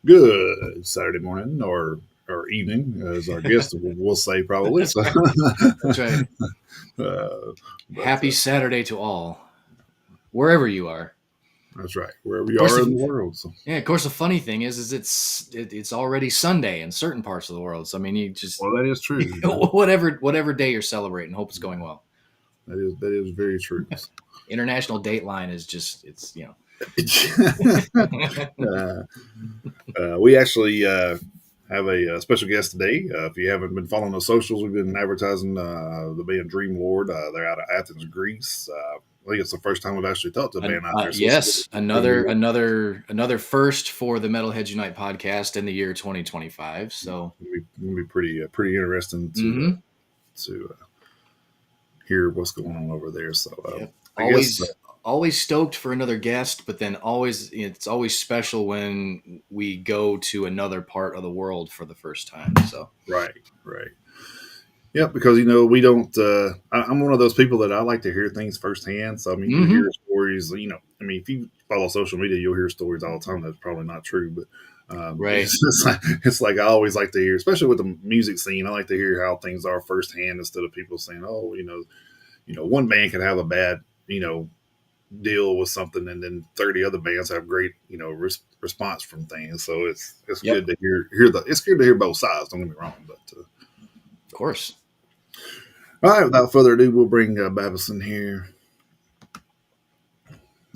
Good Saturday morning or evening, as our guest will say probably. So, That's right. but Happy Saturday to all, wherever you are. that's right, wherever Of you course, are in the, the world. So, yeah. Of course, the funny thing is it's already Sunday in certain parts of the world. So I mean, you just well, that is true. whatever day you're celebrating, hope it's going well. That is very true. International Dateline is just it's. uh, we actually have a special guest today. If you haven't been following the socials, we've been advertising the band Dreamlord. They're out of Athens, Greece. I think it's the first time we've actually talked to a band out there. So Yes, another first for the Metalheads Unite podcast in the year 2025. So, it'll be pretty interesting hmm to hear what's going on over there. So yep, I guess always stoked for another guest, but then it's always special when we go to another part of the world for the first time. So, right, right. Yeah, because we don't. I'm one of those people that I like to hear things firsthand. So I mean, you hmm hear stories. I mean, if you follow social media, you'll hear stories all the time. That's probably not true, but right, it's like I always like to hear, especially with the music scene. I like to hear how things are firsthand instead of people saying, "Oh, one band can have a bad, deal with something, and then 30 other bands have great, response from things." So it's yep, good to hear it's good to hear both sides. Don't get me wrong, but. of course. All right, without further ado, we'll bring Babis in here.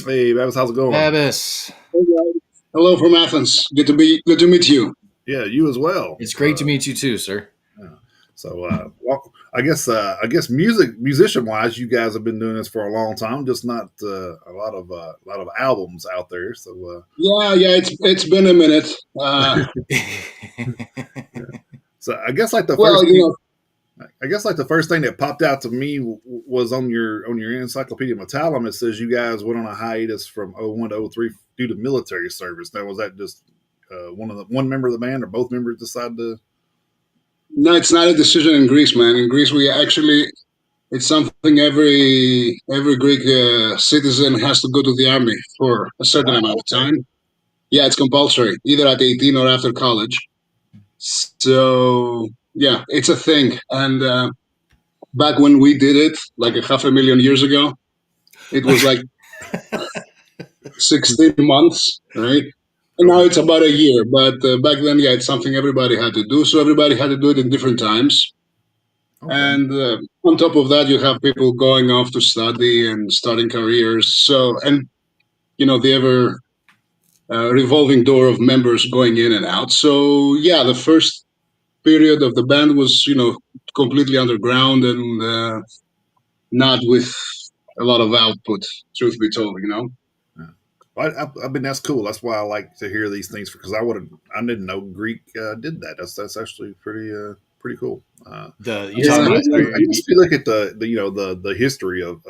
Hey, Babis, how's it going? Babis, Hey guys. Hello from Athens. Good to meet you. Yeah, you as well. it's great to meet you too, sir. Yeah. So, well, I guess musician wise, you guys have been doing this for a long time. Just not a lot of albums out there. So, Yeah, it's been a minute. so I guess like the Well, first you thing, know, I guess like the first thing that popped out to me was on your Encyclopedia Metallum. It says you guys went on a hiatus from '01 to '03 due to military service. Now, was that just one member of the band or both members decided to? no, it's not a decision in Greece, man. In Greece, we actually it's something every Greek citizen has to go to the army for a certain amount Wow. of Okay. time. Yeah, it's compulsory, either at 18 or after college. So yeah, it's a thing. And back when we did it, like a half a million years ago, it was like 16 months, right? And now Okay. it's about a year. But back then, yeah, it's something everybody had to do. So everybody had to do it in different times. Okay. And on top of that, you have people going off to study and starting careers. So, and, the ever revolving door of members going in and out. So, yeah, the first period of the band was, completely underground and not with a lot of output, truth be told. Yeah. I mean, that's cool. That's why I like to hear these things because I didn't know Greek did that. That's actually pretty cool. The you I Yeah. talking guess about I guess if you look at the history of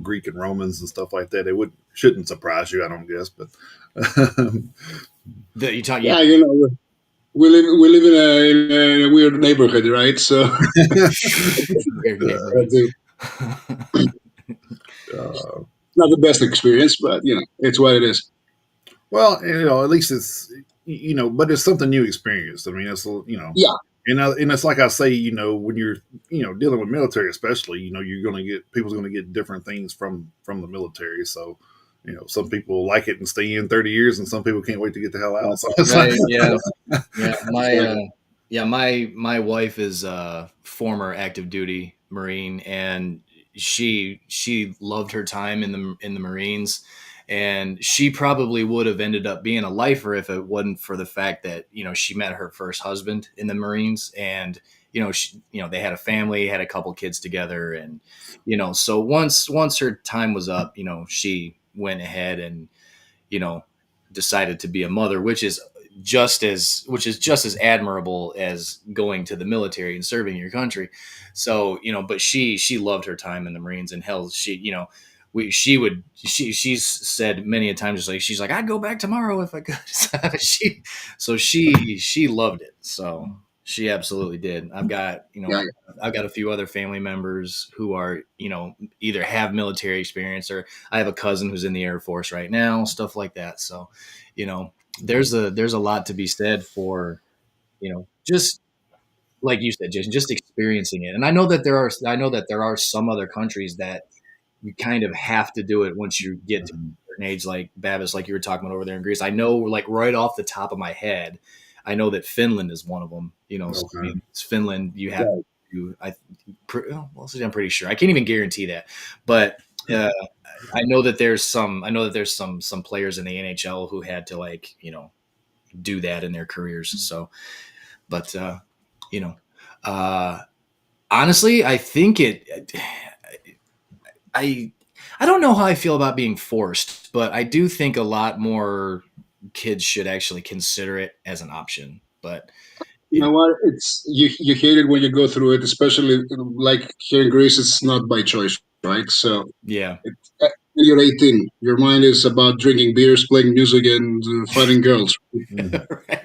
Greek and Romans and stuff like that, it shouldn't surprise you. I don't guess, but the you talk you Yeah, we live in a weird neighborhood, right? So weird neighborhood. that's uh, not the best experience, but it's what it is. well, at least it's but it's something new experience. I mean, Yeah, and it's like I say, when you're dealing with military, especially, you're going to get people's going to get different things from the military. So, some people like it and stay in 30 years, and some people can't wait to get the hell out. So it's like, Right. Yeah. Yeah. exactly. My wife is a former active duty Marine, and she loved her time in the Marines, and she probably would have ended up being a lifer if it wasn't for the fact that she met her first husband in the Marines, and they had a family, had a couple kids together, and so once her time was up, she went ahead and you know decided to be a mother, which is just as admirable as going to the military and serving your country. So, but she loved her time in the Marines, and hell, she's said many a time, just like she's like, I'd go back tomorrow if I could. She loved it. So she absolutely did. Yeah, I've got a few other family members who are, either have military experience, or I have a cousin who's in the Air Force right now, stuff like that. So, you know, there's a lot to be said for, just like you said, just experiencing it. And I know that there are some other countries that you kind of have to do it once you get to Mhm. a certain age, like Babis, like you were talking about over there in Greece. I know, like right off the top of my head, I know that Finland is one of them. So, I Okay. mean, it's Finland. You have Right. to. Well, I'm pretty sure. I can't even guarantee that, but uh, I know that there's some. I know that there's some players in the NHL who had to like do that in their careers. So, but you know, uh, honestly, I think I I don't know how I feel about being forced, but I do think a lot more kids should actually consider it as an option. But You you know, know what? It's you hate it when you go through it, especially like here in Greece. It's not by choice, right? So yeah, it, when you're 18, your mind is about drinking beers, playing music, and fighting girls. Mhm. right,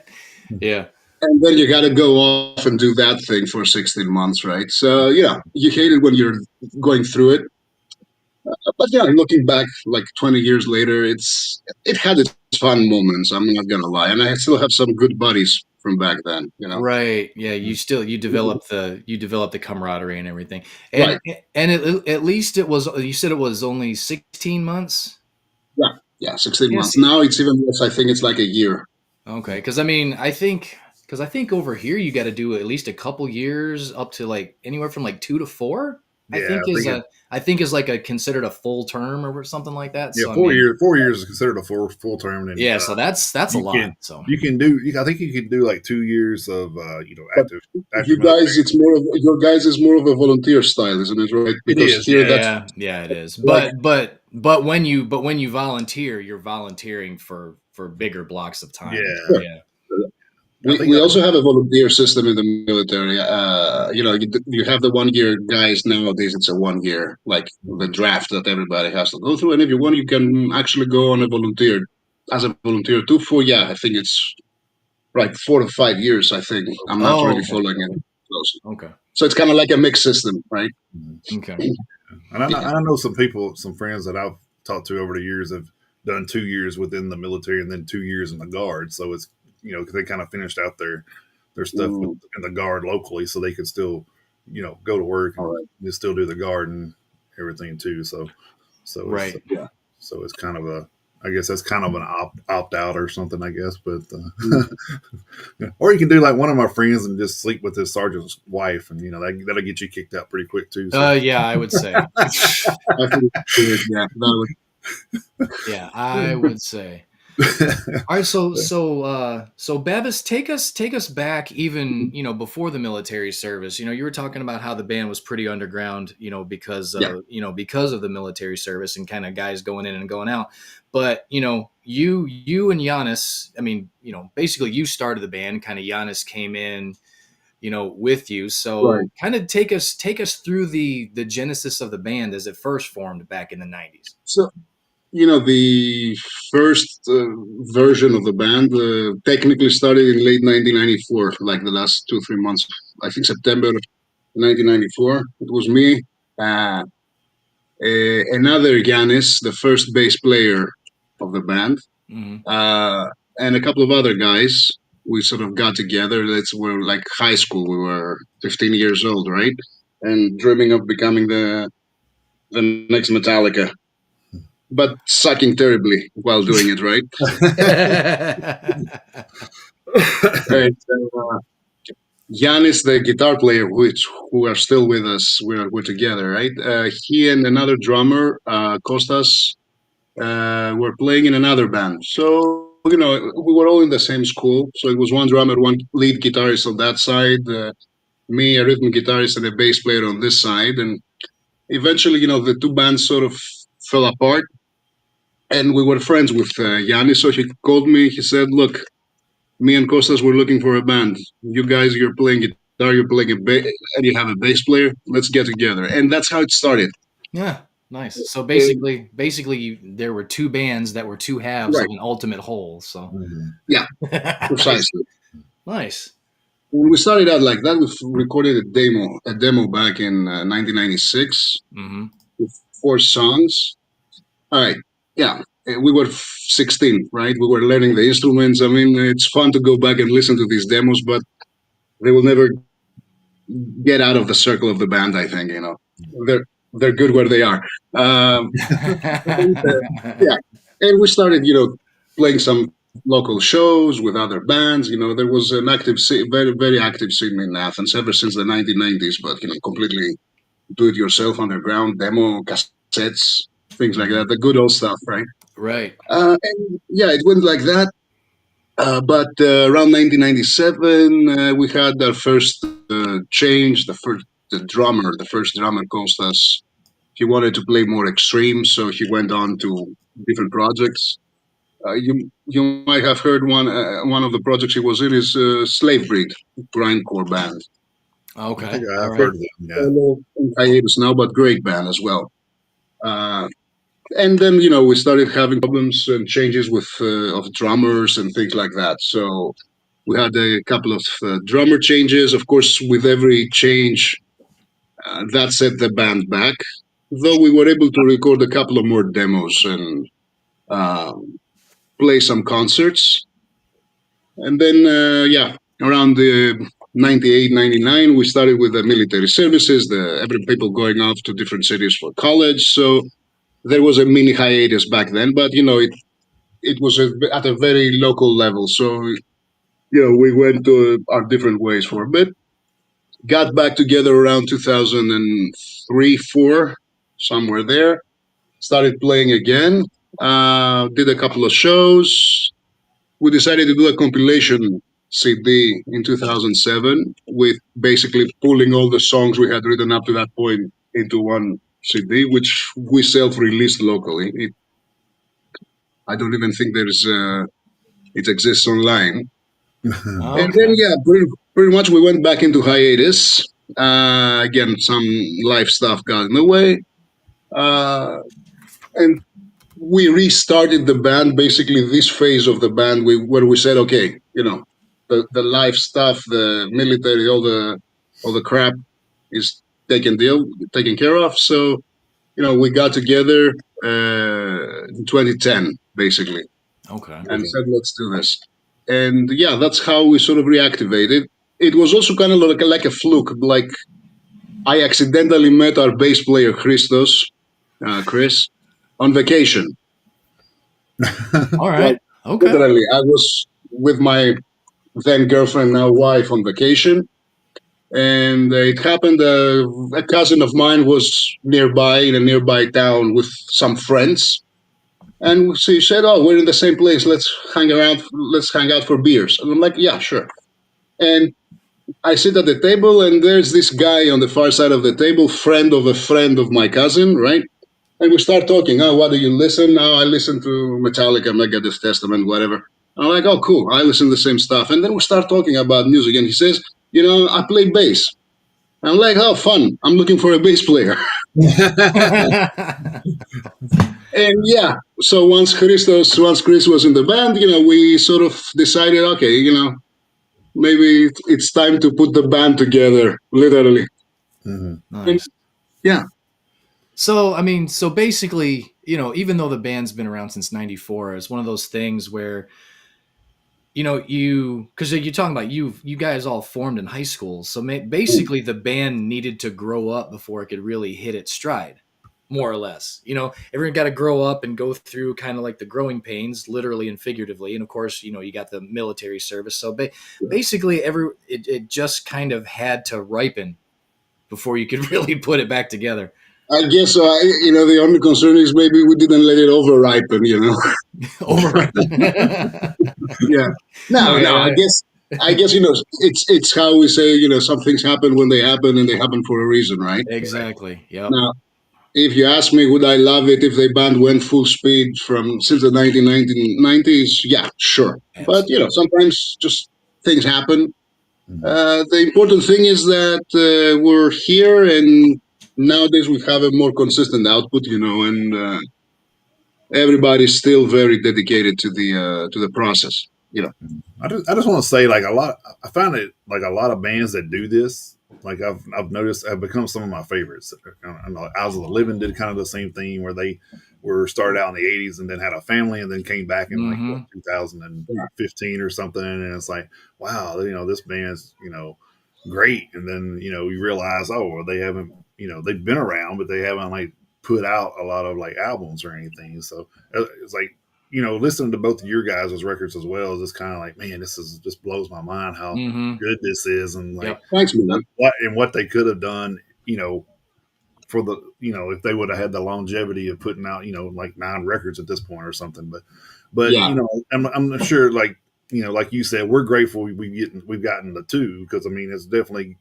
yeah, And then you got to go off and do that thing for 16 months, right? So yeah, you hate it when you're going through it. But yeah, looking back like 20 years later, it had its fun moments. I'm not gonna lie, and I still have some good buddies from back then. right, yeah. You develop the camaraderie and everything, and Right? and at least it was. You said it was only 16 months. Yeah, yeah, 16 Yes. months. Now it's even less. I think it's like a year. Okay, because I mean, I think over here you got to do at least a couple years up to like anywhere from like 2 to 4. I Yeah, think I is think a I think is like a considered a full term or something like that. yeah, So I 4 years. mean, 4 years is considered a full term, and yeah. So that's a you lot. can So you can do. I think you can do like 2 years of But active you guys, military. it's more of your guys is more of a volunteer style, isn't it? Right? It Because is, here, yeah, that's yeah, it is. like But when you volunteer, you're volunteering for bigger blocks of time. yeah. Yeah. I we, think we also have a volunteer system in the military. You have the 1 year guys nowadays. It's a 1 year like the draft that everybody has to go through, and if you want, you can actually go on a volunteer as a volunteer too. For yeah, I think it's right 4 to 5 years. I think I'm not Oh, really okay. following it close. Okay. So it's kind of like a mixed system, right? Mhm. Okay. And Yeah. I know some people, some friends that I've talked to over the years have done 2 years within the military and then 2 years in the guard. So it's because they kind of finished out their stuff Mm, in the guard locally, so they could still go to work all and right. just still do the guard and everything too. So it's Right. Yeah. so it's kind of a I guess that's kind of an opt out or something. I guess, but Mm. or you can do like one of my friends and just sleep with his sergeant's wife, and that'll get you kicked out pretty quick too. So Yeah, I would say. I think yeah, that Yeah, I would say. All right, so Babis, take us back even, before the military service. You were talking about how the band was pretty underground, yeah. because of the military service and kind of guys going in and going out. But, you and Giannis, I mean, basically you started the band, kind of Giannis came in, with you. Right. So kind of take us through the genesis of the band as it first formed back in the 90s. So the first version of the band technically started in late 1994, like the last 2 3 months. I think September 1994. It was me, uh, another Yanis, the first bass player of the band, Hmm. uh, and a couple of other guys. We sort of got together. That's were like high school. We were 15 years old, right? And dreaming of becoming the next Metallica, but sucking terribly while doing it, right? And Yanis, the guitar player, which who are still with us, we're together, right? He and another drummer, Kostas, were playing in another band. So we were all in the same school. So it was one drummer, one lead guitarist on that side, me, a rhythm guitarist, and a bass player on this side. And eventually, the two bands sort of fell apart. And we were friends with Yanis, so he called me. He said, "Look, me and Kostas were looking for a band. You guys, you're playing guitar, you're playing a bass, and you have a bass player. Let's get together." And that's how it started. Yeah, nice. So And, basically, there were two bands that were two halves of right. an ultimate whole. So Mhm. Yeah, nice, precisely. nice. When we started out like that, we recorded a demo back in 1996 Hmm. with 4 songs. All right, yeah. we were 16, right? We were learning the instruments. I mean, it's fun to go back and listen to these demos, but they will never get out of the circle of the band. I think they're they're good where they are. And, yeah, and we started, playing some local shows with other bands. There was an very very active scene in Athens ever since the 1990s, but completely do it yourself underground demo cassettes, things like that. The good old stuff, right? Right. And yeah, it went like that. But around 1997, we had our first change. The first drummer calls us. He wanted to play more extreme, so he went on to different projects. You might have heard one of the projects he was in is Slave Breed, grindcore band. I Okay. think All I've right. heard of them. Yeah. Solo in hiatus now, but great band as well. Uh, and then we started having problems and changes with of drummers and things like that. So we had a couple of drummer changes. Of course, with every change, that set the band back. Though we were able to record a couple of more demos and play some concerts. And then, yeah, around the 98, 99, we started with the military services, every people going off to different cities for college. So there was a mini hiatus back then, but it was at a very local level. So we went to our different ways for a bit. Got back together around 2003, four, somewhere there. Started playing again. Did a couple of shows. We decided to do a compilation CD in 2007 with basically pulling all the songs we had written up to that point into one CD, which we self-released locally. I don't even think it exists online. And then, Okay. yeah, pretty much we went back into hiatus. Again, some life stuff got in the way. And we restarted the band, basically this phase of the band where we said, okay, the life stuff, the military, all the crap is taken care of. So, we got together in 2010, basically, Okay. and Okay. said, let's do this. And yeah, that's how we sort of reactivated. It was also kind of like a fluke. Like I accidentally met our bass player Chris, on vacation. All Like right. Okay. literally, I was with my then girlfriend, now wife, on vacation, and it happened. A cousin of mine was nearby in a nearby town with some friends, and she said, "Oh, we're in the same place. Let's hang around. Let's hang out for beers." And I'm like, "Yeah, sure." And I sit at the table, and there's this guy on the far side of the table, friend of a friend of my cousin, right? And we start talking. Oh, what do you listen? Oh, I listen to Metallica, Megadeth, Testament, whatever. I'm like, oh, cool. I listen to the same stuff. And then we start talking about music. And he says, I play bass. I'm like, oh, fun. I'm looking for a bass player. And yeah, so once Chris was in the band, we sort of decided, okay, maybe it's time to put the band together, literally. Mhm. And Nice. yeah, So, I mean, so basically, even though the band's been around since '94, it's one of those things where, because you're talking about you guys all formed in high school. So basically, the band needed to grow up before it could really hit its stride, more or less. Everyone got to grow up and go through kind of like the growing pains, literally and figuratively. And of course, you got the military service. So basically, it just kind of had to ripen before you could really put it back together. I guess the only concern is maybe we didn't let it over ripen. Overripen. Yeah. No, no. I Okay. guess it's how we say some things happen when they happen and they happen for a reason, right? Exactly. Yep. Now, if you ask me, would I love it if the band went full speed from since the 1990s? Yeah, sure. But Absolutely. sometimes just things happen. Mhm. The important thing is that we're here and nowadays we have a more consistent output, and everybody's still very dedicated to the process. I just want to say like a lot. I found it like a lot of bands that do this. Like I've noticed have become some of my favorites. I know Hours of the Living did kind of the same thing were started out in the '80s and then had a family and then came back in like what, Mm-hmm. 2015 or something, and it's like, wow, this band's great, and then we realize, oh, well, they haven't, they've been around, but they haven't like put out a lot of like albums or anything. So it's like, listening to both of your guys' records as well is just kind of like, man, this is just blows my mind how Mm-hmm. good this is, and like Yep. Thanks, man. what they could have done, for the if they would have had the longevity of putting out like 9 records at this point or something. But Yeah, I'm sure, like like you said, we're grateful we've gotten the two, because I mean it's definitely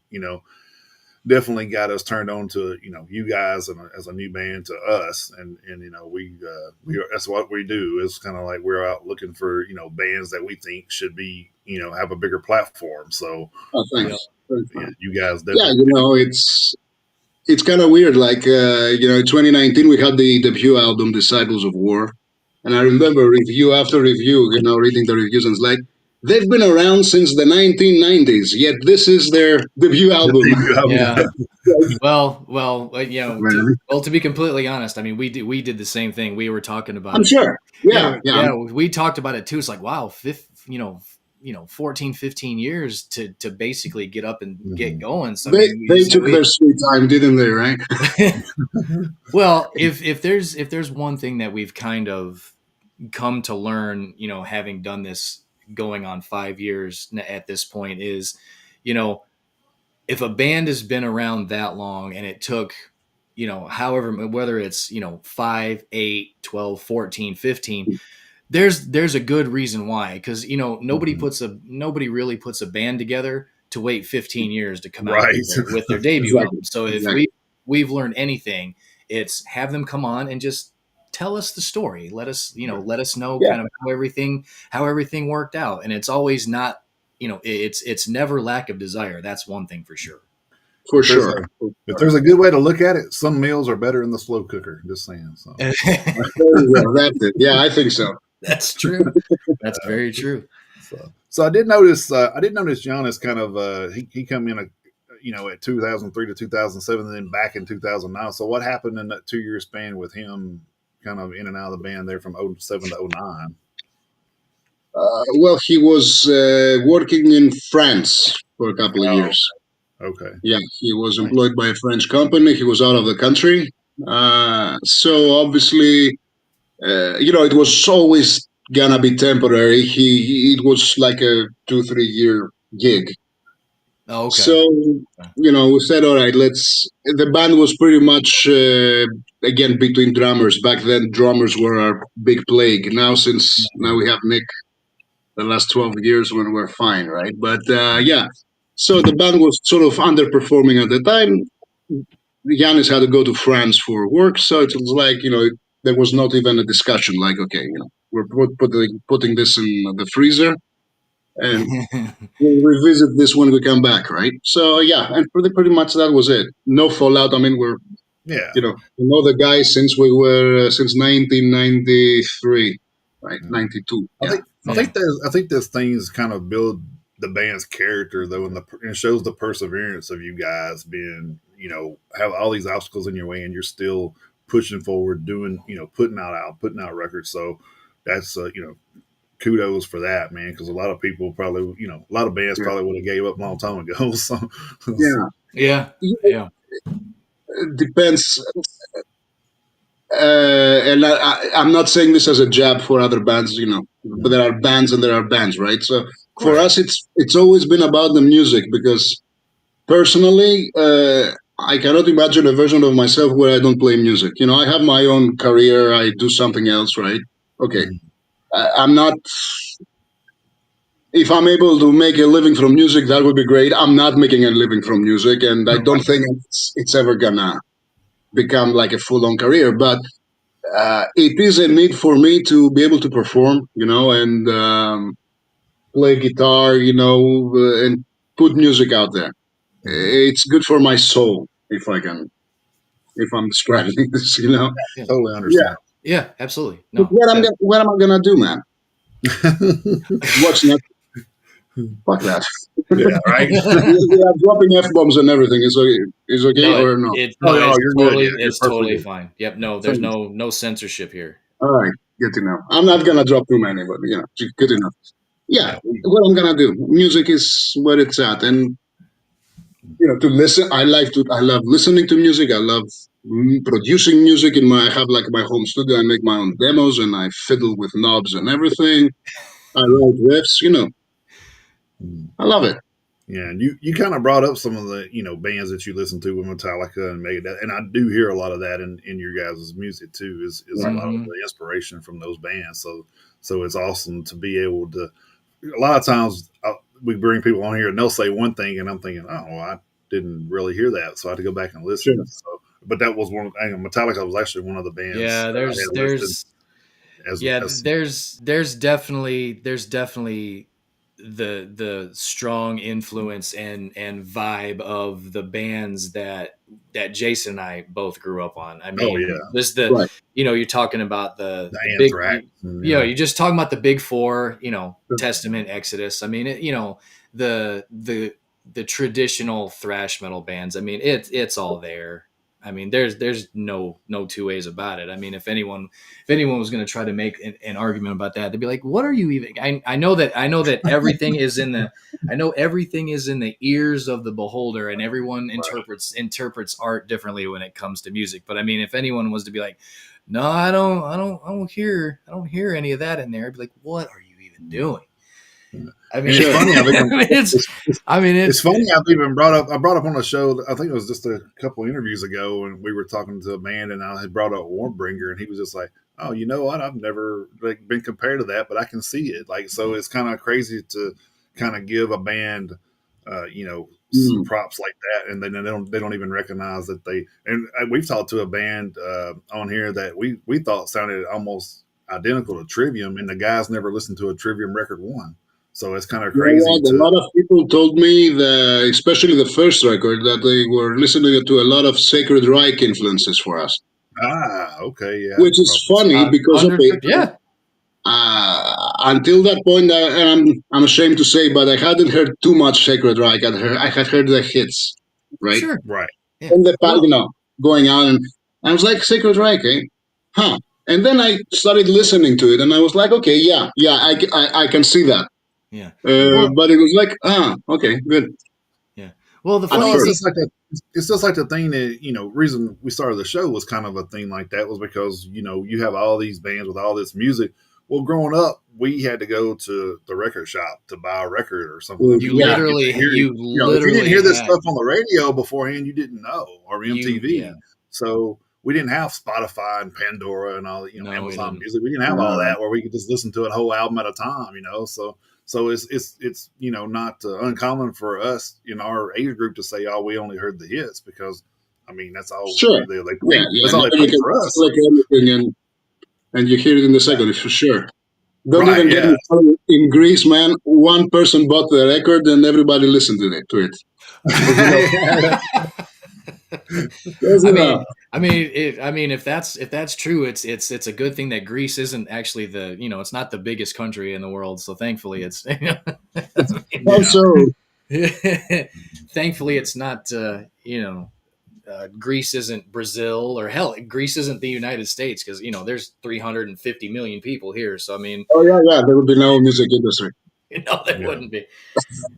got us turned on to you guys, and as a new band to us, and we are, that's what we do. It's kind of like we're out looking for bands that we think should be have a bigger platform. So oh, Yep. thanks. Thanks, yeah, man. you guys Yeah, definitely. it's kind of weird. Like, in 2019, we had the debut album, Disciples of War. And I remember review after review, reading the reviews, and it's like, they've been around since the 1990s, yet this is their debut album. Yeah. Like, Well, man, to be completely honest, I mean, we did the same thing. We were talking about I'm it. sure. Yeah, Yeah, yeah. yeah, we talked about it too. It's like, wow, 14, 15 years to basically get up and get Mhm. going. So I They, mean, they took their sweet time, didn't they, right? well, if there's one thing that we've kind of come to learn, having done this going on 5 years at this point is, you know, if a band has been around that long and it took, however, whether it's, 5, 8, 12, 14, 15, there's a good reason why, because Mhm. nobody really puts a band together to wait 15 years to come out Right. with their debut Exactly. album. So if Exactly. we've learned anything, it's have them come on and just tell us the story. Let us know Yeah, kind of how everything worked out. And it's always not, it's never lack of desire. That's one thing for sure. for if there's sure. a For if sure. there's a good way to look at it, some meals are better in the slow cooker. Just saying. So There you go. That's it. Yeah, I think so. That's true. That's very true. so I did notice Giannis kind of he come in at 2003 to 2007, and then back in 2009. So what happened in that 2 year span with him, kind of in and out of the band there from '07 to '09? Well, he was working in France for a couple of Oh, years. okay. Yeah, he was Nice. employed by a French company. He was out of the country. So obviously, it was always gonna be temporary. It was like a 2 3 year gig. Oh, okay. So we said, all right, let's. The band was pretty much again between drummers. Back then, drummers were our big plague. Since now we have Nick, the last 12 years when we're fine, right? But yeah, so the band was sort of underperforming at the time. Yanis had to go to France for work, so it was like, there was not even a discussion. Like, okay, we're putting this in the freezer, and we'll revisit this when we come back, right? So yeah, and pretty much that was it. No fallout. I mean, we're Yeah. we know the guy since we were since 1993, right? Yeah. 92. I Yeah, think I Yeah. think there's things kind of build the band's character though, and it shows the perseverance of you guys being have all these obstacles in your way, and you're still pushing forward, doing putting out records. So that's kudos for that, man, because a lot of people probably a lot of bands yeah, probably would have gave up a long time ago. So, yeah. Yeah. It Yeah. depends. And I'm not saying this as a jab for other bands, but of there are bands and there are bands, right? So for Right. course, us, it's always been about the music because personally, I cannot imagine a version of myself where I don't play music. I have my own career. I do something else, right? Okay, mm, I'm not. If I'm able to make a living from music, that would be great. I'm not making a living from music, and I don't think it's ever gonna become like a full-on career. But it is a need for me to be able to perform, and play guitar, and put music out there. mhm. It's good for my soul, if I'm describing this. Yeah. Totally Yeah. understand. Yeah. Absolutely. But No. Yeah. what am I gonna do, man? Watch Netflix. Fuck that. Yeah, right. We are dropping f bombs and everything. Is okay No, or no? Oh, no, you're good. Yeah, you're it's perfectly totally good. fine. Yep, no, there's Thanks. no censorship here. All right, good to know. I'm not gonna drop too many, but good enough. Yeah, Yeah. what I'm gonna do. Music is where it's at, and to listen. I love listening to music. I love producing music in my. I have like my home studio. I make my own demos and I fiddle with knobs and everything. I write riffs. Mm. I love it. Yeah, and you kind of brought up some of the bands that you listen to with Metallica and Megadeth, and I do hear a lot of that in your guys' music too. Is a Right. lot of Hmm. the inspiration from those bands. So it's awesome to be able to. A lot of times we bring people on here and they'll say one thing, and I'm thinking, oh, well, I didn't really hear that, so I had to go back and listen. Sure. So, but that was one. Metallica was actually one of the bands Yeah, that I had listed as there's definitely the strong influence and vibe of the bands that Jason and I both grew up on. I oh mean, yeah, this Right. you're talking about the the big Anthrax, and, you're just talking about the big four, Testament, Exodus. I mean, the the traditional thrash metal bands. I mean, it's all there. I mean, there's no two ways about it. I mean, if anyone was going to try to make an argument about that, they'd be like, "What are you even?" I know that everything is in the I know everything is in the ears of the beholder, and everyone right. interprets art differently when it comes to music. But I mean, if anyone was to be like, "No, I don't hear any of that in there," I'd be like, "What are you even doing?" I mean, And it's Sure. funny. I've even it's it's, it's I mean it's it's funny. I've even brought up. I brought up on a show. I think it was just a couple interviews ago, and we were talking to a man, and I had brought up Warbringer, and he was just like, "Oh, you know what? I've never like been compared to that, but I can see it." Like, so it's kind of crazy to kind of give a band, some Mm. props like that, and then they don't even recognize that they. And we've talked to a band on here that we thought sounded almost identical to Trivium, and the guys never listened to a Trivium record one. So it's kind of You know crazy what? A to. lot of people told me that, especially the first record, that they were listening to a lot of Sacred Reich influences for us, Ah, okay, yeah, I which could is probably see funny that. because okay, yeah, until that point, and I'm ashamed to say, but I hadn't heard too much Sacred Reich. I had heard the hits, right? sure, Right. yeah. And the Well, going out, and I was like, Sacred Reich, eh? Huh? And then I started listening to it, and I was like, okay, yeah, I can see that. yeah. Mhm. Well, But it was like, okay, good yeah. Well, the I at funny know it's first. just like a. It's just like the thing that reason we started the show was kind of a thing like that was because you have all these bands with all this music. Well, growing up, we had to go to the record shop to buy a record or something. I Mm, mean, you we yeah, didn't get to literally hear it. you If you didn't hear literally this had stuff on the radio beforehand, you didn't know, or yeah. MTV. So we didn't have Spotify and Pandora and all, No, we Amazon didn't. Music. We didn't have all uh, that where we could just listen to a whole album at a time. So it's not uncommon for us in our age group to say, "Oh, we only heard the hits," because I mean that's all sure. they Yeah, played. yeah. That's all Now they you played can for us. click anything and you hear it in the Yeah. second for sure. Don't Right. even get Yeah. me started. In Greece, man, one person bought the record and everybody listened to it. Because because, I mean, if that's true, it's a good thing that Greece isn't actually it's not the biggest country in the world. So thankfully, it's I mean, Yeah. also, thankfully it's not Greece isn't Brazil, or hell, Greece isn't the United States, because there's 350 million people here. So I mean, oh yeah, there would be no music industry. there Yeah. wouldn't be.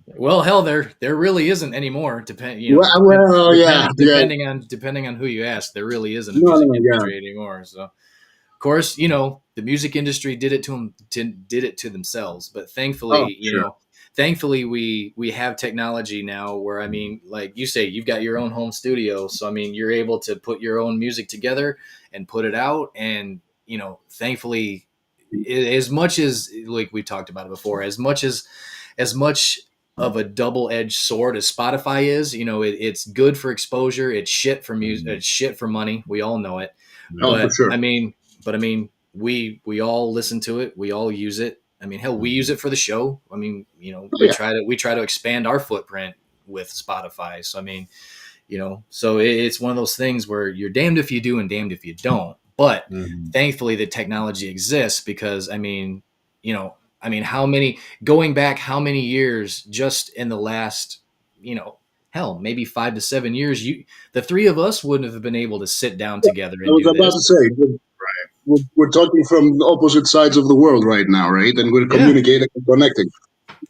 Well, hell, there really isn't anymore. Well, yeah, yeah. Depending on who you ask, there really isn't a No, music no, yeah. industry anymore. So, of course, the music industry did it to them, did it to themselves. But Oh, thankfully, sure. we have technology now where, I mean, like you say, you've got your own home studio, so I mean, you're able to put your own music together and put it out, and thankfully, as much as, like we talked about it before, as much of a double-edged sword as Spotify is. It's good for exposure. It's shit for music. Mhm. It's shit for money. We all know it. Yeah. Oh, for But sure. I mean, we all listen to it. We all use it. I mean, hell, we use Mhm. it for the show. I mean, Oh, we yeah, try to expand our footprint with Spotify. So I mean, so it's one of those things where you're damned if you do and damned if you don't. But Mhm. thankfully, the technology exists, because I mean, I mean, how many going back how many years just in the last, you know, hell, maybe 5 to 7 years, the three of us wouldn't have been able to sit down together I and was do about to this. say, we're talking from opposite sides of the world right now, right? And we're Yeah. communicating and connecting.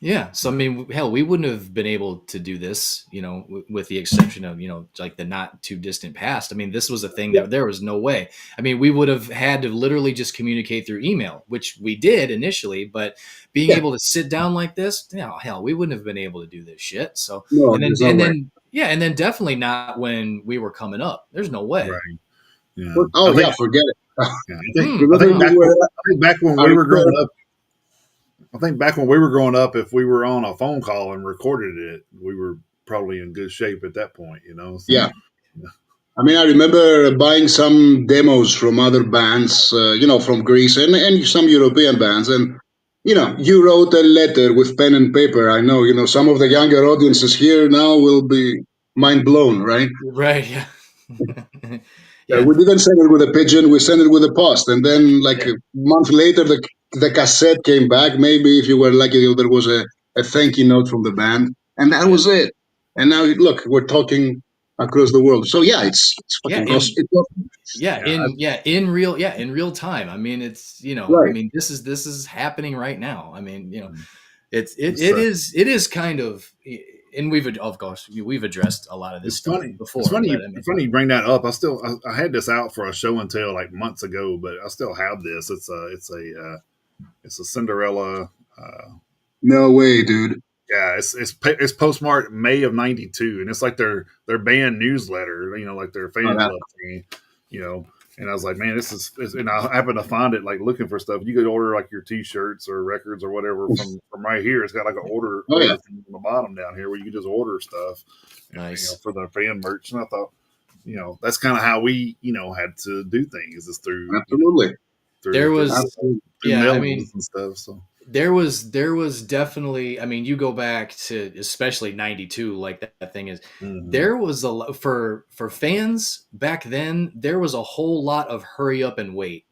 Yeah. So I mean, hell, we wouldn't have been able to do this, you know, with the exception of, you know, like the not too distant past. I mean, this was a thing Yeah, that there was no way. I mean, we would have had to literally just communicate through email, which we did initially, but being yeah. able to sit down like this, you know, hell, we wouldn't have been able to do this shit. So, No, and then there's no way. yeah, and then definitely not when we were coming up. There's no way. Right. Yeah. Oh yeah, forget it. Yeah. I Remember think we back were. I think back when I we were remember. growing up. I think back when we were growing up, if we were on a phone call and recorded it, we were probably in good shape at that point. You know. So, Yeah, I mean, I remember buying some demos from other bands, from Greece and some European bands, and you wrote a letter with pen and paper. I know, some of the younger audiences here now will be mind blown, right? Right. Yeah. Yeah. We didn't send it with a pigeon; we sent it with a post, and then like Yeah. a month later, the cassette came back. Maybe if you were lucky, there was a thank you note from the band, and that Yeah. was it. And now look, we're talking across the world. So yeah, it's Yeah. fucking awesome. It's awesome. yeah. In real time. I mean, it's, you know, I Right. mean, this is happening right now. I mean, you know, It's it is kind of, and of course we've addressed a lot of this it's stuff funny. It's before, funny. but I mean, It's funny you bring that up. I had this out for a show and tell like months ago, but I still have this. It's a Cinderella. No way, dude. Yeah, it's postmarked May of '92, and it's like their band newsletter. You know, like their Oh, fan that, club thing. You know, and I was like, man, and I happened to find it like looking for stuff. You could order like your T-shirts or records or whatever from right here. It's got like an oh yeah, order thing on the bottom down here where you can just order stuff, and, nice. for the fan merch. And I thought, that's kind of how we had to do things is through absolutely, There was, absolutely. through yeah, I mailings mean, and stuff. So there was definitely, I mean, you go back to especially 92, like that thing is, mhm. there was for fans back then, there was a whole lot of hurry up and wait.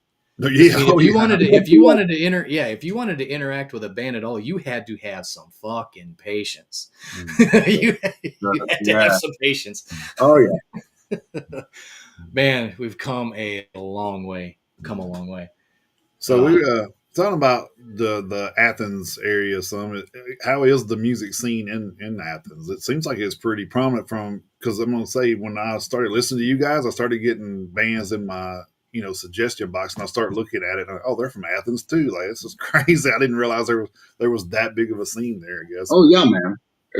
I Yeah, mean, oh yeah, if you wanted to interact with a band at all, you had to have some fucking patience. mhm. You had to have Yeah. some patience. Oh yeah. Man, we've come a long way. Come a long way. So Uh, we talking about the Athens area. Some how is the music scene in Athens? It seems like it's pretty prominent from because I'm gonna say when I started listening to you guys, I started getting bands in my suggestion box, and I started looking at it. And oh, they're from Athens too. Like this is crazy. I didn't realize there was that big of a scene there. I guess. Oh yeah, man.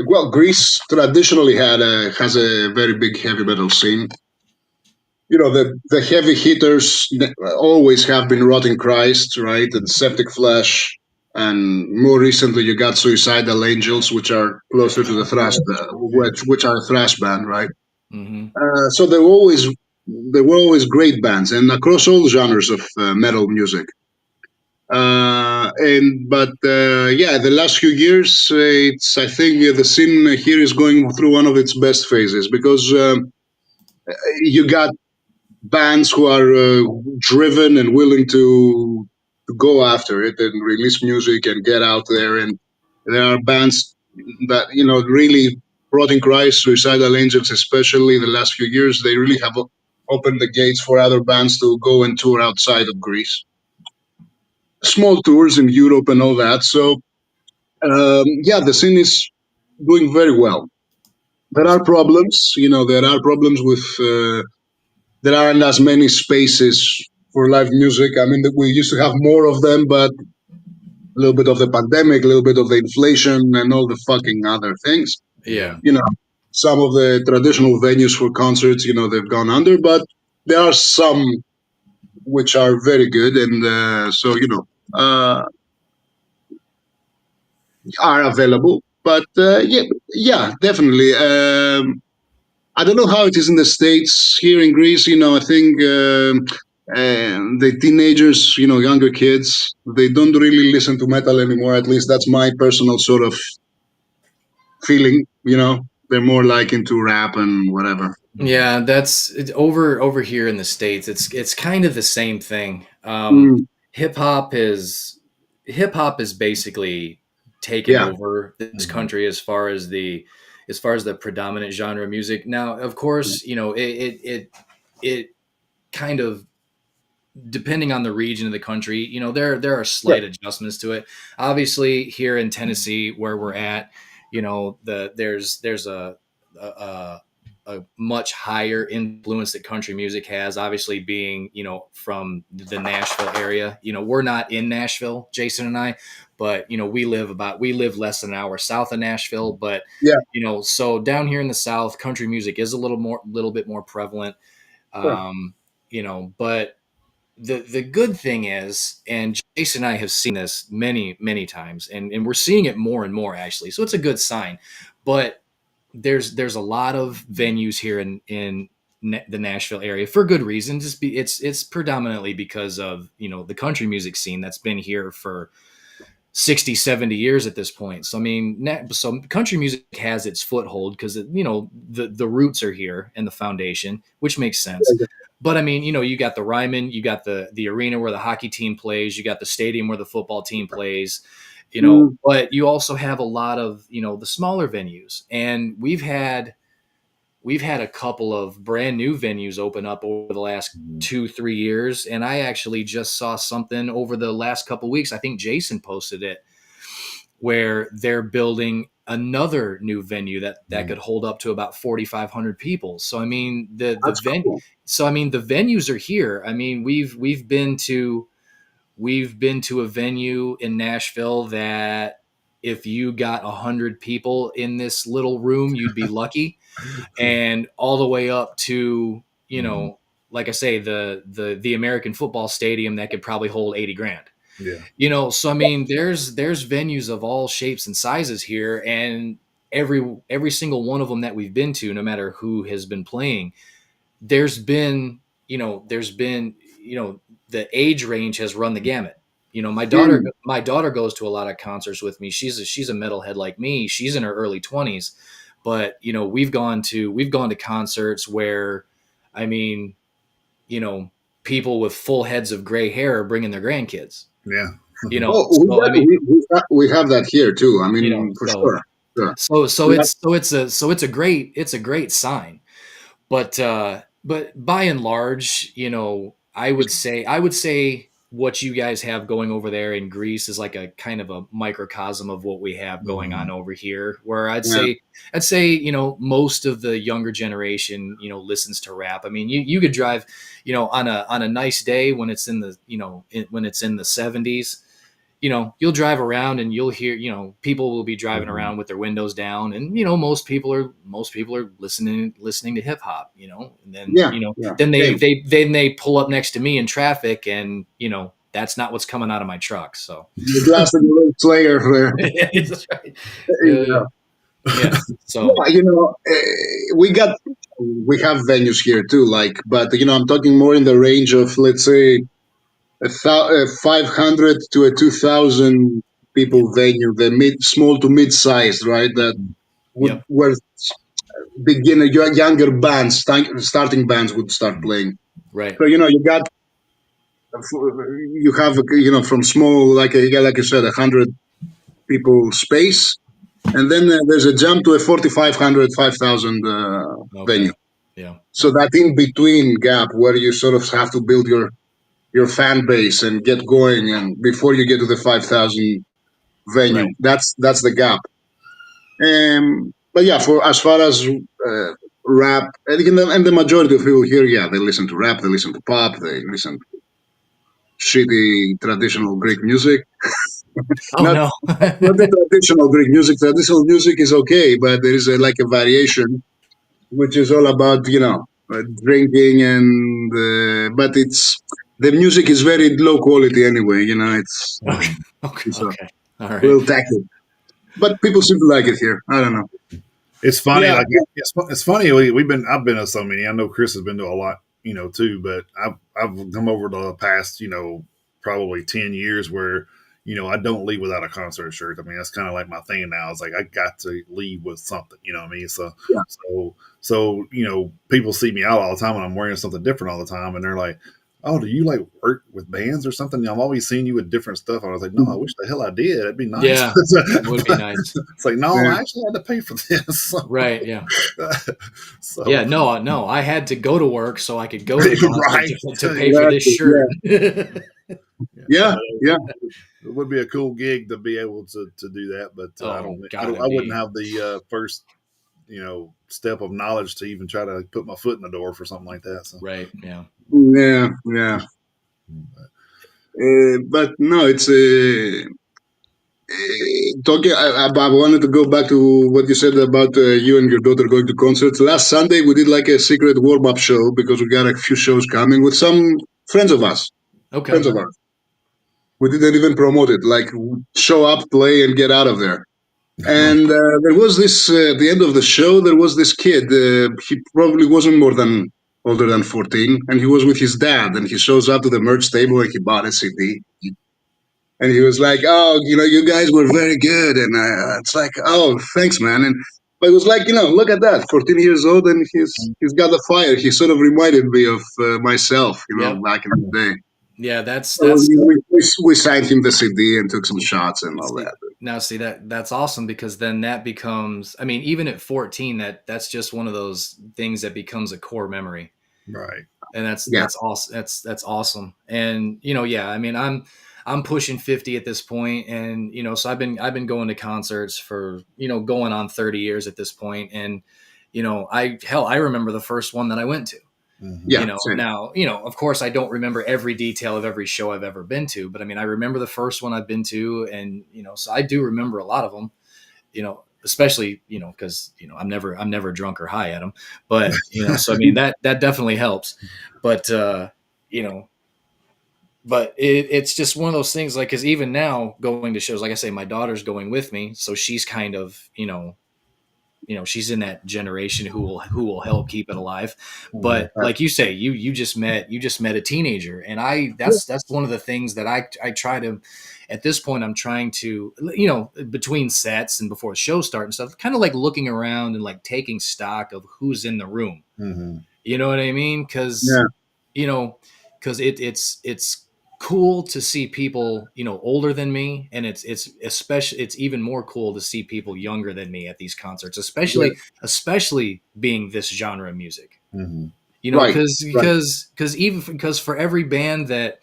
Well, Greece traditionally has a very big heavy metal scene. The heavy hitters always have been Rotting Christ, right, and Septic Flesh, and more recently you got Suicidal Angels, which are closer to the thrash, Yeah. which are a thrash band, right? mhm. So they were always great bands, and across all genres of metal music. And but yeah, the last few years, it's I think the scene here is going through one of its best phases because you got bands who are driven and willing to go after it and release music and get out there. And there are bands that really Rotting Christ, Suicidal Angels, especially the last few years, they really have opened the gates for other bands to go and tour outside of Greece. Small tours in Europe and all that. So yeah, the scene is doing very well. There are problems, there are problems with. There aren't as many spaces for live music. I mean, we used to have more of them, but a little bit of the pandemic, a little bit of the inflation, and all the fucking other things. Yeah. You know, some of the traditional venues for concerts, they've gone under, but there are some which are very good, and so are available. But yeah, yeah, definitely. I don't know how it is in the States. Here in Greece, I think the teenagers, younger kids, they don't really listen to metal anymore. At least that's my personal sort of feeling. They're more like into rap and whatever. Yeah, that's over here in the States. It's kind of the same thing. Mm, Hip hop is hip hop is basically taken Yeah. over this Mhm. country as far as the predominant genre of music. Now, of course, it kind of, depending on the region of the country, there are Yeah. slight adjustments to it. Obviously, here in Tennessee, where we're at, there's a a much higher influence that country music has. Obviously, being from the Nashville area. We're not in Nashville, Jason and I, but we live less than an hour south of Nashville. But Yeah. so down here in the South, country music is a little bit more prevalent. Sure. Um, but the good thing is, and Jason and I have seen this many times, and we're seeing it more and more actually. So it's a good sign. But there's a lot of venues here in the Nashville area for good reasons. It's predominantly because of the country music scene that's been here for 60, 70 years at this point. So I mean, so country music has its foothold because the roots are here and the foundation, which makes sense. But I mean, you got the Ryman, you got the arena where the hockey team plays, you got the stadium where the football team plays, Mm, but you also have a lot of the smaller venues, and we've had a couple of brand new venues open up over the last Mhm. 2 3 years, and I actually just saw something over the last couple weeks. I think Jason posted it, where they're building another new venue that Mhm. could hold up to about 4,500 people. So I mean that's cool. the venues are here. I mean we've been to a venue in Nashville that if you got 100 people in this little room, you'd be lucky, and all the way up to Mhm. like I say, the American football stadium that could probably hold 80 grand. Yeah. So I mean, there's venues of all shapes and sizes here, and every single one of them that we've been to, no matter who has been playing, there's been there's been the age range has run the gamut. My daughter Mm, my daughter goes to a lot of concerts with me. She's a metalhead like me. She's in her early 20s, but we've gone to concerts where, I mean, you know people with full heads of gray hair are bringing their grandkids. Yeah. oh, So I mean, we have that here too. I you know mean, for so sure. Sure. so Yeah. it's a great sign. But by and large, I would say what you guys have going over there in Greece is like a kind of a microcosm of what we have going on Mhm. over here. Where Yeah. I'd say most of the younger generation listens to rap. I mean, you could drive on a nice day when it's in the when it's in the 70s. You'll drive around and you'll hear, people will be driving Mhm. around with their windows down, and most people are listening to hip hop, and then Yeah. Yeah. then they Same. they then they pull up next to me in traffic, and that's not what's coming out of my truck. So The glass of the little Slayer there. that's right. Yeah. Yeah. So Yeah, we have venues here too, like, but I'm talking more in the range of, let's say, 500 to a 2,000 yeah. people venue, the small to mid sized, right? That Mhm. would Yep. where younger bands, starting bands would start playing. Right. So you have from small, like you said, 100 people space, and then there's a jump to a 4,500, 5,000 venue. Okay. Yeah. So that in between gap where you sort of have to build your fan base and get going, and before you get to the 5,000 venue, Right. that's the gap. But yeah, for as far as rap, and the majority of people here, yeah, they listen to rap, they listen to pop, they listen to shitty traditional Greek music. Oh Not no. not the traditional Greek music. Traditional music is okay, but there is like a variation which is all about drinking, and but it's the music is very low quality anyway. Okay. Mhm. Okay. It's a Okay. All right. little tacky, but people seem to like it here. I don't know. It's funny, Yeah, like it's funny. We've been I've been to so many. I know Chris has been to a lot, too. But I've come over the past, probably 10 years where, I don't leave without a concert shirt. I mean, that's kind of like my thing now. It's like I got to leave with something. You know what I mean? yeah, So people see me out all the time and I'm wearing something different all the time, and they're like, "Oh, do you like work with bands or something? I've always seen you with different stuff." And I was like, "No, I wish the hell I did. That'd be nice." Yeah, it would be nice. It's like, "No, Yeah. I actually had to pay for this." Right. Yeah. So, Yeah. No. No. I had to go to work so I could go to the concert right, to pay for this Exactly. shirt. yeah, Yeah. but Yeah. it would be a cool gig to be able to do that. But Oh I God, don't, it'd I wouldn't be have the first step of knowledge to even try to put my foot in the door for something like that. So, right. Yeah. Yeah. Yeah. but, But no, it's talking. I wanted to go back to what you said about you and your daughter going to concerts. Last Sunday, we did like a secret warm up show because we got a few shows coming with some friends of us. Okay. Friends of ours. We didn't even promote it. Like show up, play, and get out of there. And there was this at the end of the show. There was this kid. He probably wasn't more than older than 14, and he was with his dad. And he shows up to the merch table and he bought a CD. And he was like, "Oh, you guys were very good." And it's like, "Oh, thanks, man." And but it was like, look at that, 14 years old, and he's got the fire. He sort of reminded me of myself, Yep. back in the day. Yeah. So we signed him the CD and took some shots and all See, that. now see that's awesome because then that becomes, I mean, even at 14, that's just one of those things that becomes a core memory. right. And Yeah, that's awesome. That's awesome. And yeah, I mean, I'm pushing 50 at this point, and so I've been going to concerts for going on 30 years at this point, and I remember the first one that I went to. Hmm. yeah, same. Now, of course, I don't remember every detail of every show I've ever been to, but I mean, I remember the first one I've been to, and so I do remember a lot of them. Especially because I'm never drunk or high at them, but so I mean that definitely helps, but you know, but it's just one of those things, like, because even now going to shows, like I say, my daughter's going with me, so she's kind of she's in that generation who will help keep it alive. Hmm. But like you say, you just met a teenager, and that's one of the things that I try to, at this point, I'm trying to, between sets and before the show start and stuff, kind of like looking around and like taking stock of who's in the room. Hmm. You know what I mean? Yeah, You know, because it's cool to see people older than me, and it's even more cool to see people younger than me at these concerts, yeah. especially being this genre of music. Hmm. Right, Because right. for every band that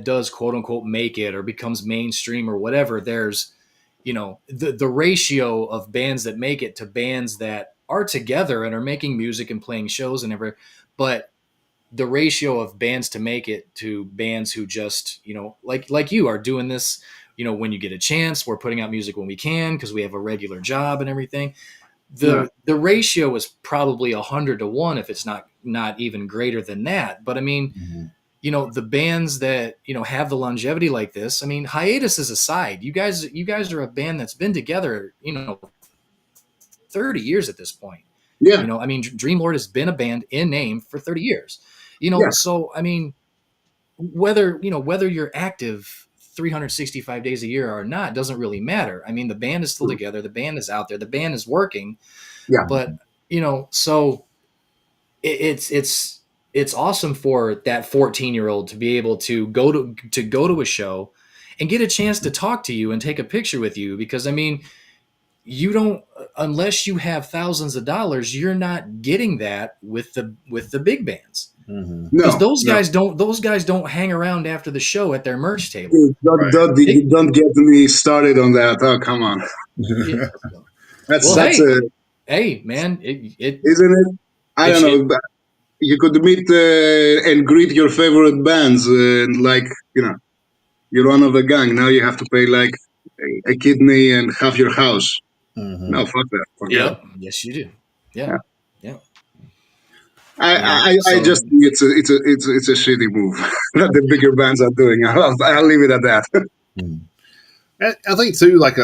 does quote unquote make it or becomes mainstream or whatever, there's the ratio of bands that make it to bands that are together and are making music and playing shows and everything, but the ratio of bands to make it to bands who just like you are doing this, when you get a chance, we're putting out music when we can because we have a regular job and everything. Yeah, The ratio is probably 100 to 1, if it's not even greater than that. But I mean, Hmm. the bands that have the longevity like this, I mean, hiatuses aside, you guys are a band that's been together 30 years at this point. yeah, I mean, Dreamlord has been a band in name for 30 years. yeah. So I mean, whether you're active 365 days a year or not doesn't really matter. I mean, the band is still together, the band is out there, the band is working. Yeah. But so it's awesome for that 14-year-old to be able to go to a show and get a chance to talk to you and take a picture with you, because I mean, you don't, unless you have thousands of dollars, you're not getting that with the big bands, Hmm. because No, no. those guys don't hang around after the show at their merch table. Dude, Don't, Right. don't, They, don't get me started on that. Oh, come on. yeah, That's well, that's hey, a hey, man, it isn't it? I it don't it know. But you could meet and greet your favorite bands, and like you know, you're one of the gang. Now you have to pay like a kidney and half your house. Hmm. No, fuck that. Forget it. Yep, yes, you do. Yeah, Yeah. yeah. I So just think it's a shitty move that the bigger bands are doing. I'll leave it at that. I think too, like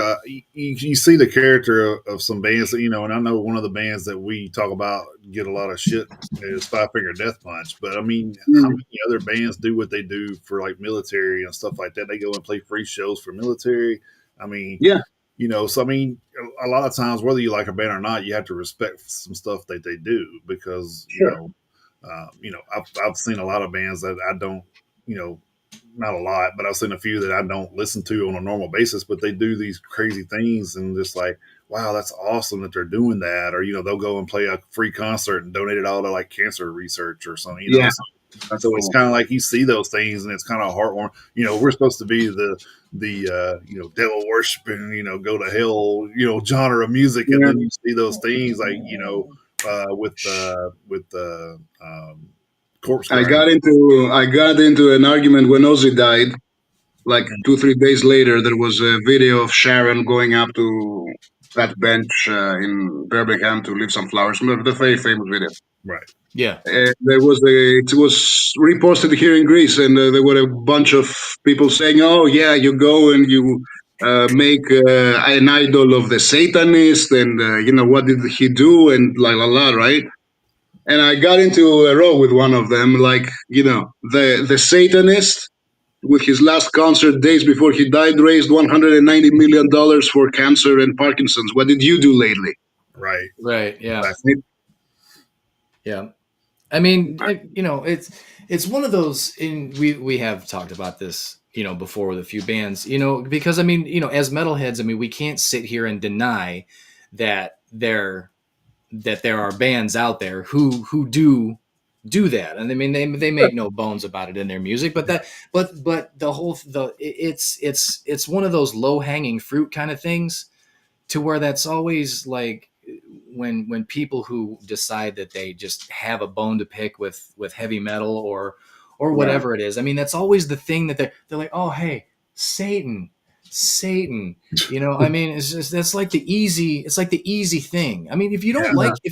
you see the character of some bands that and I know one of the bands that we talk about get a lot of shit is Five Finger Death Punch. But I mean, how Mm, many other bands do what they do for like military and stuff like that? They go and play free shows for military. I mean, yeah, so I mean, a lot of times, whether you like a band or not, you have to respect some stuff that they do because sure. I've seen a lot of bands that I don't, you know, not a lot, but I've seen a few that I don't listen to on a normal basis, but they do these crazy things and just like, wow, that's awesome that they're doing that. Or, they'll go and play a free concert and donate it all to like cancer research or something, Yeah, that's So it's cool. kind of like you see those things and it's kind of heartwarming. We're supposed to be devil worshiping, go to hell, genre of music. And Yeah. then you see those things like, with corpse grind. I got into an argument when Ozzy died. Like 2 3 days later, there was a video of Sharon going up to that bench in Birmingham to leave some flowers. The very famous video. Right. Yeah. It was reposted here in Greece, and there were a bunch of people saying, "Oh yeah, you go and you make an idol of the Satanist, and what did he do?" And la, right? And I got into a row with one of them, like the Satanist with his last concert days before he died raised $190 million for cancer and Parkinson's. What did you do lately? Right. Right. Yeah. Exactly. Yeah. I mean, it's one of those. We have talked about this, before with a few bands, because I mean, as metalheads, I mean, we can't sit here and deny that there are bands out there who do that, and I mean, they make no bones about it in their music, but the whole it's one of those low hanging fruit kind of things, to where that's always like when people who decide that they just have a bone to pick with heavy metal or Right. whatever it is. I mean, that's always the thing that they're like, oh hey, Satan. I mean, it's just that's like it's like the easy thing. I mean, Yeah. if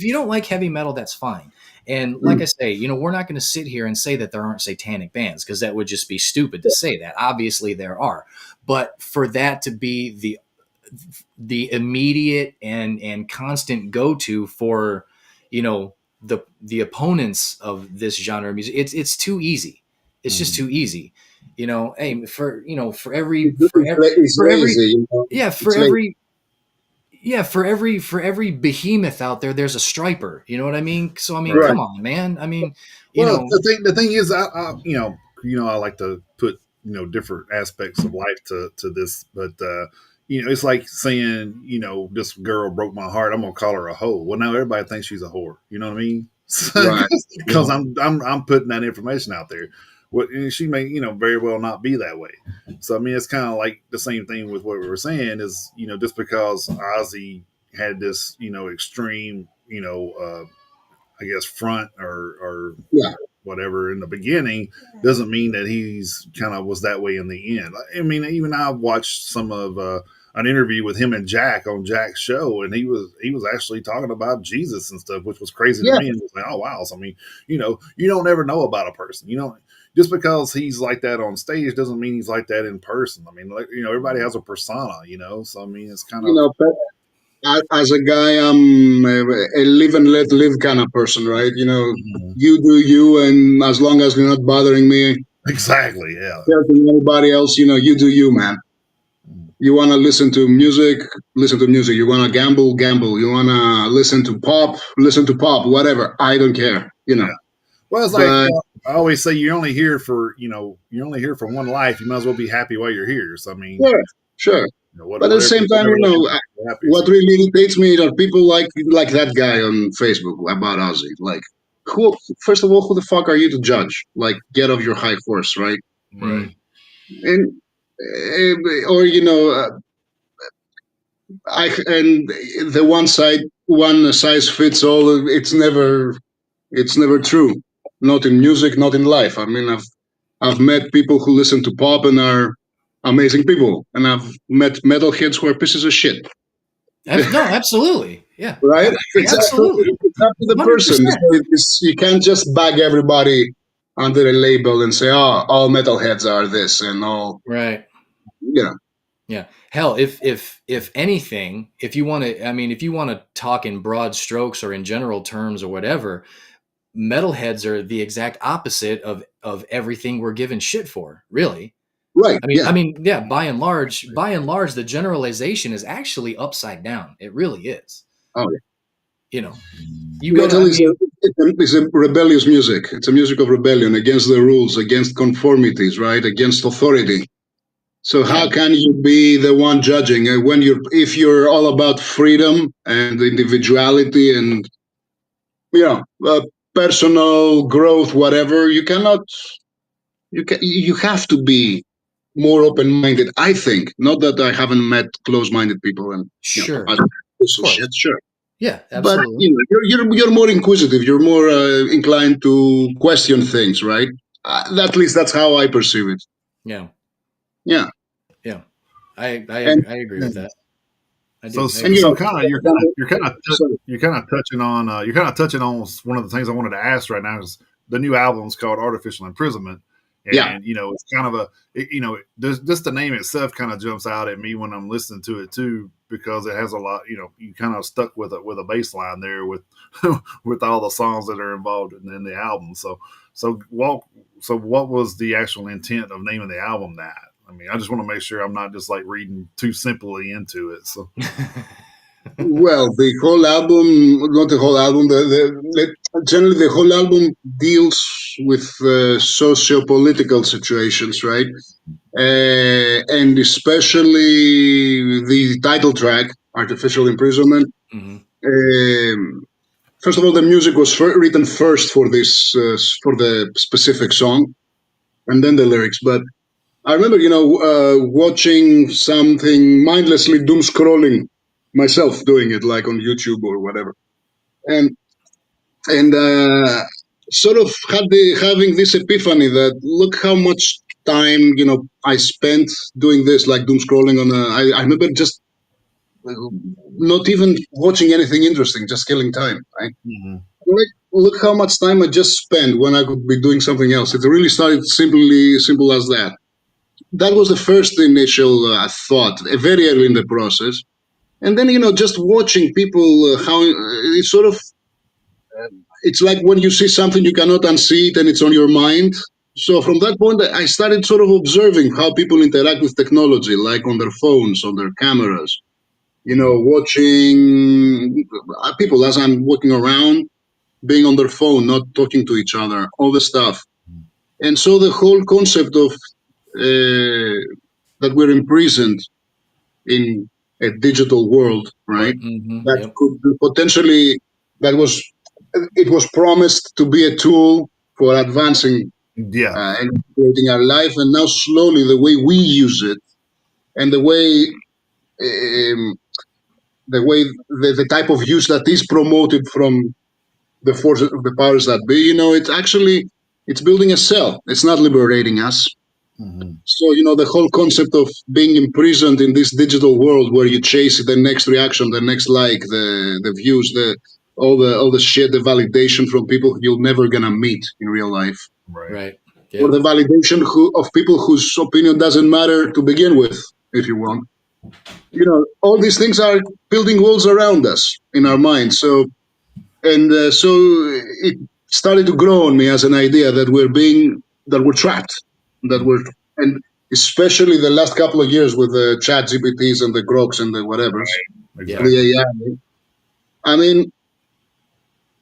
you don't like heavy metal, that's fine. And like Mm. I say, we're not going to sit here and say that there aren't satanic bands, because that would just be stupid to say that. Obviously there are. But for that to be the immediate and constant go-to for the opponents of this genre of music, it's too easy. It's just Mhm. too easy. Hey, It's for every lazy. yeah It's lazy. for every behemoth out there, there's a striper. You know what I mean? So I mean, Right. Right. come on, man. I mean, you Well, know the thing is, I like to put different aspects of life to this, but it's like saying this girl broke my heart. I'm gonna call her a hoe. Well, now everybody thinks she's a whore. You know what I mean? Right. Because I'm putting that information out there. What and she may very well not be that way. So I mean, it's kind of like the same thing with what we were saying is just because Ozzy had this extreme I guess front or Yeah. whatever in the beginning doesn't mean that he's kind of was that way in the end. I mean, even I watched some of an interview with him and Jack on Jack's show, and he was actually talking about Jesus and stuff, which was crazy to Yeah. me. And it was like, oh wow! So I mean, you don't ever know about a person. Just because he's like that on stage doesn't mean he's like that in person. I mean, like, everybody has a persona. So I mean, it's kind You of know, as a guy, I'm a live and let live kind of person, right? Mhm. You do you, and as long as you're not bothering me, Exactly. Yeah. hurting anybody else, you do you, man. You want to listen to music. You want to gamble. You want to listen to pop, whatever. I don't care, Yeah. Well, it's like But I always say, you're only here for one life. You might as well be happy while you're here. So I mean, sure, sure. But at the whatever same time, you're happy. what So really irritates me are people like that guy on Facebook about Ozzy. Like, who? First of all, who the fuck are you to judge? Like, get off your high horse, right? right, mm, And or and the one size fits all. It's never true. Not in music, not in life. I mean, I've met people who listen to pop and are amazing people, and I've met metalheads who are pieces of shit. no, absolutely. Yeah. Right? Absolutely. It's up to the person. 100%. You can't just bag everybody under a label and say, "Oh, all metalheads are this," and all. Right. You know, Yeah. Hell, if anything, if you want to, I mean, if you want to talk in broad strokes or in general terms or whatever, metalheads are the exact opposite of everything we're given shit for, really. right? I Yeah. mean, yeah, by and large, the generalization is actually upside down. It really is. Oh, yeah. you know, you go to, Metal I is mean, is a rebellious music. It's a music of rebellion against the rules, against conformities, right? Against authority. So yeah, how can you be the one judging when you're if you're all about freedom and individuality and you know personal growth, whatever? You cannot. You have to be more open-minded. I think not that I haven't met close-minded people and sure, other of so shit, course. sure. Yeah, But absolutely. you're more inquisitive. You're more inclined to question things, right? At least that's how I perceive it. Yeah. Yeah, Yeah. and I agree Yeah. with that. So I and agree with kind of so, you're kind of touching on one of the things I wanted to ask right now is the new album's called Artificial Imprisonment, yeah, and it's kind of just the name itself kind of jumps out at me when I'm listening to it too because it has a lot. You kind of stuck with a bass line there with with all the songs that are involved in the album. So what what was the actual intent of naming the album that? I mean, I just want to make sure I'm not just like reading too simply into it. So. that. well, the whole album, not the whole album, generally the whole album deals with socio-political situations, right? And especially the title track, Artificial Imprisonment. Hmm. Um, First of all, the music was written first for this, for the specific song, and then the lyrics. But I remember, watching something mindlessly doom scrolling myself doing it, like on YouTube or whatever, and and sort of having this epiphany that look how much time I spent doing this, like doom scrolling on. I remember just not even watching anything interesting, just killing time. Right? Mhm. Like, look how much time I just spent when I could be doing something else. It really started simple as that. That was the first initial thought, very early in the process. And then, just watching people, how it's sort of, it's like when you see something, you cannot unsee it and it's on your mind. So from that point, I started sort of observing how people interact with technology, like on their phones, on their cameras, watching people as I'm walking around, being on their phone, not talking to each other, all the stuff. And so the whole concept of that we're imprisoned in a digital world, right? Right. Hmm. That Yep. could potentially that was it was promised to be a tool for advancing Yeah. and creating our life, and now slowly the way we use it and um, the way the type of use that is promoted from the forces of the powers that be, it's actually it's building a cell. It's not liberating us. Hmm. So, the whole concept of being imprisoned in this digital world where you chase the next reaction, the next like, the views, all the shit, the validation from people you're never gonna meet in real life, Right. Right. or Yep. the validation of people whose opinion doesn't matter to begin with, if you want. All these things are building walls around us in our minds. So it started to grow on me as an idea that we're trapped, that we're and especially the last couple of years with the chat GPTs and the Groks and the whatevers, Yeah. the Exactly. AI. I mean,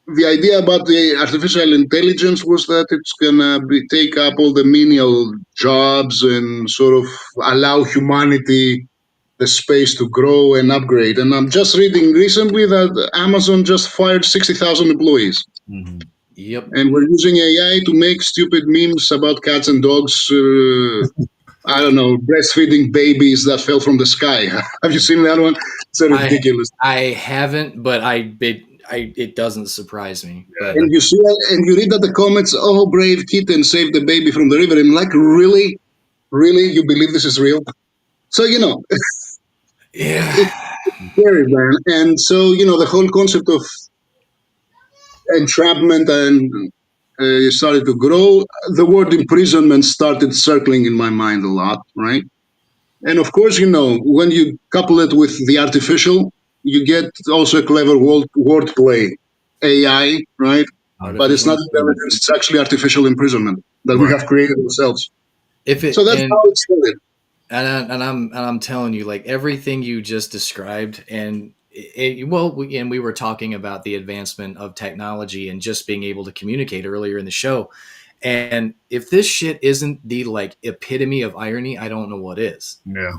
the idea about the artificial intelligence was that it's gonna take up all the menial jobs and sort of allow humanity the space to grow and upgrade. And I'm just reading recently that Amazon just fired 60,000 employees. Hmm. Yep. And we're using AI to make stupid memes about cats and dogs. I don't know, breastfeeding babies that fell from the sky. Have you seen that one? It's a I ridiculous. I haven't, but it doesn't surprise me. Yeah. But And you see, and you read that the comments, "Oh, brave kitten saved the baby from the river." I'm like, really, really, you believe this is real? So it's yeah. scary, man. And so the whole concept of entrapment and started to grow. The word imprisonment started circling in my mind a lot, right? And of course, when you couple it with the artificial, you get also a clever wordplay, AI, right? But it's Artificial not improvement. intelligence; it's actually artificial imprisonment that we Right. have created ourselves. If So it that's how it started. and I'm telling you, like everything you just described, and and we were talking about the advancement of technology and just being able to communicate earlier in the show. And if this shit isn't the like epitome of irony, I don't know what is. Yeah.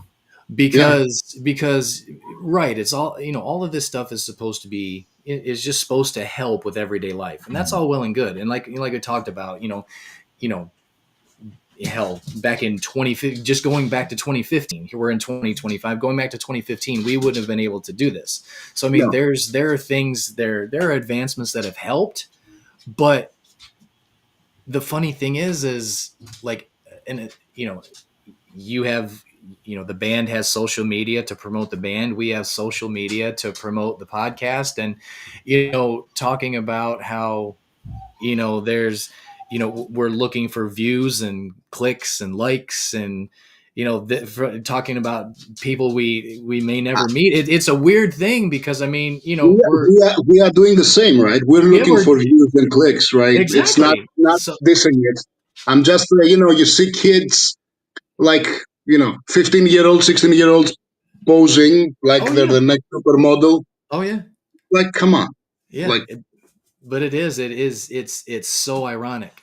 Yeah. Because right, it's all, all of this stuff is supposed to be, is just supposed to help with everyday life, and that's all well and good. And like I talked about, you know hell, back in 2015, just going back to 2015, here we're in 2025, going back to 2015, we wouldn't have been able to do this. So I mean, No. there are things, there are advancements that have helped, but the funny thing is like, and you have, the band has social media to promote the band, we have social media to promote the podcast, and talking about how there's we're looking for views and clicks and likes, and talking about people we may never meet. It's a weird thing because I mean, We are doing the same, right? We're yeah, looking we're for views and clicks, right? It's exactly not so. dissing it. I'm just, you see kids like, 15-year-olds, 16-year-olds posing like Oh they're yeah. the next supermodel. Oh yeah. Like, come on. Yeah. Like, But it's so ironic.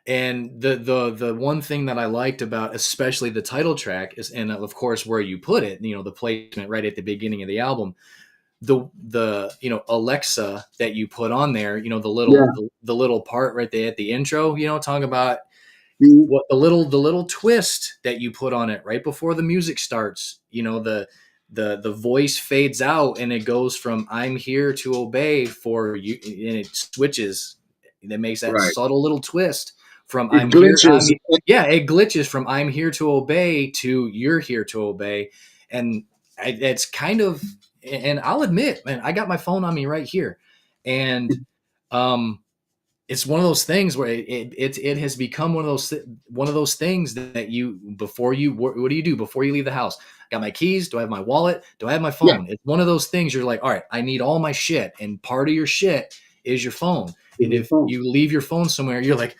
And the one thing that I liked about especially the title track is, and of course where you put it, the placement right at the beginning of the album, the Alexa that you put on there, yeah. the little part right there at the intro, talking about Mm, what the little twist that you put on it right before the music starts, the voice fades out and it goes from "I'm here to obey" for you, and it switches. That makes that right. subtle little twist from It I'm here. glitches. Yeah, it glitches from "I'm here to obey" to "You're here to obey," and it's kind of. And I'll admit, man, I got my phone on me right here, and um, it's one of those things where it has become one of those things that you, before you, what do you do before you leave the house? Got my keys? Do I have my wallet? Do I have my Yeah. phone? It's one of those things you're like, all right, I need all my shit, and part of your shit is your phone. With And your if phone. you leave your phone somewhere, you're like,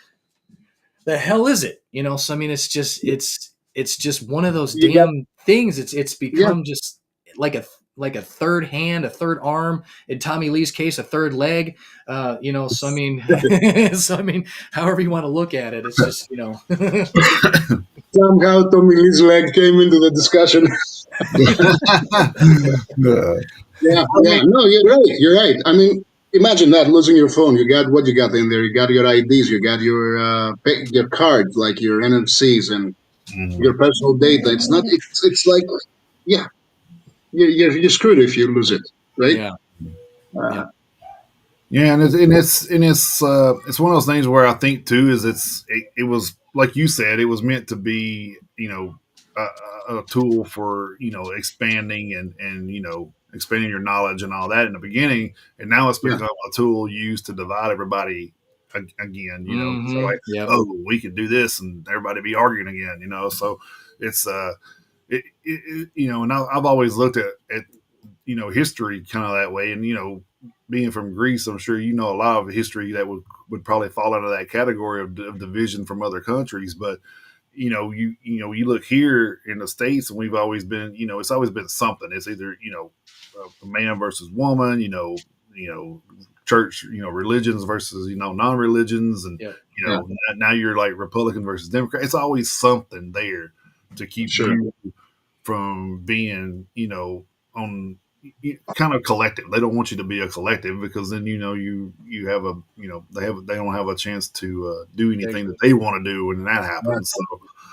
the hell is it? So I mean, it's just one of those You got, damn things. It's yeah. become just like a third hand, a third arm, in Tommy Lee's case, a third leg. So I mean, so I mean, however you want to look at it, it's just Somehow Tommy Lee's leg came into the discussion. Yeah. Yeah, I yeah. mean, No, you're right. You're right. I mean, imagine that, losing your phone. You got what you got in there. You got your IDs. You got your cards, like your NFCs and mhm. your personal data. It's not. It's like, yeah, you're screwed if you lose it, right? yeah, yeah, Uh, Yeah, it's one of those things where I think too is it was like you said, it was meant to be, a tool for, expanding and expanding your knowledge and all that in the beginning, and now it's yeah, become a tool used to divide everybody again. So like, yep, oh, we could do this and everybody be arguing again. So it's and I've always looked at history kind of that way, and being from Greece, I'm sure a lot of history that would probably fall under that category of division from other countries. But you look here in the States, and we've always been, it's always been something. It's either a man versus woman, church, religions versus non-religions, and yep, yeah, now you're like Republican versus Democrat. It's always something there to keep sure. you from being, on kind of collective. They don't want you to be a collective, because then you have a they don't have a chance to do anything that exactly, they want to do when that Yeah. happens.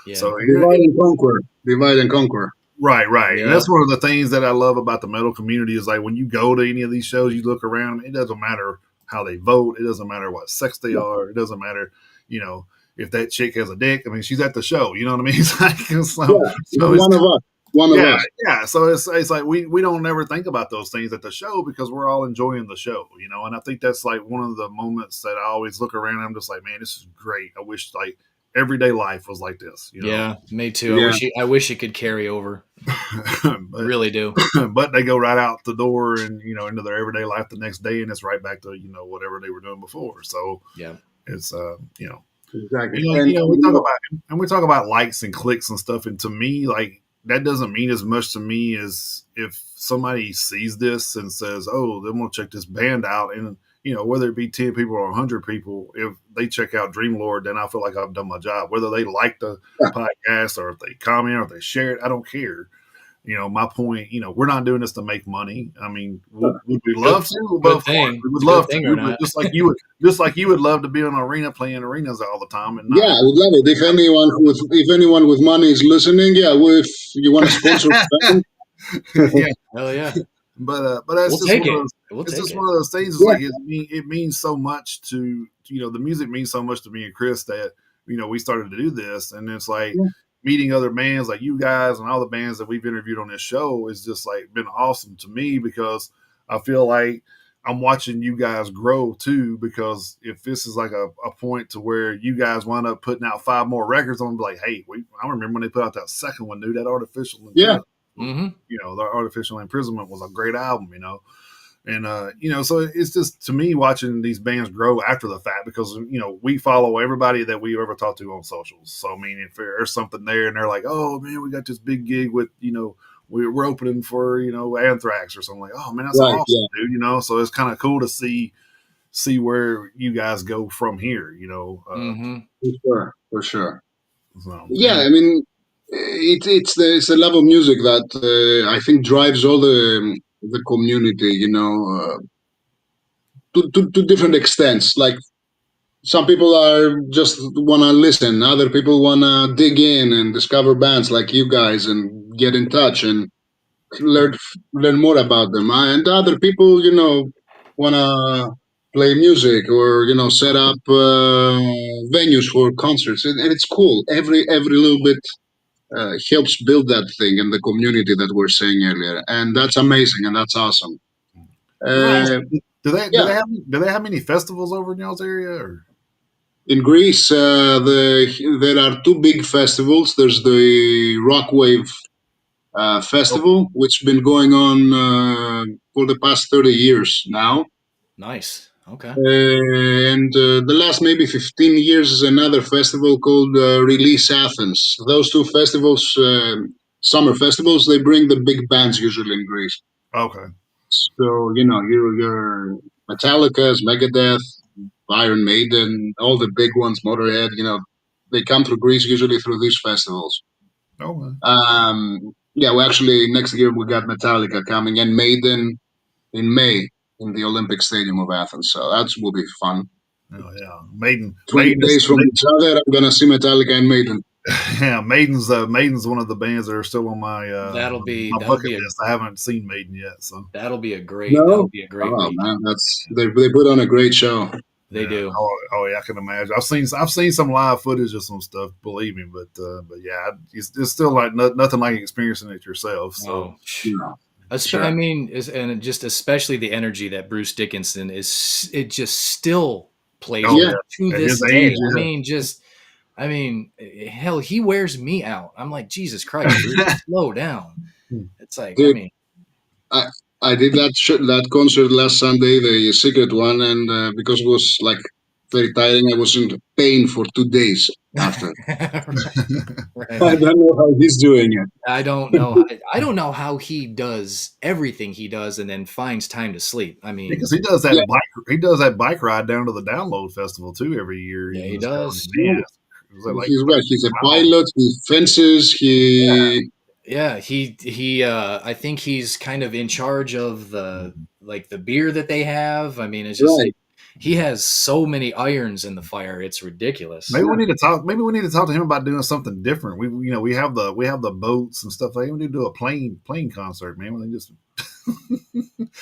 yeah, Divide and conquer. Divide and conquer. right, and yep, that's one of the things that I love about the metal community is like when you go to any of these shows, you look around. It doesn't matter how they vote. It doesn't matter what sex they Yeah, are. It doesn't matter, you know. If that chick has a dick, I mean, she's at the show. You know what I mean? It's like yeah. so it's One of us. One of yeah, us. yeah. So it's like we don't never think about those things at the show because we're all enjoying the show, And I think that's like one of the moments that I always look around and I'm just like, man, this is great. I wish like everyday life was like this. yeah. Me too. Yeah, I wish it could carry over. but Really do. but they go right out the door and into their everyday life the next day, and it's right back to whatever they were doing before. So Yeah, it's exactly. we talk about likes and clicks and stuff, and to me, like that doesn't mean as much to me as if somebody sees this and says, "Oh, they're gonna check this band out," and whether it be 10 people or 100 people, if they check out Dreamlord, then I feel like I've done my job. Whether they like the podcast or if they comment or if they share it, I don't care. My point, we're not doing this to make money. I mean, would we Good, love to? Well, good of course, thing. we would It's a good love thing or to, but not. just like you would love to be in an arena playing arenas all the time and Yeah, not. I would love it. If anyone with money is listening, yeah, if you want to sponsor fans, Yeah, Hell yeah. but that's We'll just take one of it. those. We'll It's take just it. one of those things. It's yeah, like it means so much to the music means so much to me and Chris that we started to do this, and it's like yeah, meeting other bands like you guys and all the bands that we've interviewed on this show is just like been awesome to me because I feel like I'm watching you guys grow too. Because if this is like a point to where you guys wind up putting out 5 more records, I'm gonna be like, hey, I remember when they put out that second one, dude, that artificial yeah. imprisonment. Mm-hmm. The artificial imprisonment was a great album. And so it's just to me watching these bands grow after the fact because we follow everybody that we ever talked to on socials. So I mean, if there's something there and they're like, "Oh man, we got this big gig with we're opening for Anthrax or something," like, "Oh man, that's Right, awesome, yeah, dude." So it's kind of cool to see where you guys go from here. Mm-hmm. for sure, for sure. So Yeah, and I mean, it's the love of music that I think drives all the community. To different extents. Like some people are just wanna listen, other people wanna dig in and discover bands like you guys and get in touch and learn learn more about them. And other people, wanna play music or set up venues for concerts, and it's cool. Every little bit helps build that thing in the community that we're saying earlier, and that's amazing and that's awesome. let me ask Uh, you, do they do yeah, they have do they have many festivals over in y'all's area? Or in Greece, there are two big festivals. There's the Rockwave oh, Festival, which has been going on for the past 30 years now. Nice. Okay. And the last maybe 15 years is another festival called Release Athens. Those two festivals, summer festivals, they bring the big bands usually in Greece. okay, So, your Metallica's, Megadeth, Iron Maiden, all the big ones, Motorhead, they come through Greece usually through these festivals. okay, Yeah, well, actually, next year we got Metallica coming and Maiden in May in the Olympic Stadium of Athens. So that will be fun. oh yeah, Maiden, 20 days from each other, I'm going to see Metallica and Maiden. Yeah, Maiden's one of the bands that are still on my That'll be my that'll bucket be a list. I haven't seen Maiden yet, so that'll No? be a great Oh, week. man, they put on a great show. They yeah. do. Oh yeah, I can imagine. I've seen some live footage of some stuff. Believe me, but yeah, it's still like nothing like experiencing it yourself. So Oh, Yeah, I sure. mean, and just especially the energy that Bruce Dickinson is, it just still plays oh with Yeah, to yeah, at his this day. age, I mean, hell, he wears me out. I'm like, Jesus Christ, Bruce, yeah. slow down. It's like, I dude, mean, I, I did that concert last Sunday, the secret one, and because it was like very tiring, I was in pain for 2 days after. right, right. I don't know how he's doing it. I don't know. I don't know how he does everything he does and then finds time to sleep. I mean, Because he does Yeah, that bike ride down to the Download Festival too every year. yeah, he It's kind of does. like, man, is that like he's right. He's a 30 miles? pilot. He fences. He Yeah, I think he's kind of in charge of the beer that they have. I mean, it's just right. like he has so many irons in the fire. It's ridiculous. Maybe we need to talk. Maybe we need to talk to him about doing something different. We have the boats and stuff. Like we need to do a plane concert, man. We just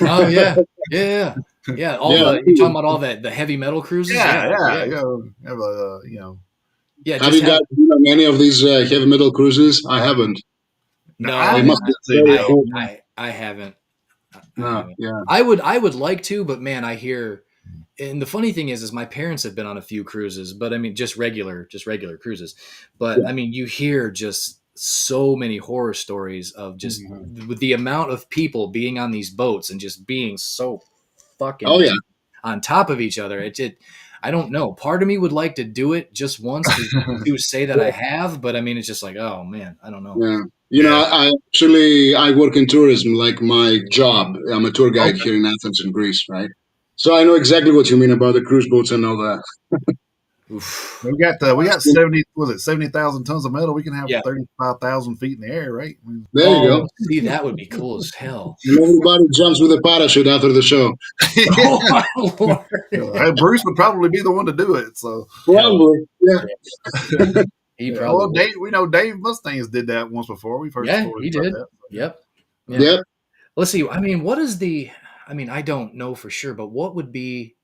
Oh yeah. Yeah. Yeah, all Yeah. the you talking about all the heavy metal cruises? Yeah. yeah. Yeah. Have Yeah, Have just you have guys been on any of these heavy metal cruises? I haven't. No, no, I They I must haven't be seen very it. I cool. I haven't. I No, haven't. yeah, I would like to, but man, I hear and the funny thing is my parents have been on a few cruises, but I mean just regular cruises. But yeah. I mean, you hear just so many horror stories of just Mhm. with the amount of people being on these boats and just being so fucking Oh yeah, just on top of each other. It I don't know. Part of me would like to do it just once to say that I yeah, have, but I mean, it's just like, oh man, I don't know. yeah. Yeah. I work in tourism, like my job. I'm a tour guide Okay. here in Athens, in Greece, right? So I know exactly what you mean about the cruise boats and all that. Oof. We got 70, was it 70,000 tons of metal? We can have Yeah. 35,000 feet in the air, right? There you Oh, go. see, that would be cool as hell. And everybody jumps with a parachute after the show. Yeah. Oh my lord. Hey, Bruce would probably be the one to do it. So Hell, Probably, yeah. he yeah. probably Well, would. Dave, we know Dave Mustangs did that once before. We've heard Yeah, stories he about did. that. So, yeah. Yep. Yeah. Yep. Let's see. I mean, what is the? I mean, I don't know for sure, but what would be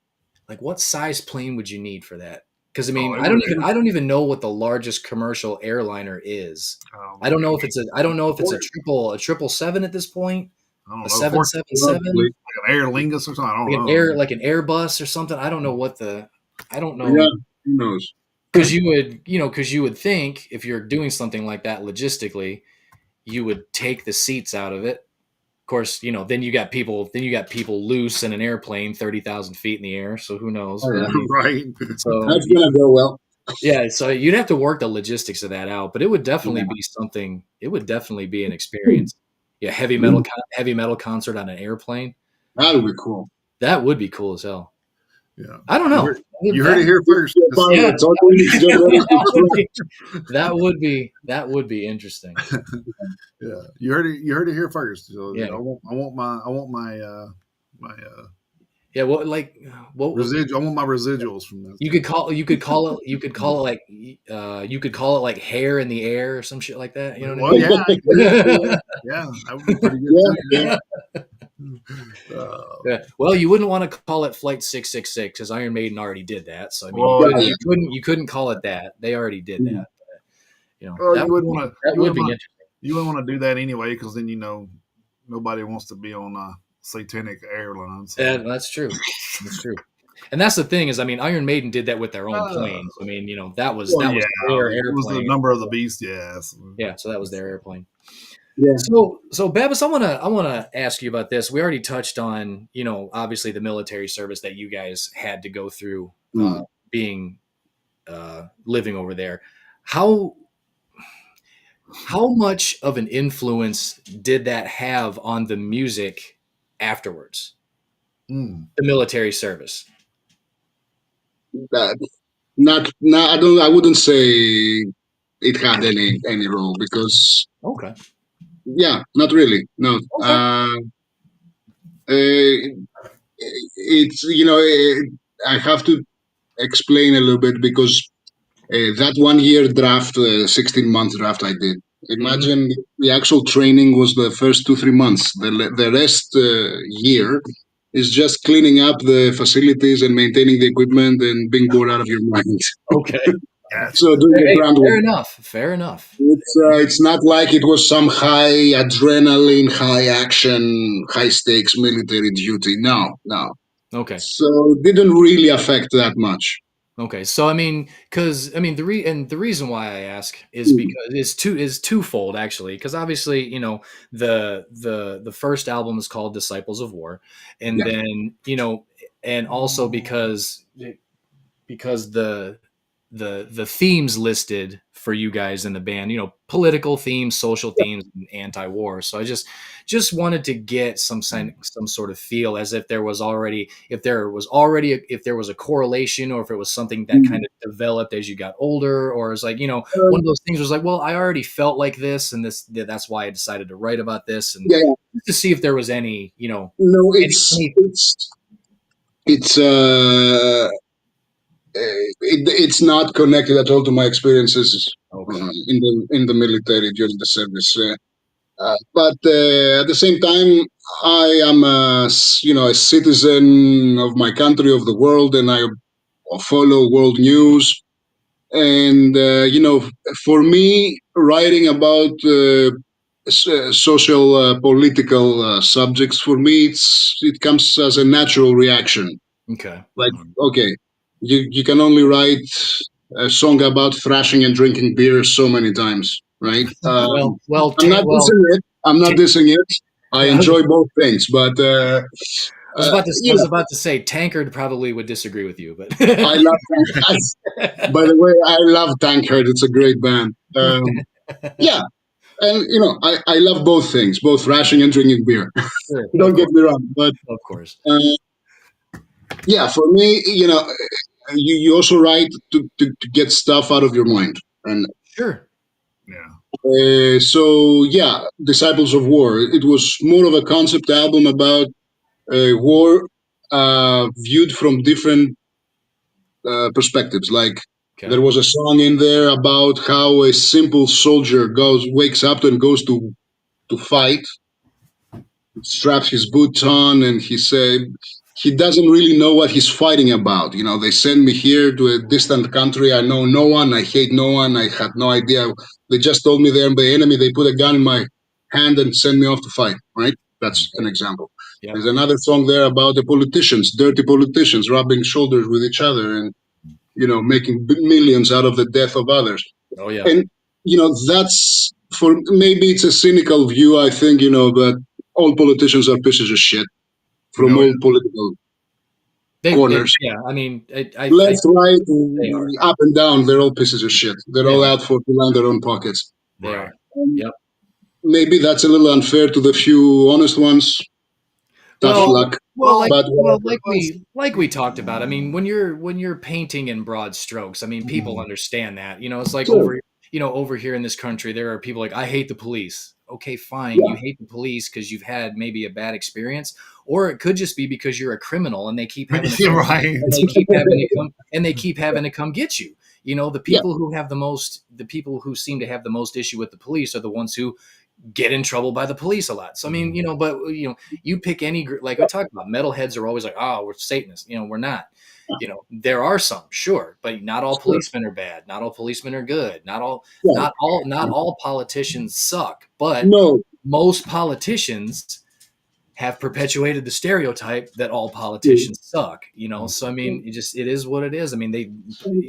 like? What size plane would you need for that? Because I Oh, mean, it would, it would, I don't even know what the largest commercial airliner is. I don't know if gosh, it's a. I don't know if it's Fort- a 777 at this point. I don't A know, Fort, 777, Probably. like an Aer Lingus or something. I don't know. like an Airbus or something. I don't know what the. I don't Yeah. know Who knows? because you would think if you're doing something like that logistically, you would take the seats out of it. Of course, then you got people loose in an airplane 30,000 feet in the air. So who knows? Oh, But I yeah. mean, Right. so That's gonna go well. yeah, so you'd have to work the logistics of that out, but it would definitely Yeah. be something. It would definitely be an experience. Yeah, heavy metal concert on an airplane. That'll be cool. That would be cool as hell. Yeah. I don't You know. heard, you heard it here first. You're Just, Yeah, pilot, totally just ready to fly. that would be interesting. yeah. You heard it here first. So, Yeah, I want my yeah. What I want my residuals from this. you could call it like hair in the air or some shit like that. You know Well, yeah, I can do that too. what Yeah, that would be pretty good Yeah, too. yeah. Yeah. Well, you wouldn't want to call it Flight 666 because Iron Maiden already did that. So I mean, Well, yeah. you couldn't call it that. They already did that. Well, That would be, interesting. you wouldn't want to do that anyway because then nobody wants to be on a satanic airline. So. Yeah, that's true. That's true. And that's the thing is, I mean, Iron Maiden did that with their own planes. I mean, that was Well, yeah, their it was the airplane. number of the beast. Yes. Yeah, so that was their airplane. Yeah. So Babis, I wanna ask you about this. We already touched on, obviously the military service that you guys had to go through, Mm. being living over there. How much of an influence did that have on the music afterwards? Mm. The military service. That, not. I wouldn't say it had any role because Okay. yeah, not really. No. Okay. It's I have to explain a little bit because that 1 year draft, 16-month draft I did. Mhm. Imagine the actual training was the first 2-3 months. The rest year is just cleaning up the facilities and maintaining the equipment and being bored out of your mind. Okay. Gotcha. So doing the Hey, groundwork. fair enough. Fair enough. It's not like it was some high adrenaline, high action, high stakes military duty. No, no. Okay. So it didn't really affect that much. Okay. So I mean, because I mean the reason why I ask is Mm. because is twofold actually. Because obviously, the first album is called Disciples of War, and Yeah. then and also because the themes listed for you guys in the band, political themes, social themes, and anti-war. So I just wanted to get some sort of feel as if there was a correlation, or if it was something that Mm. kind of developed as you got older, or it's like one Um, of those things was like, well, I already felt like this, and that's why I decided to write about this, and yeah, yeah. just to see if there was any No, any it's it's not connected at all to my experiences okay. in the military during the service. But at the same time, I am a citizen of my country, of the world, and I follow world news. And for me, writing about social, political subjects, for me, it comes as a natural reaction. Okay. Like, okay, you can only write a song about thrashing and drinking beer so many times, right? I'm not dissing it. I'm not dissing it. I I enjoy both things, but I was about to say Tankard probably would disagree with you, but I love Tankard. By the way, I love Tankard. It's a great band. Yeah, And I love both things, both rashing and drinking beer. Sure, of Don't get course, me wrong, but of course. uh, yeah, for me, you also write to get stuff out of your mind, and Sure. Yeah. so yeah, Disciples of War. It was more of a concept album about war viewed from different perspectives. Like Okay. there was a song in there about how a simple soldier wakes up and goes to fight, straps his boots on, and he said he doesn't really know what he's fighting about. They send me here to a distant country. I know no one. I hate no one. I had no idea. They just told me they're the enemy. They put a gun in my hand and send me off to fight. Right? That's an example. Yep. There's another song there about the politicians, dirty politicians, rubbing shoulders with each other and making millions out of the death of others. Oh yeah. And that's for maybe it's a cynical view. I think but all politicians are pieces of shit from No, all political They corners, yeah. I mean, I left, right, they are. up and down. They're all pieces of shit. They're They all are. out for to line their own pockets. They right. are. And Yep. maybe that's a little unfair to the few honest ones. Tough Well, luck, Well, but whatever. like we talked about. I mean, when you're painting in broad strokes, I mean, people Mhm. understand that. It's like Sure. over here in this country, there are people like, I hate the police. Okay, fine. You Yeah. hate the police because you've had maybe a bad experience, or it could just be because you're a criminal and they keep having to You're come right. and they keep having to come get you. The Yeah. people who have the people who seem to have the most issue with the police are the ones who get in trouble by the police a lot. So I mean, but you pick any group, like I talked about, metalheads are always like, oh, we're Satanists. We're not. There are some, sure, but not all Sure. policemen are bad. Not all policemen are good. Right. Not all politicians suck, but No. most politicians have perpetuated the stereotype that all politicians suck. So I mean, it is what it is. I mean, they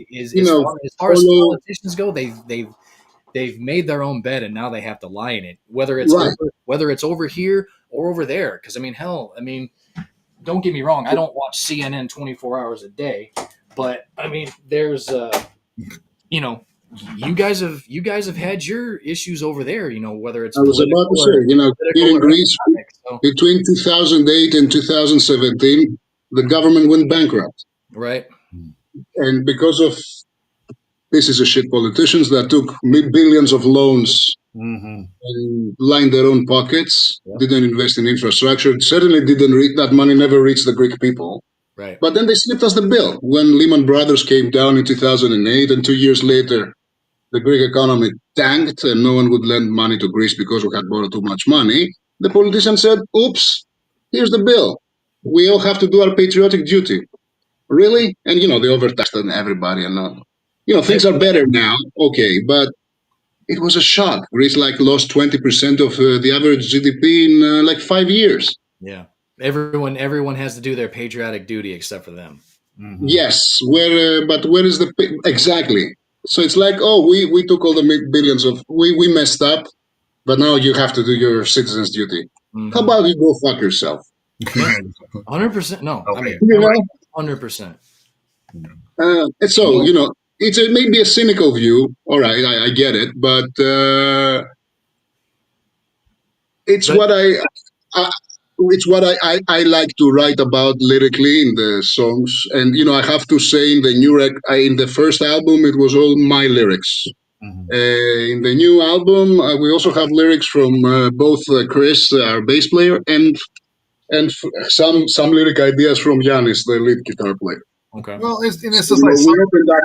is You as know, far as follow politicians go, they've made their own bed and now they have to lie in it, right. whether it's over here or over there. Because I mean, hell, I mean, don't get me wrong, I don't watch CNN 24 hours a day, but I mean, there's you know you guys have had your issues over there, whether it's I was about to political say, or here political in or Greece, economic. So between 2008 and 2017, the government went bankrupt. right. And because of pieces of shit politicians that took billions of loans Mm-hmm. and lined their own pockets, Yep. didn't invest in infrastructure, certainly didn't that money never reached the Greek people. Right. But then they slipped us the bill when Lehman Brothers came down in 2008, and 2 years later, the Greek economy tanked and no one would lend money to Greece because we had borrowed too much money. The politicians said, oops, here's the bill. We all have to do our patriotic duty. Really? And they overtaxed on everybody and things are better now, okay, but it was a shock. Greece lost 20% of the average GDP in 5 years. Yeah. Everyone has to do their patriotic duty except for them. Mm-hmm. Yes, but where is the exactly? So it's like, oh, we took all the billions of we messed up, but now you have to do your citizen's duty. How about you go fuck yourself? Yeah. 100%. No, I Okay. mean, You know, 100%. and so it's maybe a cynical view. All right, I get it, but it's But what I it's what I like to write about lyrically in the songs. And I have to say, in the in the first album, it was all my lyrics. Mm-hmm. In the new album, we also have lyrics from both Chris, our bass player, and some lyric ideas from Yanis, the lead guitar player. okay. Well, it's So, just like we opened up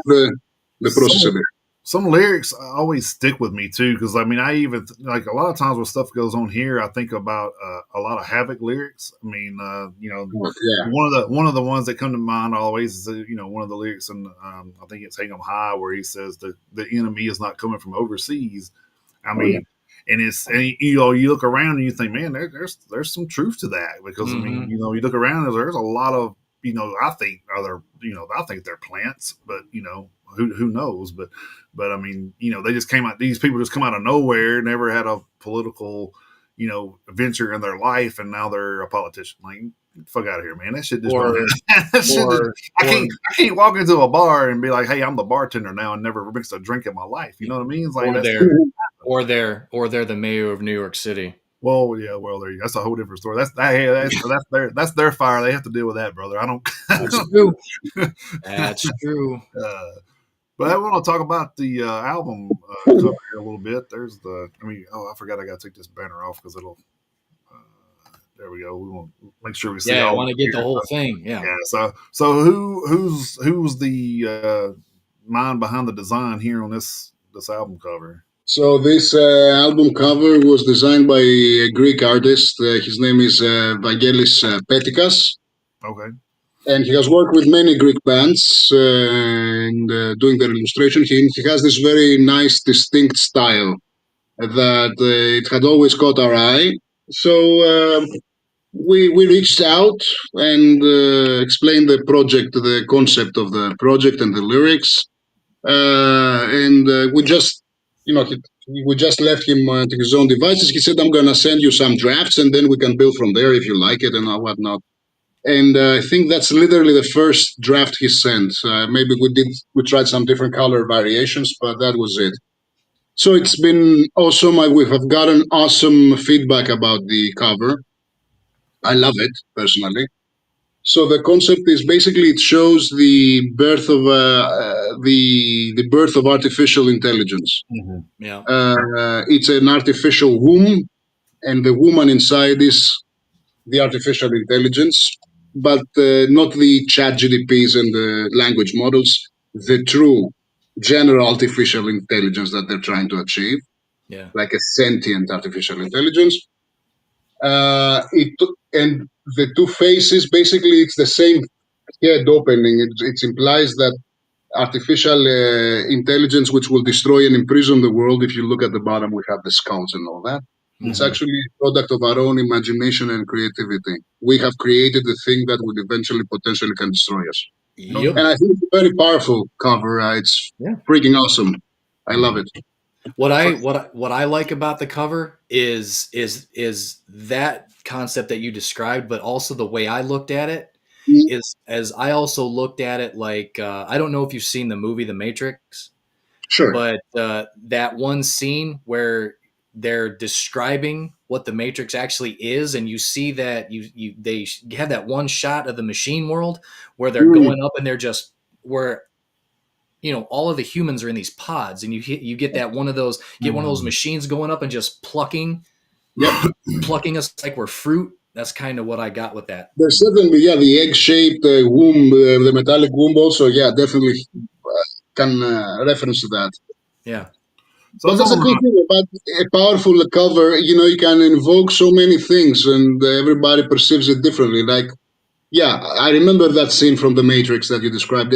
the process some a bit. some lyrics always stick with me too, because I mean, I even like a lot of times when stuff goes on here, I think about a lot of Havoc lyrics. I mean, Yeah. one of the ones that come to mind always is one of the lyrics, and I think it's "Hang 'Em High," where he says the enemy is not coming from overseas. I Oh, yeah. mean, and you look around and you think, man, there's some truth to that, because I mean, you look around and there's a lot of I think I think they're plants, but who knows, but I mean, they just came out. These people just come out of nowhere, never had a political, venture in their life, and now they're a politician. Like, fuck out of here, man. That shit just don't Or happen. That shit I can't walk into a bar and be like, hey, I'm the bartender now, and never mixed a drink in my life. You know what I mean? It's like or that's they're or they're the mayor of New York City. Well, yeah, well, there you go. That's a whole different story. That's their fire. They have to deal with that, brother. I don't. That's true. That's true. uh, but I want to talk about the album cover here a little bit. There's the. I mean, oh, I forgot I got to take this banner off because it'll. There we go. We want to make sure we see Yeah, I all want of to it get the here. whole thing. Yeah. Yeah. So who's the mind behind the design here on this album cover? So this album cover was designed by a Greek artist. His name is Vangelis Petikas, Okay. and he has worked with many Greek bands and doing their illustration. He has this very nice, distinct style that it had always caught our eye. So we reached out and explained the project, the concept of the project, and the lyrics. And we just, we just left him to his own devices. He said, "I'm gonna send you some drafts, and then we can build from there if you like it and whatnot." And I think that's literally the first draft he sent. Maybe we tried some different color variations, but that was it. So it's been awesome. We have gotten awesome feedback about the cover. I love it personally. So the concept is basically it shows the birth of the birth of artificial intelligence. Mm-hmm. Yeah. It's an artificial womb, and the woman inside is the artificial intelligence, but not the chat GDPs and the language models, the true general artificial intelligence that they're trying to achieve, Yeah. like a sentient artificial intelligence. It and the two faces basically it's the same head opening. It implies that artificial intelligence, which will destroy and imprison the world. If you look at the bottom, we have the skulls and all that. It's Mm-hmm. Mm-hmm. actually a product of our own imagination and creativity. We have created the thing that will eventually potentially can destroy us. Yep. And Okay. I think it's a very powerful cover. It's Yeah. freaking awesome. I love it. What I like about the cover is that concept that you described, but also the way I looked at it Mm, is as I also looked at it like I don't know if you've seen the movie The Matrix, sure. but that one scene where they're describing what the Matrix actually is, and you see that they have that one shot of the machine world where they're Mm, going up and they're just where all of the humans are in these pods, and you get that one of those Mm-hmm. machines going up and just yep. plucking us like we're fruit. That's kind of what I got with that. There's certainly, yeah, the egg-shaped womb, the metallic womb also, yeah, definitely can reference to that. Yeah, So I But was that's a cool on. thing about a powerful cover. You can invoke so many things, and everybody perceives it differently. Like, yeah, I remember that scene from The Matrix that you described.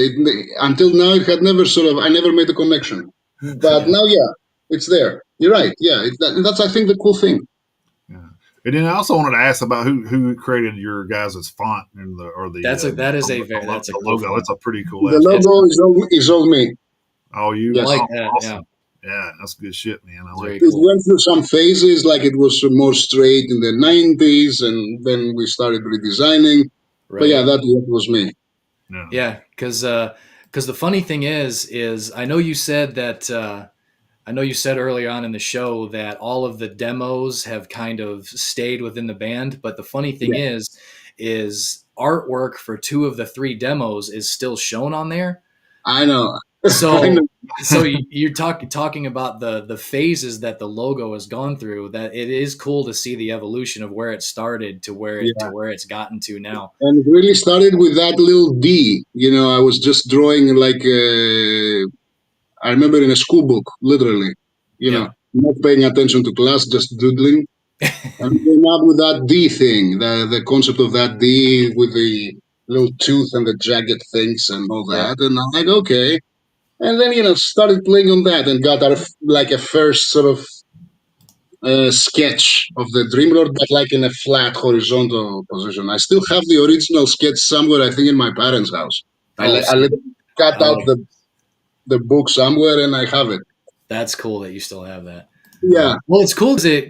Until now, it had never I never made the connection. But yeah. now, yeah, it's there. You're right. Yeah, that's I think the cool thing. Yeah. And then I also wanted to ask about who created your guys' font and the or That's a the cool logo. font. It's a pretty cool The ass. It's logo is all me. Oh, I you Yes. like oh, that. Yeah, awesome. Yeah, that's good shit, man. I it's like very It it. cool. went through some phases, like it was more straight in the 90s, and then we started redesigning. But yeah, Right. that was me. Yeah. Yeah, because the funny thing is I know you said that I know you said earlier on in the show that all of the demos have kind of stayed within the band, but the funny thing Yeah, is artwork for two of the three demos is still shown on there. I know. I So know. you're talking about the phases that the logo has gone through. That it is cool to see the evolution of where it started to Yeah. where it's gotten to now. And it really started with that little D. I was just drawing like I remember in a school book, literally. Yeah, Not paying attention to class, just doodling. And came up with that D thing, the concept of that D with the little tooth and the jagged things and all yeah, that. And I'm like, okay. And then, started playing on that and got like a first sort of sketch of the Dreamlord, but like in a flat horizontal position. I still have the original sketch somewhere, I think, in my parents' house. Oh, I let sweet. cut I out like the book somewhere and I have it. That's cool that you still have that. Yeah. Well, it's cool because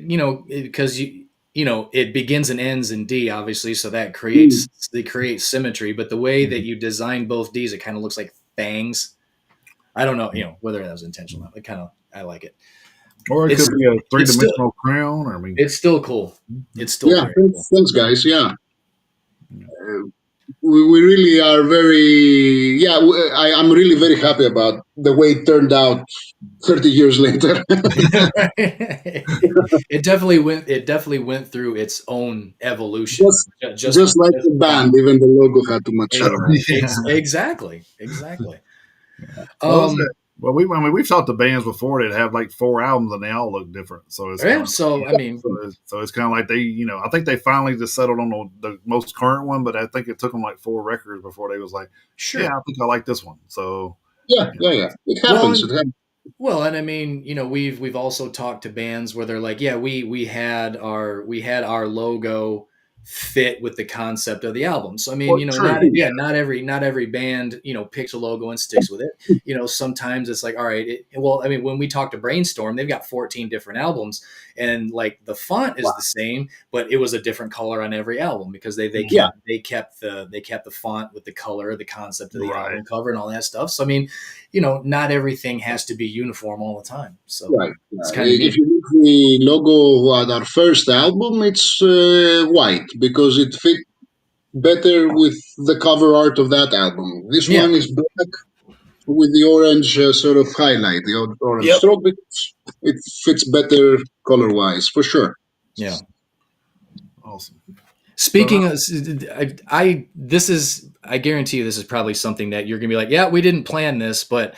because it begins and ends in D, obviously, so that Mm. creates symmetry. But the way that you design both Ds, it kind of looks like fangs. I don't know, whether that was intentional or not. It kind of I like it. Or it It's could be a three it's still dimensional crown. I mean, it's still cool. It's still Yeah, very cool. thanks, guys. Yeah. We really are very, yeah, I'm really very happy about the way it turned out 30 years later. It definitely went through its own evolution. just, just like Just the fine. band, even the logo had to mature. yeah. Exactly. Well, it's, Um, I mean, we've talked to bands before that have like 4 albums and they all look different. So it's kind yeah. of So I mean, so it's kind of like they, I think they finally just settled on the most current one, but I think it took them like 4 records before they was like, yeah, sure. I think I like this one. So Yeah, you yeah, yeah. It Well, happens. It happens. Well, and I mean, we've also talked to bands where they're like, yeah, we had our logo fit with the concept of the album. So I mean, well, true, yeah, not every band, picks a logo and sticks with it. Sometimes it's like, all right, well, I mean, when we talk to Brainstorm, they've got 14 different albums, and like the font is the same, but it was a different color on every album because Yeah, they kept the font with the color, the concept of the right. album cover, and all that stuff. So I mean, not everything has to be uniform all the time. So right. it's Yeah. kind of If neat. you look at the logo at our first album, it's white because it fit better with the cover art of that album. This Yeah. one is black with the orange sort of highlight, the orange Yep. stroke, because it fits better color wise, for sure. Yeah. Awesome. So Speaking of, I guarantee you, this is probably something that you're gonna be like, yeah, we didn't plan this, but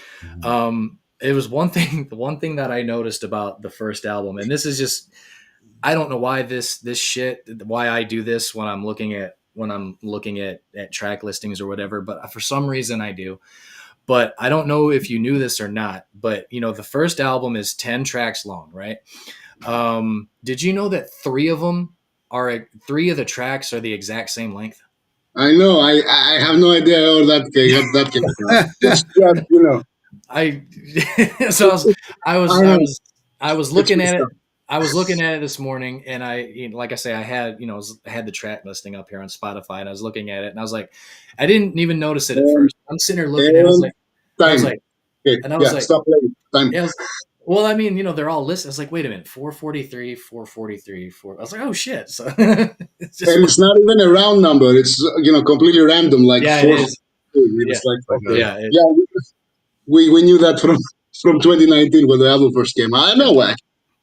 it was one thing. The one thing that I noticed about the first album, and this is just, I don't know why why I do this when I'm looking at track listings or whatever, but for some reason I do. But I don't know if you knew this or not, but the first album is 10 tracks long, right? Did you know that three of the tracks are the exact same length? I know. I have no idea how that came about. It's just I so I was I I know was I was it's looking at messed it. up. I was looking at it this morning, and like I say, I had I had the track listing up here on Spotify, and I was looking at it, and I was like, I didn't even notice it at And, first. I'm sitting here looking at it, and and I was time. like, Okay, and I was yeah, like, stop playing. Time. yeah, well, I mean, they're all listed. I was like, wait a minute, 443, 443, 4. I was like, oh shit. So it's just And it's not even a round number. It's completely random, like yeah, it four. is. Yeah, It's like like okay, yeah, yeah. We knew that from 2019 when the album first came out. I know why.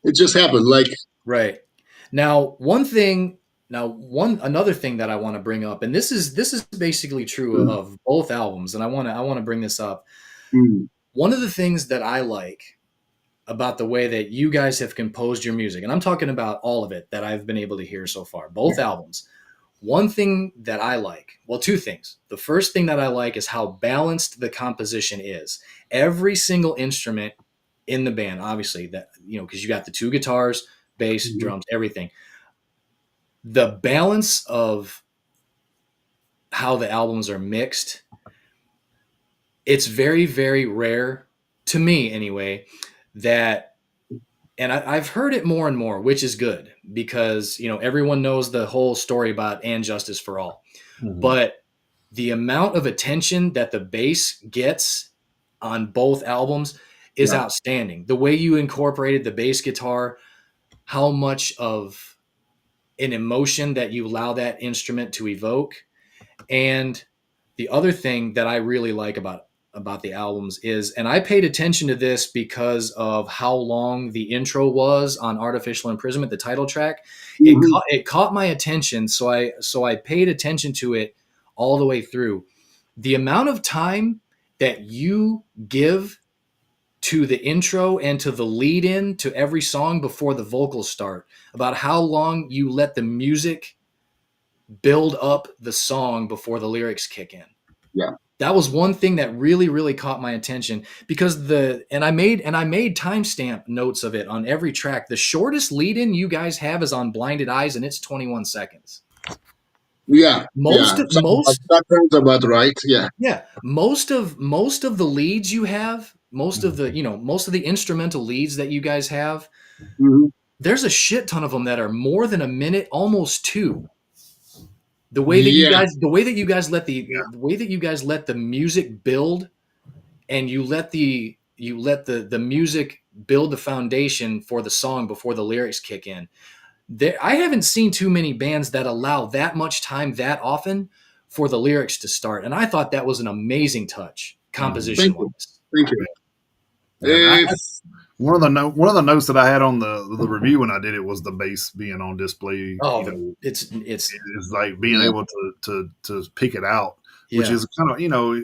It just happened. Like right. Now, one another thing that I want to bring up, and this is basically true of both albums, and I want to bring this up. mm, One of the things that I like about the way that you guys have composed your music, and I'm talking about all of it that I've been able to hear so far, both albums. One thing that I like, well, two things. The first thing that I like is how balanced the composition is. Every single instrument in the band, obviously, that because you got the two guitars, bass, mhm, drums, everything. The balance of how the albums are mixed, it's very, very rare to me anyway, that and I've heard it more and more, which is good because everyone knows the whole story about "And Justice for All," mhm. but the amount of attention that the bass gets on both albums is yeah, outstanding. The way you incorporated the bass guitar, how much of an emotion that you allow that instrument to evoke, and the other thing that I really like about the albums is, and I paid attention to this because of how long the intro was on Artificial Imprisonment, the title track. mhm, It caught my attention, so I paid attention to it all the way through. The amount of time that you give to the intro and to the lead in to every song before the vocals start, about how long you let the music build up the song before the lyrics kick in. yeah, That was one thing that really, really caught my attention because I made timestamp notes of it on every track. The shortest lead in you guys have is on Blinded Eyes, and it's 21 seconds. yeah, Most yeah. of That most sounds about right. Yeah. Yeah, most of the leads you have, most of the instrumental leads that you guys have, Mhm. there's a shit ton of them that are more than a minute, almost two. Yeah, The way that you guys let Yeah. the way that you guys let the music build, and you let the music build the foundation for the song before the lyrics kick in. I haven't seen too many bands that allow that much time that often for the lyrics to start. And I thought that was an amazing touch, composition Thank you. wise. Thank you. And If one of the notes that I had on the review when I did it was the bass being on display. Oh, it's It's like being yeah, able to pick it out, which yeah, is kind of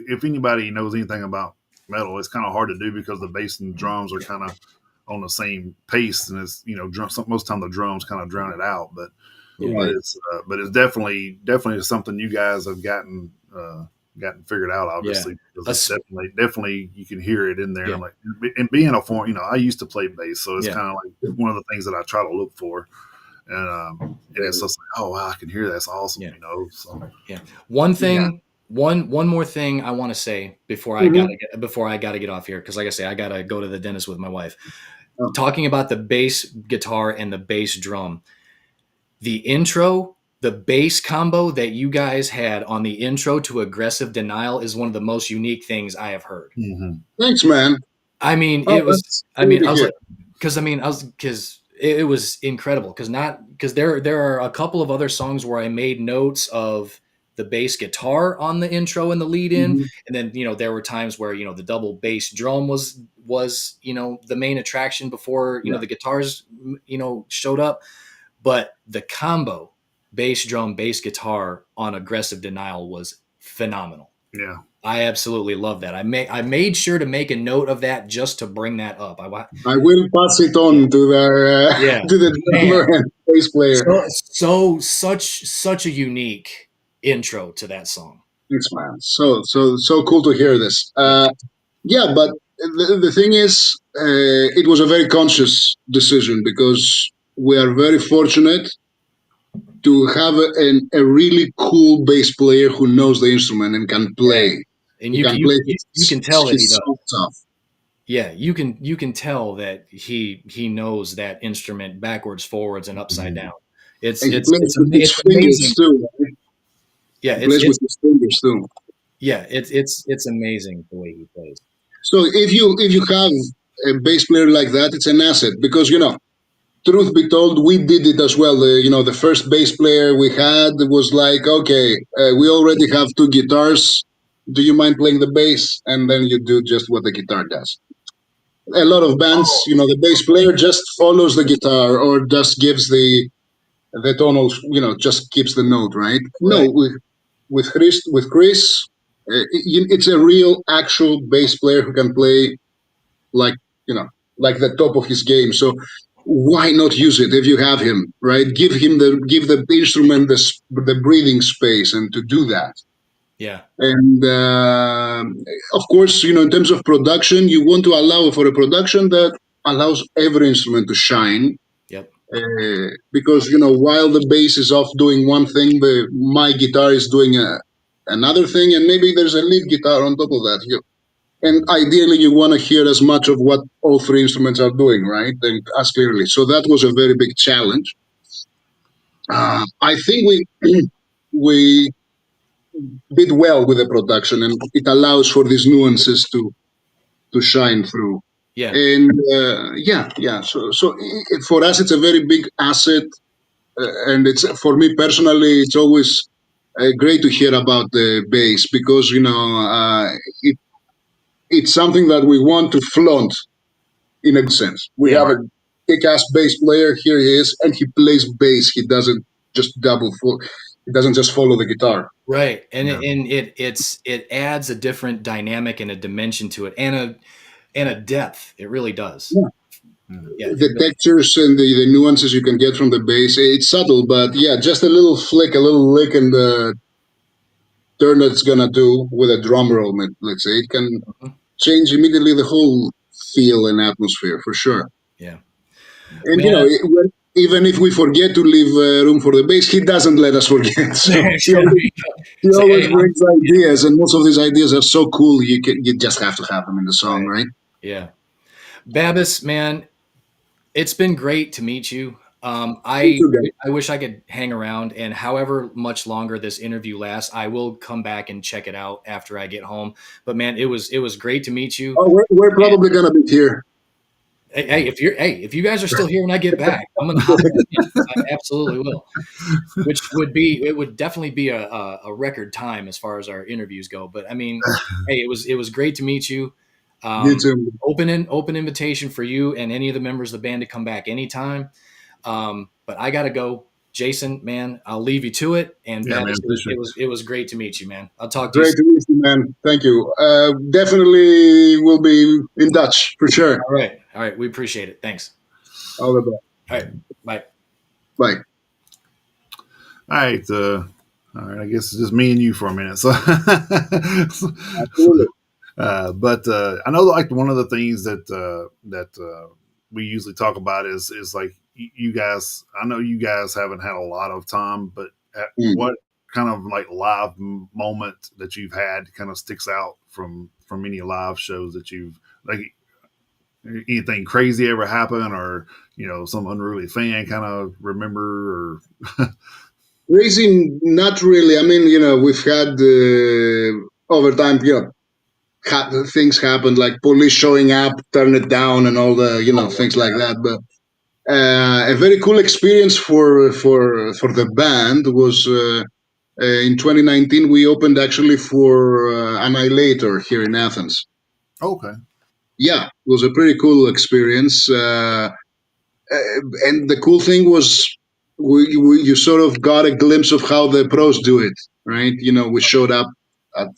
if anybody knows anything about metal, it's kind of hard to do because the bass and drums are kind of on the same pace, and it's most of the time the drums kind of drown it out, but yeah, right. it's definitely something you guys have gotten figured out, yeah. obviously, because it's Us- definitely you can hear it in there. And yeah, I'm like, and being a form, I used to play bass, so it's yeah, kind of like one of the things that I try to look for. And it's just like, oh wow, I can hear that's awesome, yeah, So yeah. One Yeah. thing, one more thing I want to say Mhm. before I gotta get off here, because like I say, I gotta go to the dentist with my wife. Oh, Talking about the bass guitar and the bass drum, the intro, the bass combo that you guys had on the intro to Aggressive Denial is one of the most unique things I have heard. mm-hmm. thanks, man. I mean, Oh, that's I great mean, to I was hear. like, because it was incredible. Because there are a couple of other songs where I made notes of the bass guitar on the intro and the lead in, Mhm. and then there were times where the double bass drum was the main attraction before Yeah. the guitars showed up, but the combo bass drum bass guitar on Aggressive Denial was phenomenal. Yeah. I absolutely love that. I made sure to make a note of that just to bring that up. I will pass it Yeah, on to the yeah, to the man. drummer and bass player. Such a unique intro to that song. Thanks, man. So cool to hear this. Yeah, Yeah, but the thing is, it was a very conscious decision because we are very fortunate to have a really cool bass player who knows the instrument and can yeah. play. And He can play you can tell that he his does. songs off. Yeah, you can tell that he knows that instrument backwards, forwards, and upside Mm-hmm. down. It's And he it's plays it's with his it's fingers amazing. too. Right? Yeah, He plays with his fingers too. it's amazing the way he plays. So if you have a bass player like that, it's an asset because truth be told, we did it as well. The first bass player we had was like, okay, we already have two guitars. Do you mind playing the bass? And then you do just what the guitar does. A lot of bands, Oh, the bass player just follows the guitar or just gives the tonal, just keeps the note, right? right. No, with Chris, it's a real actual bass player who can play like you know like the top of his game. So why not use it if you have him, right? Give the instrument the breathing space and to do that. Yeah. And of course, in terms of production, you want to allow for a production that allows every instrument to shine. Yep. Because while the bass is off doing one thing, my guitar is doing another thing, and maybe there's a lead guitar on top of that. And ideally, you want to hear as much of what all three instruments are doing, right? And as clearly. So that was a very big challenge. I think we did well with the production, and it allows for these nuances to shine through. Yeah. And yeah. So for us, it's a very big asset, and it's for me personally, it's always great to hear about the bass because it's something that we want to flaunt in a good sense. We Yeah. have a kick-ass bass player. Here he is, and he plays bass. He doesn't just He doesn't just follow the guitar. Right. And Yeah. it adds a different dynamic and a dimension to it, and a depth. It really does. Yeah. Yeah. It The really, textures and the nuances you can get from the bass, it's subtle, but yeah, just a little flick, a little lick, and the turn that's gonna do with a drum roll, let's say, it can Mhm. change immediately the whole feel and atmosphere for sure. Yeah. And Man. even if we forget to leave room for the bass, he doesn't let us forget. So There you go. he Say, always hey, brings ideas, and most of these ideas are so cool. You just have to have them in the song, right. right? Yeah. Babis, man, it's been great to meet you. You too, guys. I wish I could hang around, and however much longer this interview lasts, I will come back and check it out after I get home. But man, it was great to meet you. Oh, we're probably gonna be here. If you guys are still here when I get back, I'm gonna hop back in. I absolutely will. Which would definitely be a record time as far as our interviews go. But I mean, hey, it was great to meet you. You Um, too. open invitation for you and any of the members of the band to come back anytime. But I gotta go. Jason, man, I'll leave you to it. And Yeah, man, Battis, appreciate it was great to meet you, man. I'll talk to you Great soon. to meet you, man. Thank you. Definitely will be in touch for sure. All right. All right. We appreciate it. Thanks. All the best. All right. Bye. Bye. All right, all right. I guess it's just me and you for a minute. So, Absolutely. but I know like one of the things that we usually talk about is like you guys. I know you guys haven't had a lot of time, but Mm. what kind of like live moment that you've had kind of sticks out from any live shows that you've like anything crazy ever happen or some unruly fan kind of remember or Racing, not really. I mean, we've had over time, things happen like police showing up, turn it down, and all the oh things like that. But a very cool experience for the band was in 2019. We opened actually for Annihilator here in Athens. okay. Yeah, it was a pretty cool experience. And the cool thing was you sort of got a glimpse of how the pros do it, right? We showed up at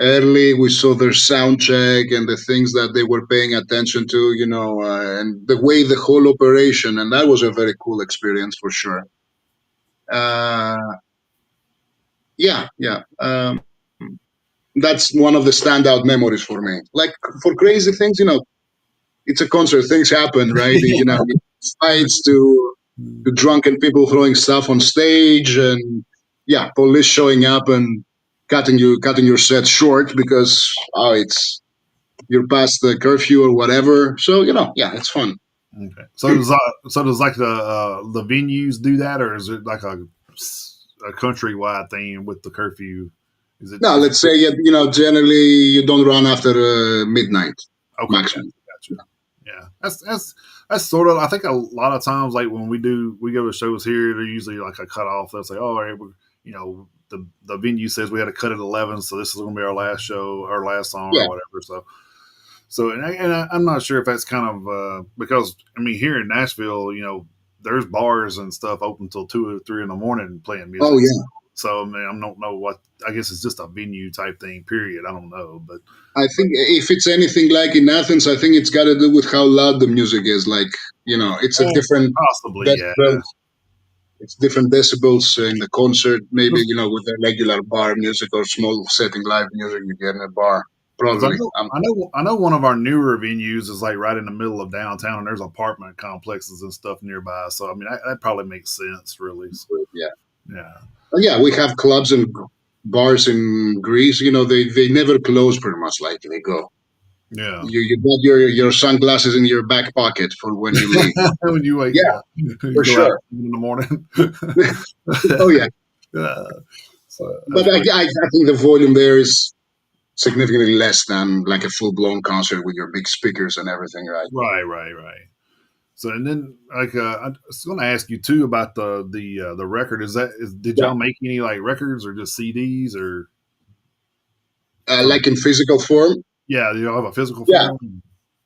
early, we saw their sound check and the things that they were paying attention to, and the way the whole operation, and that was a very cool experience for sure. uh yeah, yeah. That's one of the standout memories for me. Like, for crazy things, it's a concert, things happen, right? Fights to drunken people throwing stuff on stage, and yeah, police showing up and cutting your set short because it's you're past the curfew or whatever. So yeah, it's fun. Okay. So does like the venues do that, or is it like a countrywide thing with the curfew? Is it Now, is let's it say, generally you don't run after midnight okay? maximum. Gotcha. Yeah, that's sort of. I think a lot of times, like when we go to shows here, they're usually like a cutoff. They'll say, "Oh, all right, the venue says we had to cut at 11, so this is going to be our last show, our last song, Yeah, or whatever." So, I'm not sure if that's kind of because I mean here in Nashville, there's bars and stuff open till 2 or 3 in the morning playing oh music. yeah. So I mean, I don't know what. I guess it's just a venue type thing. Period. I don't know, I but think if it's anything like in Athens, I think it's got to do with how loud the music is. Like, it's a different possibly, yeah. decibel. It's different decibels in the concert. Maybe with the regular bar music or small setting live music you get in a bar. Because I Probably. know, I know, I know one of our newer venues is like right in the middle of downtown, and there's apartment complexes and stuff nearby. So I mean, that probably makes sense, really. So, Yeah. yeah, Yeah, we have clubs and bars in Greece. They never close pretty much. Like, they go. yeah. You got your sunglasses in your back pocket for when you leave. When you wake, Yeah, yeah, you for go out sure. in the morning. Oh yeah, Yeah, so but that's pretty. I think the volume there is significantly less than like a full blown concert with your big speakers and everything, right? Right, right, right. So and then like I was going to ask you too about the record. Did Yeah, y'all make any like records or just CDs or for like in physical form. yeah? Do y'all have a physical Yeah, form?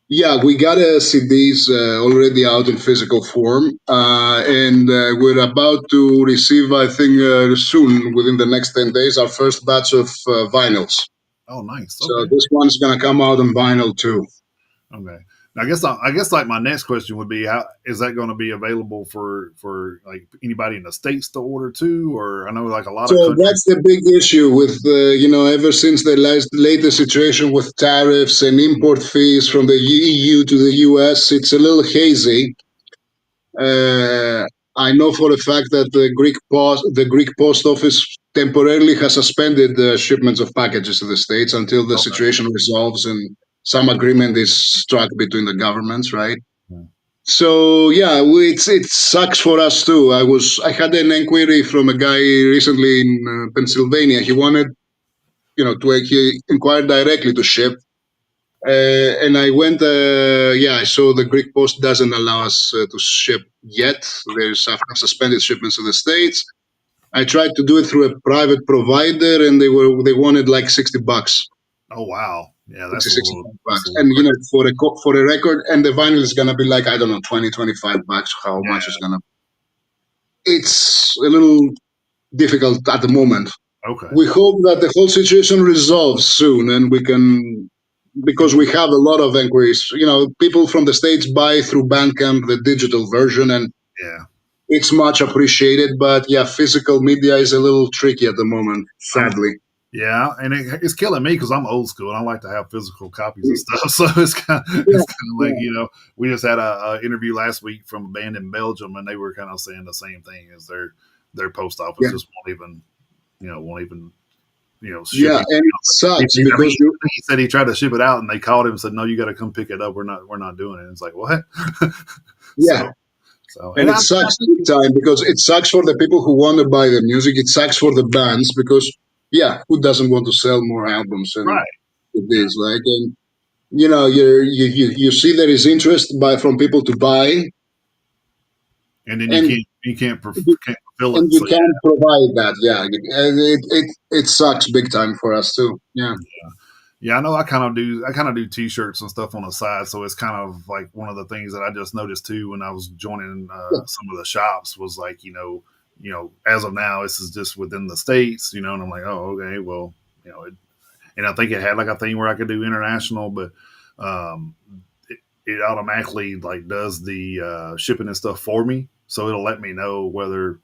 yeah, we got a CDs already out in physical form, and we're about to receive, I think, soon, within the next 10 days, our first batch of vinyls. Oh, nice. So Okay. this one's gonna come out on vinyl too. Okay. Now, I guess like my next question would be, how is that going to be available for like anybody in the states to order too? Or I know like a lot So of countries. that's the big issue with, ever since the latest situation with tariffs and import fees from the EU to the US, it's a little hazy. Uh, I know for a fact that the Greek post office temporarily has suspended the shipments of packages to the states until the Okay. situation resolves and some agreement is struck between the governments, right? Yeah. So yeah, it sucks for us too. I had an inquiry from a guy recently in Pennsylvania. He wanted, he inquired directly to ship, And I went, yeah, so the Greek Post doesn't allow us to ship yet. There's suspended shipments to the States. I tried to do it through a private provider, and they wanted like $60, Oh wow, yeah, 60, that's a little that's $65. a little And crazy. for a record, and the vinyl is gonna be like, I don't know, 20, $25. How much is Yeah. gonna? It's a little difficult at the moment. Okay. We hope that the whole situation resolves soon, and we can, And because we have a lot of inquiries. People from the States buy through Bandcamp the digital version, and yeah, it's much appreciated. But yeah, physical media is a little tricky at the moment, I'm sadly. yeah, and it's killing me because I'm old school and I like to have physical copies of stuff. So Yeah, it's kind of like yeah, we just had a interview last week from a band in Belgium and they were kind of saying the same thing as their post office yeah, just won't even ship yeah, anything and it out. sucks I think because you, he said he tried to ship it out and they called him and said no, you got to come pick it up. We're not doing it. And it's like what? yeah, so so and and it sucks big time because it sucks for the people who want to buy the music. It sucks for the bands because yeah, who doesn't want to sell more albums and right, it yeah, is like and you see there is interest from people to buy, and then and can't fulfill and it. you So can't provide that. Yeah, and it sucks big time for us too. Yeah. yeah, I know. I kind of do T-shirts and stuff on the side, so it's kind of like one of the things that I just noticed too when I was joining Yeah. some of the shops was like, as of now, this is just within the states, and I'm like, oh, okay, well, and I think it had like a thing where I could do international, but um, it automatically like does the shipping and stuff for me, so it'll let me know whether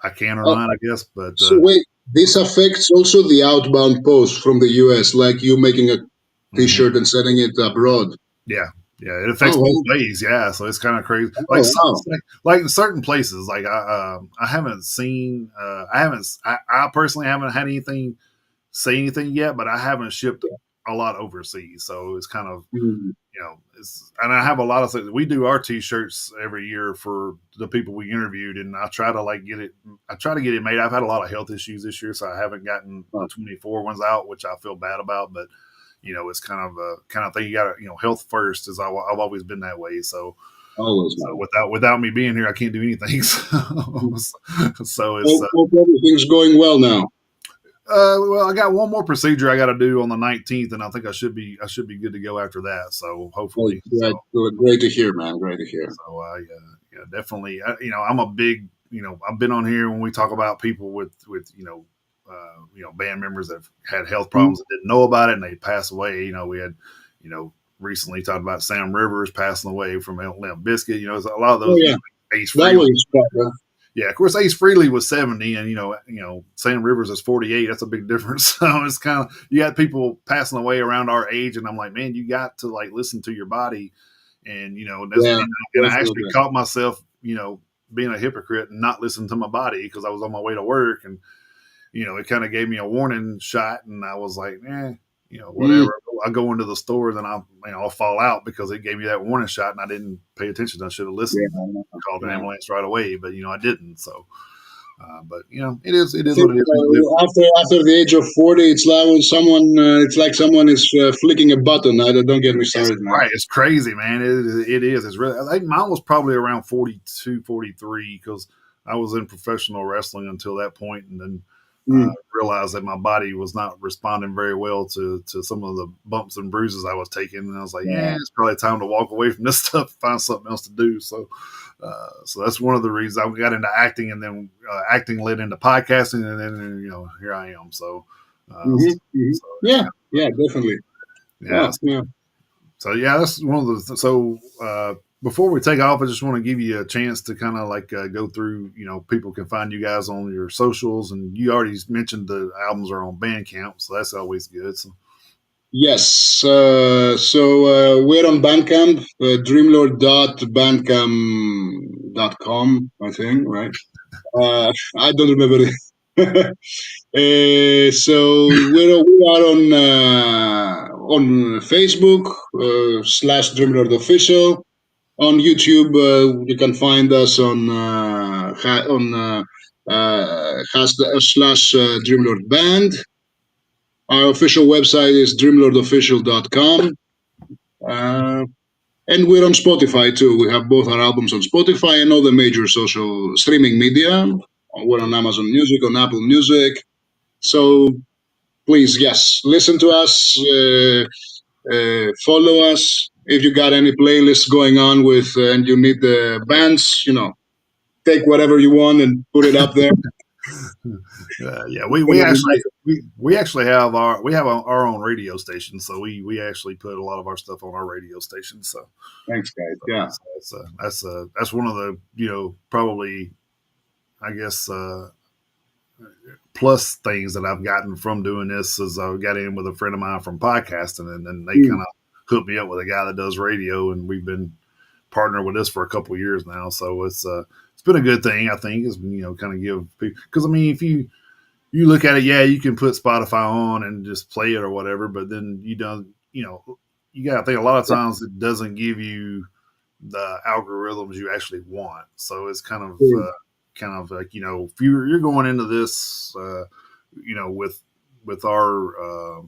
I can or Oh, not, I guess. But so wait, this affects also the outbound post from the US, like you making a mhm. T-shirt and sending it abroad. Yeah, yeah, it affects both Oh, ways. Yeah, so it's kind of crazy. Like, oh, wow. like in certain places, like I haven't seen, I personally haven't had anything say anything yet, but I haven't shipped a lot overseas, so it's kind of Mm, and I have a lot of things. We do our T-shirts every year for the people we interviewed, and I try to like get it. I try to get it made. I've had a lot of health issues this year, so I haven't gotten the oh, 24 ones out, which I feel bad about. But it's kind of thing you got to health first. I've always been that way. So always, so man. without me being here, I can't do anything. Mm. So it's Hope everything's going well now. well, I got one more procedure I got to do on the 19th, and I think I should be good to go after that. So Oh, hopefully, great, great to hear, man. Great to hear. so yeah, definitely. I'm a big I've been on here when we talk about people with band members that have had health Mm. problems that didn't know about it and they pass away. We had recently talked about Sam Rivers passing away from Limp Bizkit. It's a lot of Oh, those yeah. Ace That Frehley. was a spot. Yeah, of course, Ace Frehley was 70, and Sam Rivers is 48. That's a big difference. So it's kind of you got people passing away around our age, and I'm like, man, you got to like listen to your body, and Yeah, and I actually definitely. caught myself, being a hypocrite and not listening to my body because I was on my way to work, and it kind of gave me a warning shot, and I was like, Mm, whatever. I go into the store, then I'll fall out because it gave me that warning shot, and I didn't pay attention. I should have yeah, listened, I know. called an Yeah. ambulance right away, but I didn't. So, but it is Think what it is. We live. after the age of 40, it's like when it's like someone is flicking a button. Don't get me It's started, man. right. It's crazy, man. It is. It's really. I think mine was probably around 42, 43 because I was in professional wrestling until that point, and then Mm, realized that my body was not responding very well to some of the bumps and bruises I was taking, and I was like, yeah, yeah. it's probably time to walk away from this stuff, and find something else to do. So that's one of the reasons I got into acting, and then acting led into podcasting, and then here I am. So, uh, Hmm, hmm. so it's Yeah, kind yeah, definitely. of, yeah. Oh, yeah. So yeah, that's one of the. So before we take off, I just want to give you a chance to kind of like go through. People can find you guys on your socials, and you already mentioned the albums are on Bandcamp, so that's always good. So Yes. So we're on Bandcamp, dreamlord.bandcamp.com, I think, right? I don't remember it. So we are on Facebook /Dreamlord Official. On YouTube, you can find us on Dreamlord Band. Our official website is dreamlordofficial.com. Uh, and we're on Spotify too. We have both our albums on Spotify and all the major social streaming media. We're on Amazon Music, on Apple Music. So please, yes, listen to us, follow us. If you got any playlists going on with and you need the bands, take whatever you want and put it up there. Yeah, we actually have our own radio station, so we actually put a lot of our stuff on our radio station. So, Thanks, guys. Yeah, that's one of the probably I guess plus things that I've gotten from doing this is I got in with a friend of mine from podcasting, and then they mm, kind of hooked me up with a guy that does radio, and we've been partnering with this for a couple of years now. So it's been a good thing, I think, is kind of give people, because I mean if you look at it, yeah, you can put Spotify on and just play it or whatever, but then you don't, you got to think a lot of times it doesn't give you the algorithms you actually want. So it's kind of like if you're going into this, with our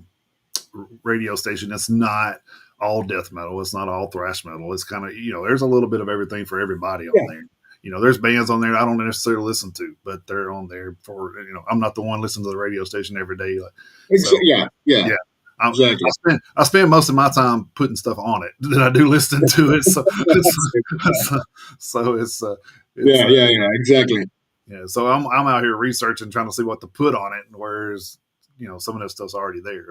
radio station, it's not all death metal, it's not all thrash metal. It's kind of there's a little bit of everything for everybody on yeah, there. There's bands on there I don't necessarily listen to, but they're on there for I'm not the one listening to the radio station every day, so yeah, yeah, yeah. I exactly. spend most of my time putting stuff on it than I do listening to it. So so it's Yeah, exactly. yeah. So I'm out here researching, trying to see what to put on it, whereas some of that stuff's already there.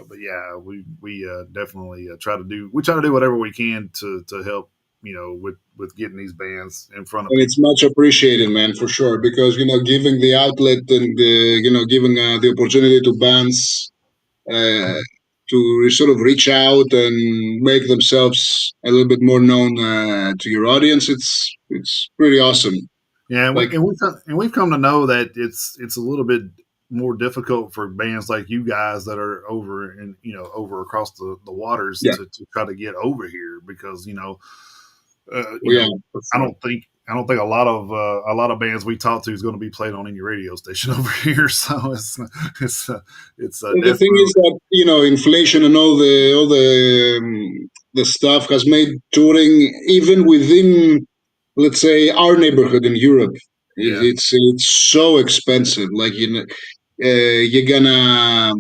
But yeah, we definitely try to do whatever we can to help with getting these bands in front of And it's people. much appreciated, man, for sure, because giving the outlet and giving the opportunity to bands uh, to sort of reach out and make themselves a little bit more known to your audience. It's pretty awesome. Yeah, Like, we've come to know that it's a little bit more difficult for bands like you guys that are over and over across the waters yeah, to try to get over here, because yeah, for sure. I don't think a lot of bands we talk to is going to be played on any radio station over here. So it's And the thing definitely is that inflation and all the stuff has made touring even within, let's say, our neighborhood in Europe. yeah. It's so expensive. Like you're gonna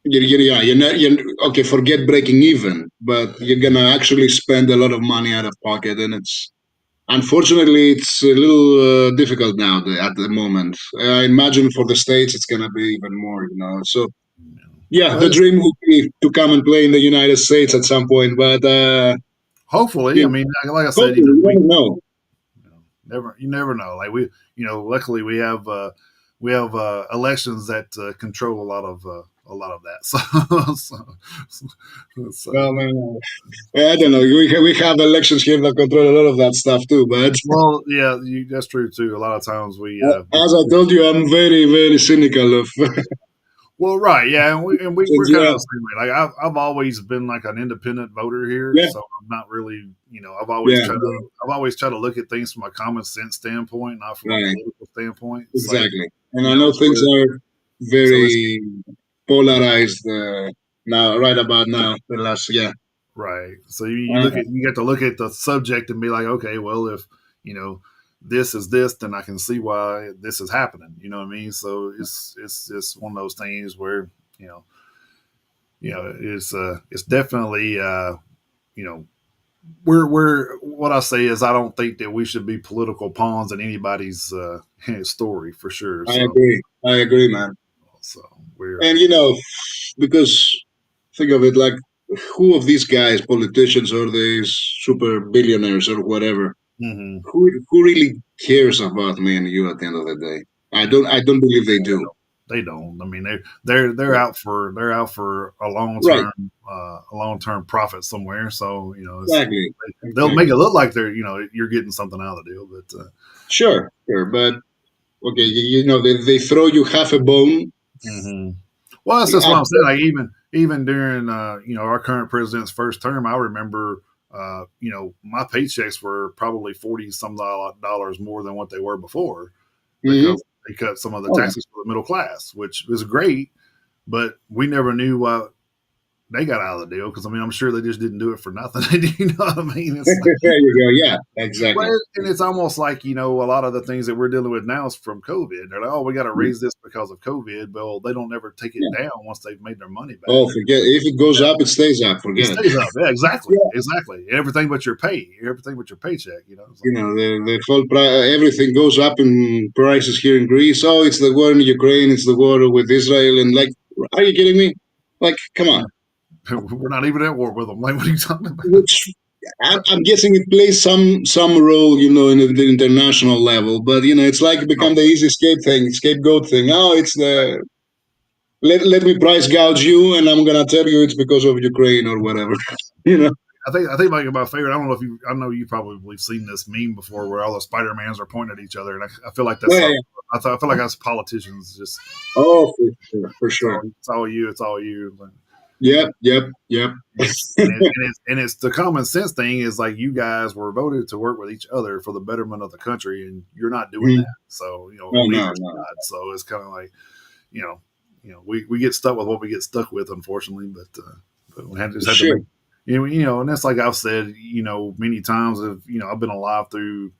yeah, okay, forget breaking even, but you're gonna actually spend a lot of money out of pocket, and it's unfortunately it's a little difficult now at the moment. I imagine for the states it's gonna be even more. So yeah, Well, the dream would be to come and play in the United States at some point, but hopefully, I you mean, like I said, hopefully, you never know. you never know. Like luckily we have elections that control a lot of that. So Well, I don't know. We have elections here that control a lot of that stuff too, but well, yeah, that's true too. A lot of times as I told you, I'm very, very cynical of. well, right, yeah, we're kind Yeah, of the same way. Like I've always been like an independent voter here, yeah, so I'm not really, yeah, I've always tried to look at things from a common sense standpoint, not from a right, political standpoint. It's like exactly. And I know things are so it's very polarized now, right about now. The last, yeah, right. So you uh, you get to look at the subject and be like, okay, well, if you know this is this, then I can see why this is happening. You know what I mean? So it's just one of those things where you know it's definitely you know we're what I say is I don't think that we should be political pawns in anybody's story for sure. I agree. I agree, man. So we're And because think of it like, who of these guys, politicians or these super billionaires or whatever, mhm, who really cares about me and you at the end of the day? I yeah. don't. I don't believe they do. They don't. I mean, they're out for Right. a long term profit somewhere. So Exactly. they'll make Exactly. it look like they're you're getting something out of the deal, but Sure. Sure. But okay, they throw you half a bone. mhm. Well, that's just what I'm saying. Like even during our current president's first term, I remember my paychecks were probably 40 some dollars more than what they were before, Mhm. because they cut some of the Oh, taxes for the middle class, which was great. But we never knew they got out of the deal because I mean I'm sure they just didn't do it for nothing. You know what I mean? It's like, There you go. Yeah, exactly. well, and it's almost like a lot of the things that we're dealing with now is from COVID. They're like, oh, we got to Mm, raise this because of COVID. Well, they don't ever take it yeah. down once they've made their money back. Oh, forget if it goes up, it stays up. It Forget it. stays up. Yeah, exactly, Yeah. exactly. Everything but your pay, everything but your paycheck. It's You like, know, the whole everything goes up in prices here in Greece. Oh, it's the war in Ukraine. It's the war with Israel. And like, are you kidding me? Like, come on. we're not even at war with them. Like, what are you talking about? Which I'm guessing it plays some role, in the international level. But it's like it become Oh, the easy scapegoat thing. Oh, it's the let me price gouge you, and I'm gonna tell you it's because of Ukraine or whatever. you know. I think like my favorite. I don't know if you. I know you probably seen this meme before, where all the Spider Mans are pointing at each other, and I feel like Oh, that's yeah, all. yeah. I feel like that's politicians. Just Oh, for sure, for it's sure. all you. It's all you. Yep, yep, yep. And it's the common sense thing is like you guys were voted to work with each other for the betterment of the country, and you're not doing Mhm. that. So No, on no, either no. side. So it's kind of like you know, we get stuck with what we get stuck with, unfortunately. But we just For had to sure. make and that's like I've said many times. Of I've been alive through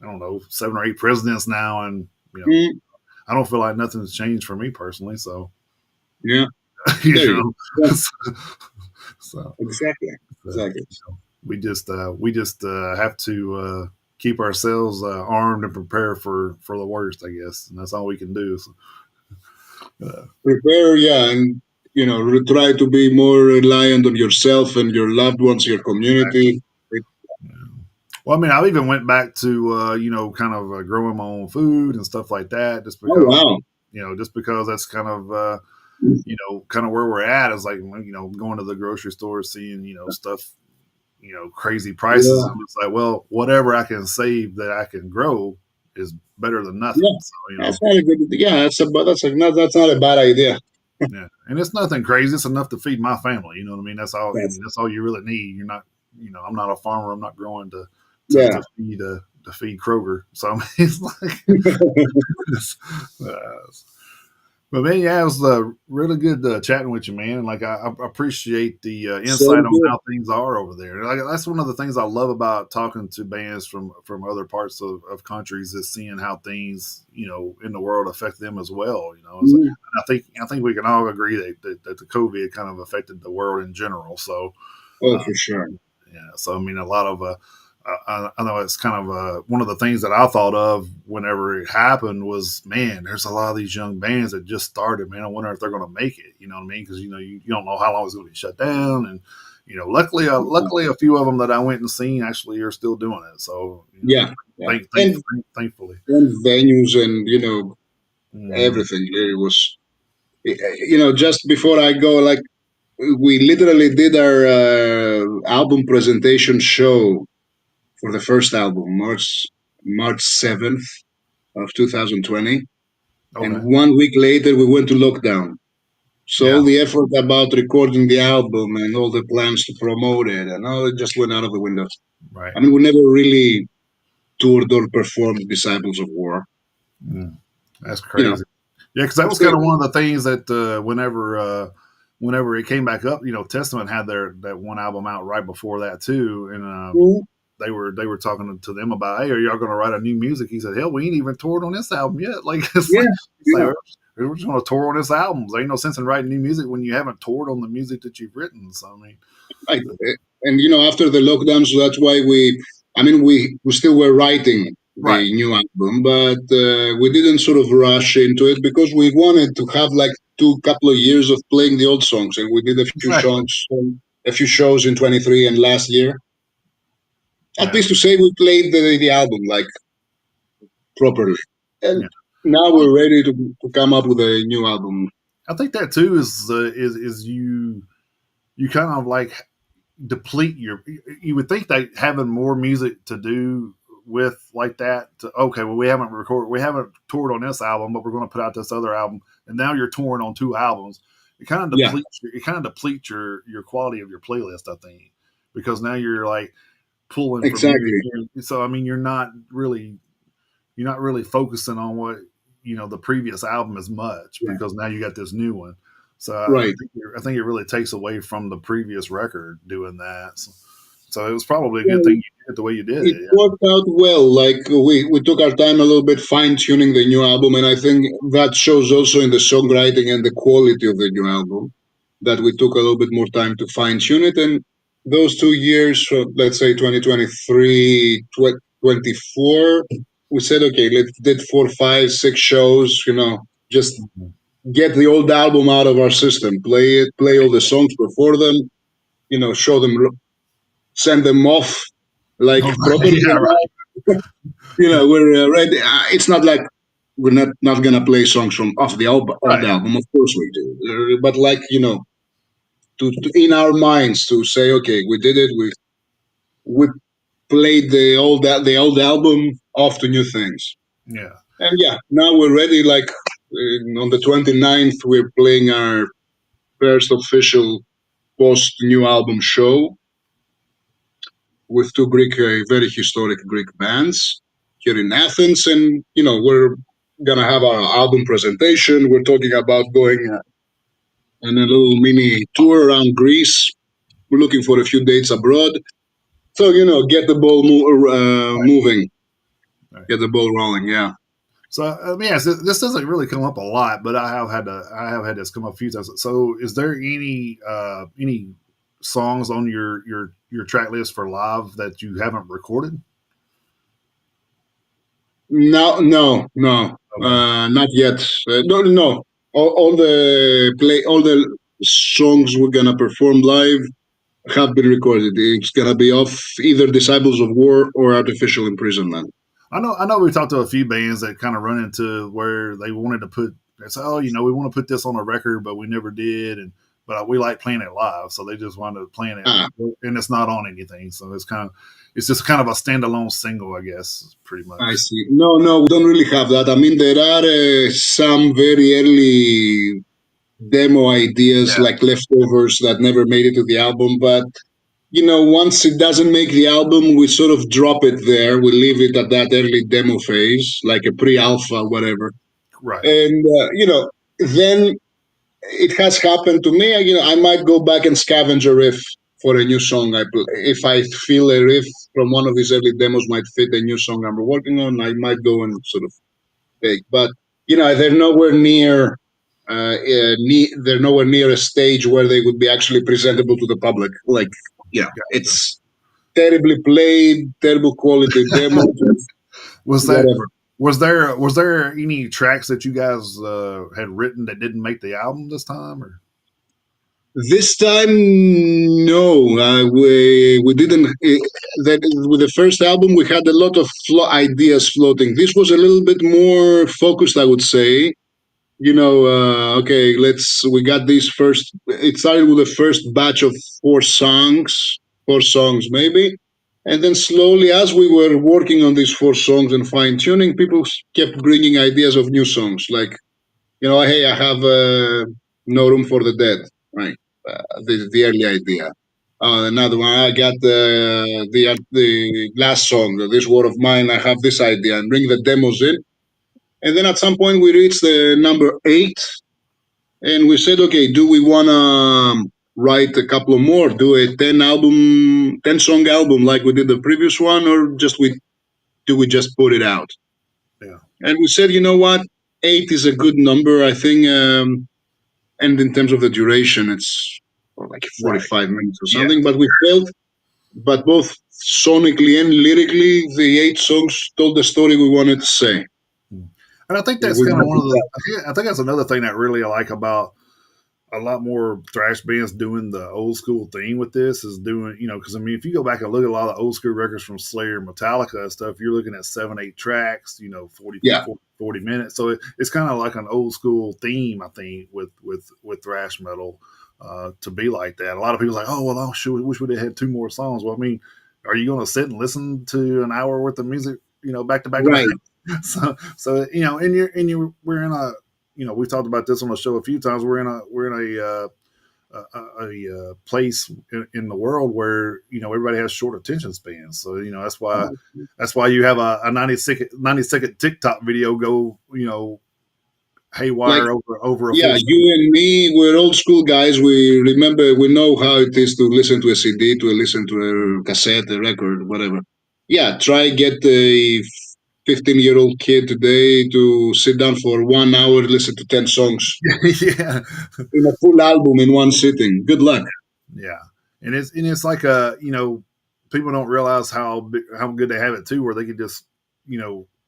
I don't know 7 or 8 presidents now, and Mm, I don't feel like nothing's changed for me personally. So yeah, you there you know, go. Yeah, so exactly, uh, exactly. we just have to keep ourselves armed and prepare for the worst, I guess, and that's all we can do. So, uh, Prepare, yeah, and try to be more reliant on yourself and your loved ones, your community. It- yeah. Well, I mean, I even went back to kind of growing my own food and stuff like that, oh wow. just because that's kind of where we're at is like going to the grocery store, seeing stuff crazy prices, Yeah, and it's like, well, whatever I can save that I can grow is better than nothing. yeah. So That's not a good. Yeah, that's not a bad idea. yeah, and it's nothing crazy. It's enough to feed my family. You know what I mean? That's all. I mean, That's that's all you really need. You're not. I'm not a farmer. I'm not growing to to, yeah. to feed to feed Kroger. So I mean, it's like, it's, uh, but man, yeah, it was really good chatting with you, man. And like, I appreciate the insight Same on here. how things are over there. Like, that's one of the things I love about talking to bands from other parts of countries is seeing how things in the world affect them as well. Mhm. I think we can all agree that the COVID kind of affected the world in general. So Oh, uh, for sure. yeah, so I mean, a lot of I know it's kind of one of the things that I thought of whenever it happened was, man, there's a lot of these young bands that just started. Man, I wonder if they're going to make it. You know what I mean? Because you don't know how long it's going to be shut down, and luckily a few of them that I went and seen actually are still doing it. So Yeah, yeah. thankfully. And venues and Mhm. everything. It was just before I go, like we literally did our album presentation show for the first album, March 7th of 2020, and Okay, 1 week later we went to lockdown. So yeah, all the effort about recording the album and all the plans to promote it and all it just went out of the window. right. I mean, we never really toured or performed Disciples of War. Mm. That's You know, crazy. Yeah, because that was it's kind the of one of the things that whenever it came back up, Testament had that one album out right before that too, and they were talking to them about, hey, are y'all going to write a new music? He said, hell, we ain't even toured on this album yet. Like yeah, it's like yeah. we're just going to tour on this album. There ain't no sense in writing new music when you haven't toured on the music that you've written. So I mean, Right. And after the lockdown, so that's why I mean, we still were writing right, the new album, but we didn't sort of rush into it because we wanted to have like two couple of years of playing the old songs, and we did a few exactly, songs, a few shows in 23 and last year. At yeah, least to say we played the album like properly, and yeah. now Well, we're ready to come up with a new album. I think that too is you kind of like deplete you would think that having more music to do with like that okay, well, we haven't toured on this album, but we're going to put out this other album, and now you're touring on 2 albums. Yeah, It kind of depletes your quality of your playlist, I think, because now you're like pulling from here exactly. and here. So I mean, you're not really focusing on what the previous album as much Yeah, because now you got this new one. So Right. I think it really takes away from the previous record doing that. So it was probably a good thing Well, you did it the way you did it it. Yeah. worked out well. Like we took our time a little bit fine tuning the new album, and I think that shows also in the songwriting and the quality of the new album that we took a little bit more time to fine tune it. And those 2 years, let's say 2023, 24, we said, okay, let's did 4, 5, 6 shows. Just Mhm. get the old album out of our system, play it, play all the songs before them. Show them, send them off like Oh, right. properly. Yeah. Right. We're ready. It's not like we're not gonna play songs from off the old Right. album. Of course we do, but like to in our minds to say, okay, we did it. We played the old album off to new things, Yeah. and yeah, now we're ready. Like on the 29th, we're playing our first official post new album show with two very historic Greek bands here in Athens, and we're gonna have our album presentation. We're talking about going on a little mini tour around Greece. We're looking for a few dates abroad. So get the ball Right. moving, Right. get the ball rolling. Yeah. So yes, this doesn't really come up a lot, but I have had this come up a few times. So is there any songs on your track list for live that you haven't recorded? No, no, no, Okay. not yet. No, no, no. All the songs we're gonna perform live have been recorded. It's gonna be off either Disciples of War or Artificial Imprisonment. I know we talked to a few bands that kind of run into where they wanted to put they say, oh, we want to put this on a record, but we never did, and but we like playing it live, so they just wanted to play it, Ah, and it's not on anything, so it's just kind of a standalone single, I guess, pretty I much. see. No, no, we don't really have that. I mean, there are some very early demo ideas Yeah, like leftovers that never made it to the album, but once it doesn't make the album, we sort of drop it there. We leave it at that early demo phase, like a pre-alpha, whatever. right. And then it has happened to me. I might go back and scavenge a riff for a new song. If I feel a riff from one of these early demos might fit a new song I'm working on, I might go and sort of take. But they're nowhere near. They're nowhere near a stage where they would be actually presentable to the public. Like, Gotcha. it's terribly played, terrible quality demo, just Was that whatever. was there any tracks that you guys had written that didn't make the album this time, or This time, no, we didn't. That with the first album, we had a lot of ideas floating. This was a little bit more focused, I would say. Okay, we got these first. It started with the first batch of four songs maybe, and then slowly, as we were working on these 4 songs and fine tuning, people kept bringing ideas of new songs, like hey, I have No Room for the Dead, right? The early idea. Another one, I got the last song, This War of Mine. I have this idea, and bring the demos in. And then at some point, we reached the number 8, and we said, okay, do we want to write a couple more, do a 10 song album like we did the previous one, or do we just put it out? yeah, And we said, you know what, 8 is a good number, I think. And in terms of the duration, it's like right, 45 minutes or yeah. something. But both sonically and lyrically, the 8 songs told the story we wanted to say. Mm. And I think And that's we kind of went one of with the. that. I think that's another thing that really I like about a lot more thrash bands doing the old school thing with this is doing, because I mean, if you go back and look at a lot of the old school records from Slayer, Metallica and stuff, you're looking at 7, 8 tracks, 40, Yeah, 40 minutes. So it's kind of like an old school theme, I think, with thrash metal to be like that. A lot of people are like, oh, well, we wish we'd have had 2 more songs. Well, I mean, are you going to sit and listen to an hour worth of music, back to back to back? right. We're in a, we've talked about this on the show a few times. We're in a place in the world where everybody has short attention spans. So that's why you have a 90 second TikTok video go Like, haywire over a yeah, full. you and me, we're old school guys. We remember, we know how it is to listen to a CD, to listen to a cassette, a record, whatever. Yeah, try get a 15-year-old kid today to sit down for 1 hour, listen to 10 songs Yeah, in a full album in one sitting. Good luck. yeah, and it's like a people don't realize how good they have it too, where they could just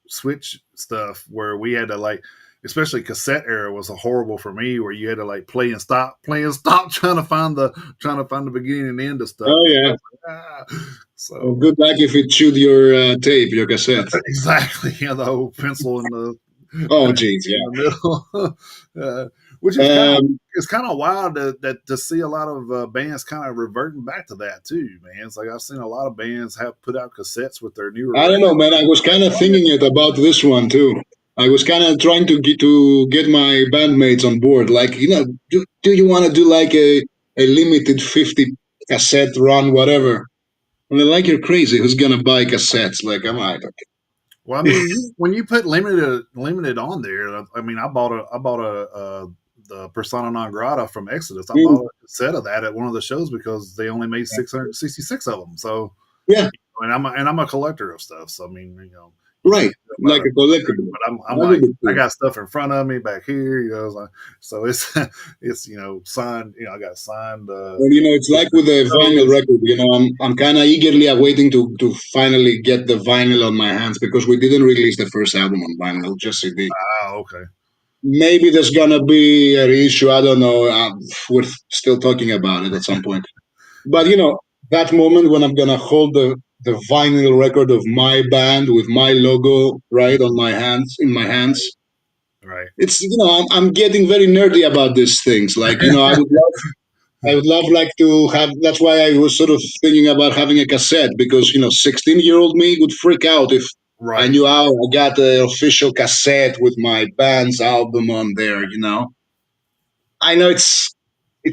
switch stuff where we had to like. Especially cassette era was a horrible for me, where you had to like play and stop, trying to find the beginning and end of stuff. Oh, yeah. Ah. Well, So good luck if it chewed your tape, your cassette. exactly, the whole pencil in the Oh, pencil geez, in yeah. the middle, which is kind of Um, it's kind of wild to see a lot of bands kind of reverting back to that too, man. It's like I've seen a lot of bands have put out cassettes with their newer I don't know, records. man. I was kind of thinking it about this one too. I was kind of trying to get my bandmates on board. Like, do you want to do like a limited 50 cassette run, whatever? And they're like, you're crazy. Who's gonna buy cassettes? Like, I'm like, Well, I mean, when you put limited on there, I mean, I bought a the Persona non grata from Exodus. I "Mm, bought a set of that at one of the shows because they only made 666 of them. So, yeah, and I'm a collector of stuff. So I mean, you right, can't do like about it. a collectible. But I'm That would like be I cool. got stuff in front of me back here. So it's it's signed. I got signed. And it's like with the vinyl Shows. record. I'm kind of eagerly awaiting to finally get the vinyl on my hands because we didn't release the first album on vinyl, just CD. Ah, okay. Maybe there's gonna be a reissue. I don't know. We're still talking about it at some point. But Yeah. that moment when I'm gonna hold the vinyl record of my band with my logo right on my hands, in my hands, Right. it's I'm getting very nerdy about these things. Like I would love like to have. That's why I was sort of thinking about having a cassette because 16-year-old me would freak out if I Right. knew how I got the official cassette with my band's album on there. I know it's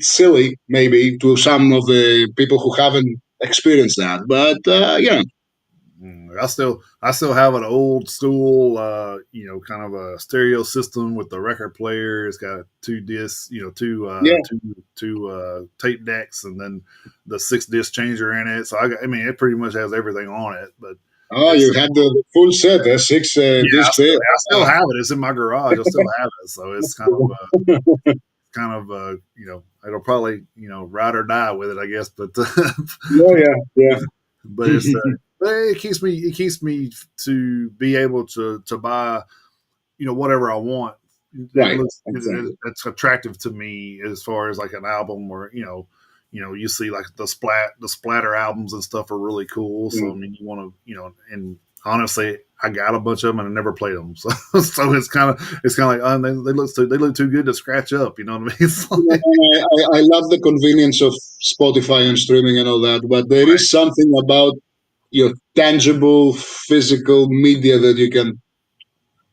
silly maybe to some of the people who haven't experienced that, but I still have an old school, kind of a stereo system with the record player. It's got two discs, yeah. two tape decks, and then the 6 disc changer in it. So I mean, it pretty much has everything on it. But Oh, it's you had the full set, six yeah, I discs still, there. I still have it. It's in my garage. I still have it. So it's it'll probably ride or die with it, I guess. But Yeah, yeah, yeah. but but it keeps me to be able to buy whatever I want. It Right, looks exactly. it's attractive to me as far as like an album or you see like the splatter albums and stuff are really cool. So I Mm. mean you want to and honestly I got a bunch of them and I never played them. So it's kind of like they look too good to scratch up. You know what I mean? It's like, I love the convenience of Spotify and streaming and all that, but there is something about your tangible physical media that you can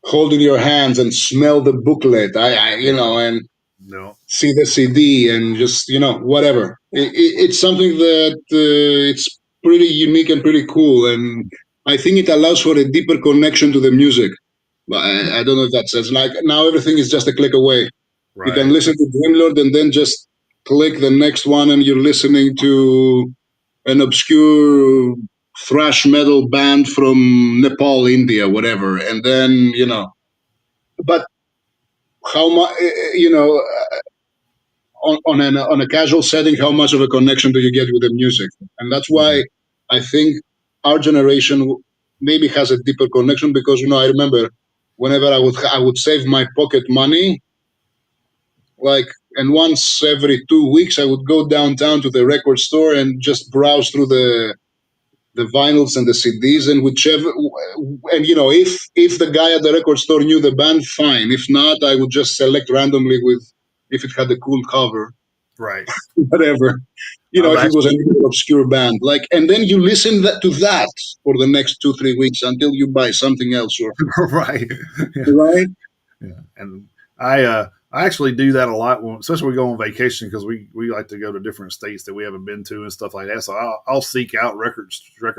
hold in your hands and smell the booklet. And no, see the CD and just whatever. It's something that it's pretty unique and pretty cool, and I think it allows for a deeper connection to the music. But I don't know if that says like now everything is just a click away. You can right, listen to Dreamlord and then just click the next one, and you're listening to an obscure thrash metal band from Nepal, India, whatever, and then But how much on a casual setting, how much of a connection do you get with the music? And that's mhm, why I think our generation maybe has a deeper connection because I remember whenever I would save my pocket money, like, and once every 2 weeks I would go downtown to the record store and just browse through the vinyls and the CDs and whichever, and if the guy at the record store knew the band, fine. If not, I would just select randomly with if it had a cool cover, right. whatever. I've If it was actually an obscure band, like, and then you listen to that for the next 2 3 weeks until you buy something else, or right. Yeah. right? Yeah, and I I actually do that a lot, especially when we go on vacation because we like to go to different states that we haven't been to and stuff like that. So I'll seek out record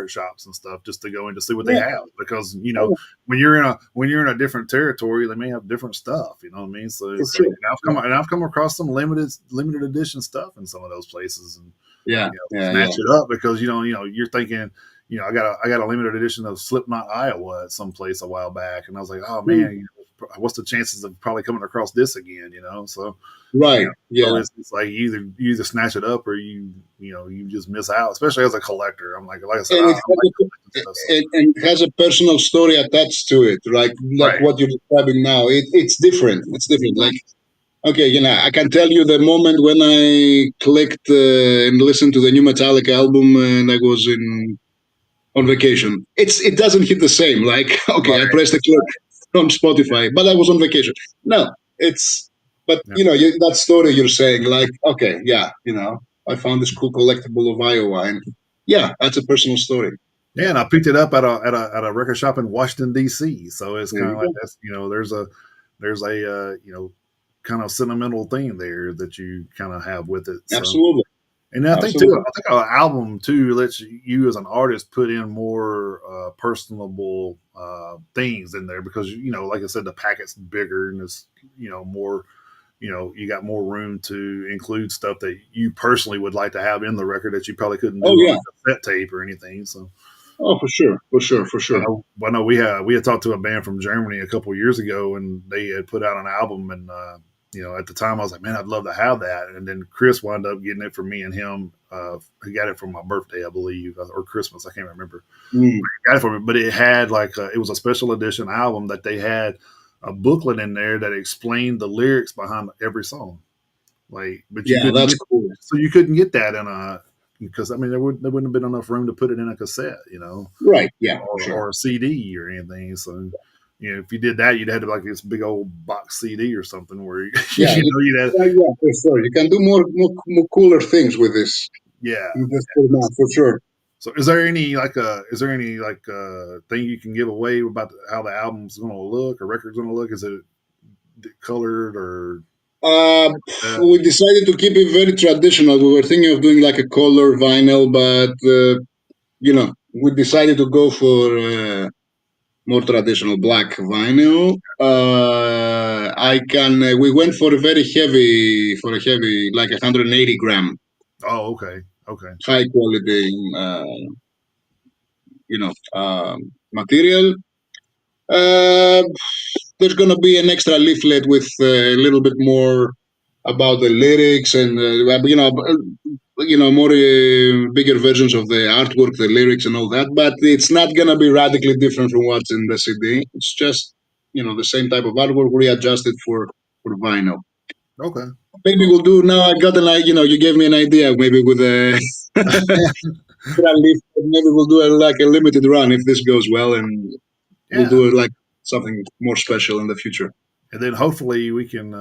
shops and stuff just to go in to see what they Yeah, have because oh, when you're in a different territory, they may have different stuff. You know what I mean? So for it's like sure. Yeah, and I've come across some limited edition stuff in some of those places and yeah, yeah, snatch yeah. it up because you're thinking. I got a limited edition of Slipknot Iowa at some place a while back, and I was like, oh Mm, man, what's the chances of probably coming across this again? So right. Yeah. it's like you either snatch it up or you just miss out, especially as a collector. Like I said, And I it has like collecting stuff. So and it has a personal story attached to it, right? Like right, what you're describing now. It's different. It's different. Like, okay, I can tell you the moment when I clicked and listened to the new Metallica album, and I was in on vacation. It doesn't hit the same. Like, okay, I right, pressed a click from Spotify, but I was on vacation. No, it's but yeah. that story you're saying, like, okay, yeah, I found this cool collectible of Iowa, and yeah, that's a personal story. Yeah, and I picked it up at a record shop in Washington D.C. So it's There kind of you like go. there's a kind of sentimental thing there that you kind of have with it. So Absolutely, and I think too, absolutely. I think an album too lets you as an artist put in more personable things in there because like I said, the packet's bigger and it's more. You got more room to include stuff that you personally would like to have in the record that you probably couldn't Oh do on yeah. a cassette tape or anything. So Oh, for sure, for sure, for I sure. know, I know we had talked to a band from Germany a couple of years ago, and they had put out an album, and at the time I was like, man, I'd love to have that. And then Chris wound up getting it for me and him. He got it for my birthday, I believe, or Christmas. I can't remember. Mm, He got it for me, but it had it was a special edition album that they had a booklet in there that explained the lyrics behind every song. But you yeah, couldn't that's get cool. you couldn't get that in a because I mean there wouldn't have been enough room to put it in a cassette, Right? Yeah, for sure. or a CD or anything. So, if you did that, you'd have to like this big old box CD or something where Yeah, you'd have, yeah, yeah, for sure. You can do more cooler things with this. yeah. With this format, for sure. So, is there any thing you can give away about how the album's going to look or record's going to look? Is it colored or Uh, that? we decided to keep it very traditional. We were thinking of doing like a color vinyl, but we decided to go for more traditional black vinyl. I can. We went for a heavy, like 180 gram, Oh, okay, okay, high quality, material. Uh, there's gonna be an extra leaflet with a little bit more about the lyrics and more bigger versions of the artwork, the lyrics, and all that. But it's not gonna be radically different from what's in the CD. It's just the same type of artwork readjusted for vinyl. okay. Maybe Oh, we'll do now. I got an idea. You gave me an idea. Maybe with a maybe we'll do like a limited run if this goes well, and we'll yeah, do it like something more special in the future. and then hopefully we can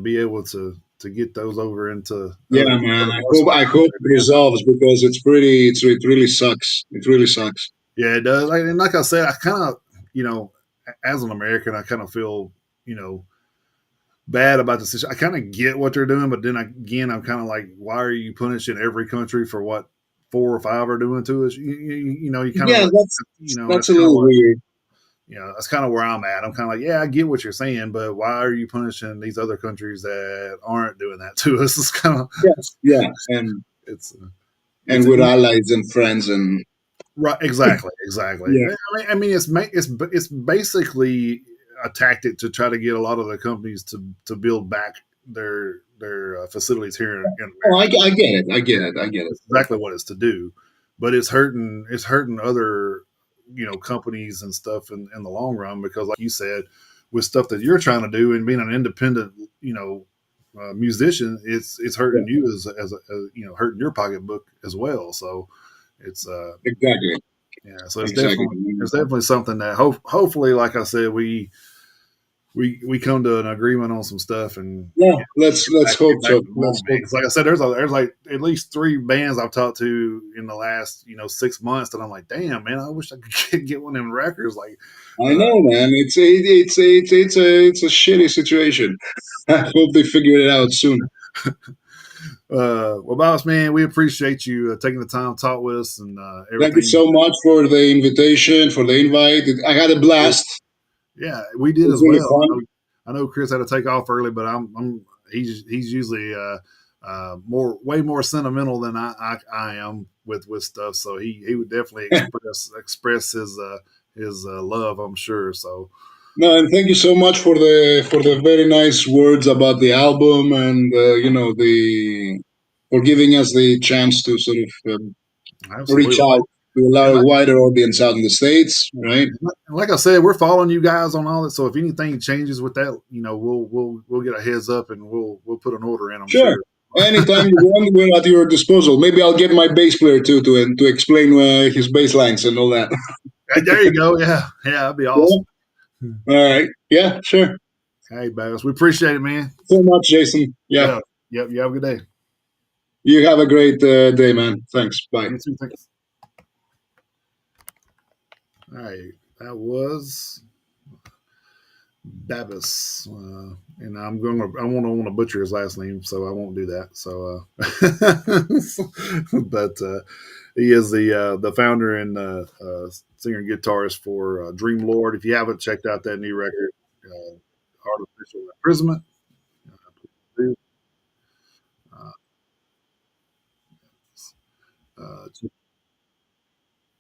be able to get those over into Yeah, other man. parts of the I hope country. it resolves because it really sucks. It really sucks. Yeah, it does. And like I said, I kind of as an American, I kind of feel you know bad about the situation. I kind of get what they're doing, but then again, I'm kind of like, why are you punishing every country for what four or five are doing to us? You kind of Yeah, like, that's that's a kind of little what weird. that's kind of where I'm at. I'm kind of like, yeah, I get what you're saying, but why are you punishing these other countries that aren't doing that to us? It's kind of Yeah, yeah, and it's and it's with allies and friends and right, exactly, exactly. yeah, I mean, it's basically a tactic to try to get a lot of the companies to build back their facilities here in oh, America. I get it, I get it, I get it. It's exactly what it's to do, but it's hurting other companies and stuff in the long run because, like you said, with stuff that you're trying to do and being an independent musician, it's Yeah, hurting you as hurting your pocketbook as well. So it's exactly, yeah, so exactly. it's definitely something that hopefully, like I said, we come to an agreement on some stuff and Yeah, let's get hope back so. to normal, Let's man. hope Because so. like I said, there's like at least three bands I've talked to in the last 6 months that I'm like, damn man, I wish I could get one of them records. Like, I uh, know, man. It's a shitty situation. I hope they figure it out soon. Well, boss man, we appreciate you taking the time to talk with us and Thank you everything. so much for the invitation, for the invite. I had a blast. Yeah, we It did was as really well. fun. I know Chris had to take off early, but he's usually way more sentimental than I am with stuff. So he would definitely express his love, I'm sure. So No, and thank you so much for the very nice words about the album, and the for giving us the chance to sort of reach absolutely, out to a and lot like, wider audience out in the states, right? and like I said, we're following you guys on all that. So if anything changes with that, we'll get a heads up and we'll put an order in. I'm Sure. sure. Anytime you want, we're at your disposal. Maybe I'll get my bass player too to explain his bass lines and all that. Hey, there you go. Yeah, that'd be Yeah. awesome. All right. Yeah. Sure. Hey, Bass, we appreciate it, man. So much, Jason. Yeah. Yeah, yep. You have a good day. You have a great day, man. Thanks. Bye. You too. Thanks. All right, that was Babis, and I want to butcher his last name, so I won't do that. So, but he is the founder and singer and guitarist for Dreamlord. If you haven't checked out that new record, Artificial Imprisonment, uh,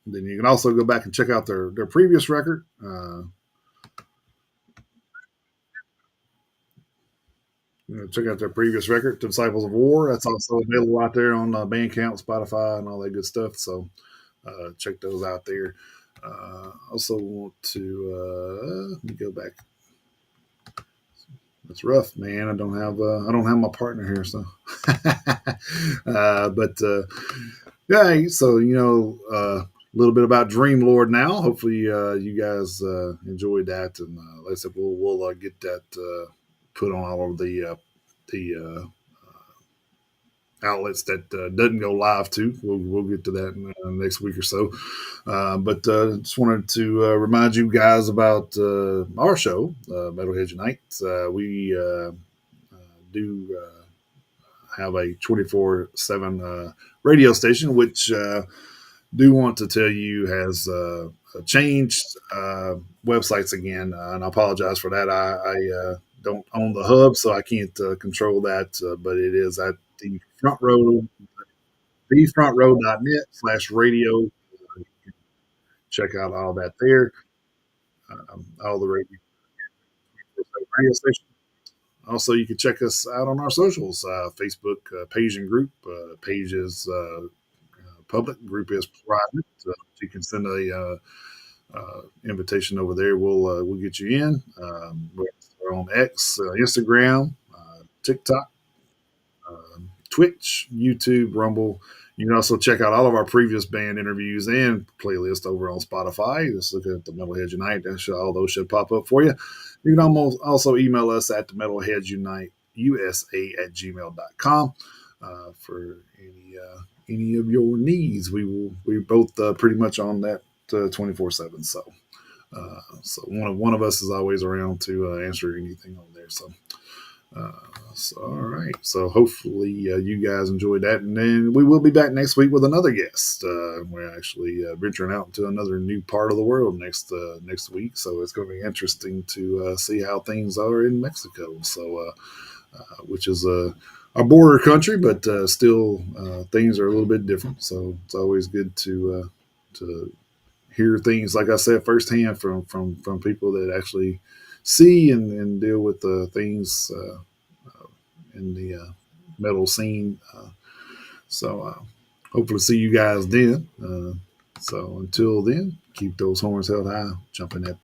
then you can also go back and check out their previous record. Check out their previous record, Disciples of War. That's also available out there on Bandcamp, Spotify, and all that good stuff. So check those out there. Also want to let me go back. It's rough, man. I don't have my partner here, so but yeah. So a little bit about Dreamlord now. Hopefully you guys enjoyed that, and like I said, we'll get that put on all of the outlets that doesn't go live to. We'll get to that in next week or so. But just wanted to remind you guys about our show, Metalhead Unite. We do have a 24/7 radio station, which do want to tell you has changed websites again, and I apologize for that. I don't own the hub, so I can't control that, but it is at the front row, thefrontrow.net/radio. Check out all that there, all the radio stations. Also, you can check us out on our socials, Facebook page and group. Page is public, group is private. You can send a invitation over there. We'll get you in. We're on X, Instagram, TikTok, Twitch, YouTube, Rumble. You can also check out all of our previous band interviews and playlist over on Spotify. Just look at the Metalhead Unite. All those should pop up for you. You can also email us at the Metalhead Unite USA@gmail.com for any of your needs. We're both pretty much on that 24/7. So one of us is always around to answer anything on there. Uh, so all right. So hopefully you guys enjoyed that, and then we will be back next week with another guest. We're actually venturing out into another new part of the world next week. So it's going to be interesting to see how things are in Mexico. So which is a border country, but still things are a little bit different. So it's always good to hear things like I said firsthand from people that actually see and deal with things in the metal scene. So hopefully see you guys then. So until then, keep those horns held high, jumping that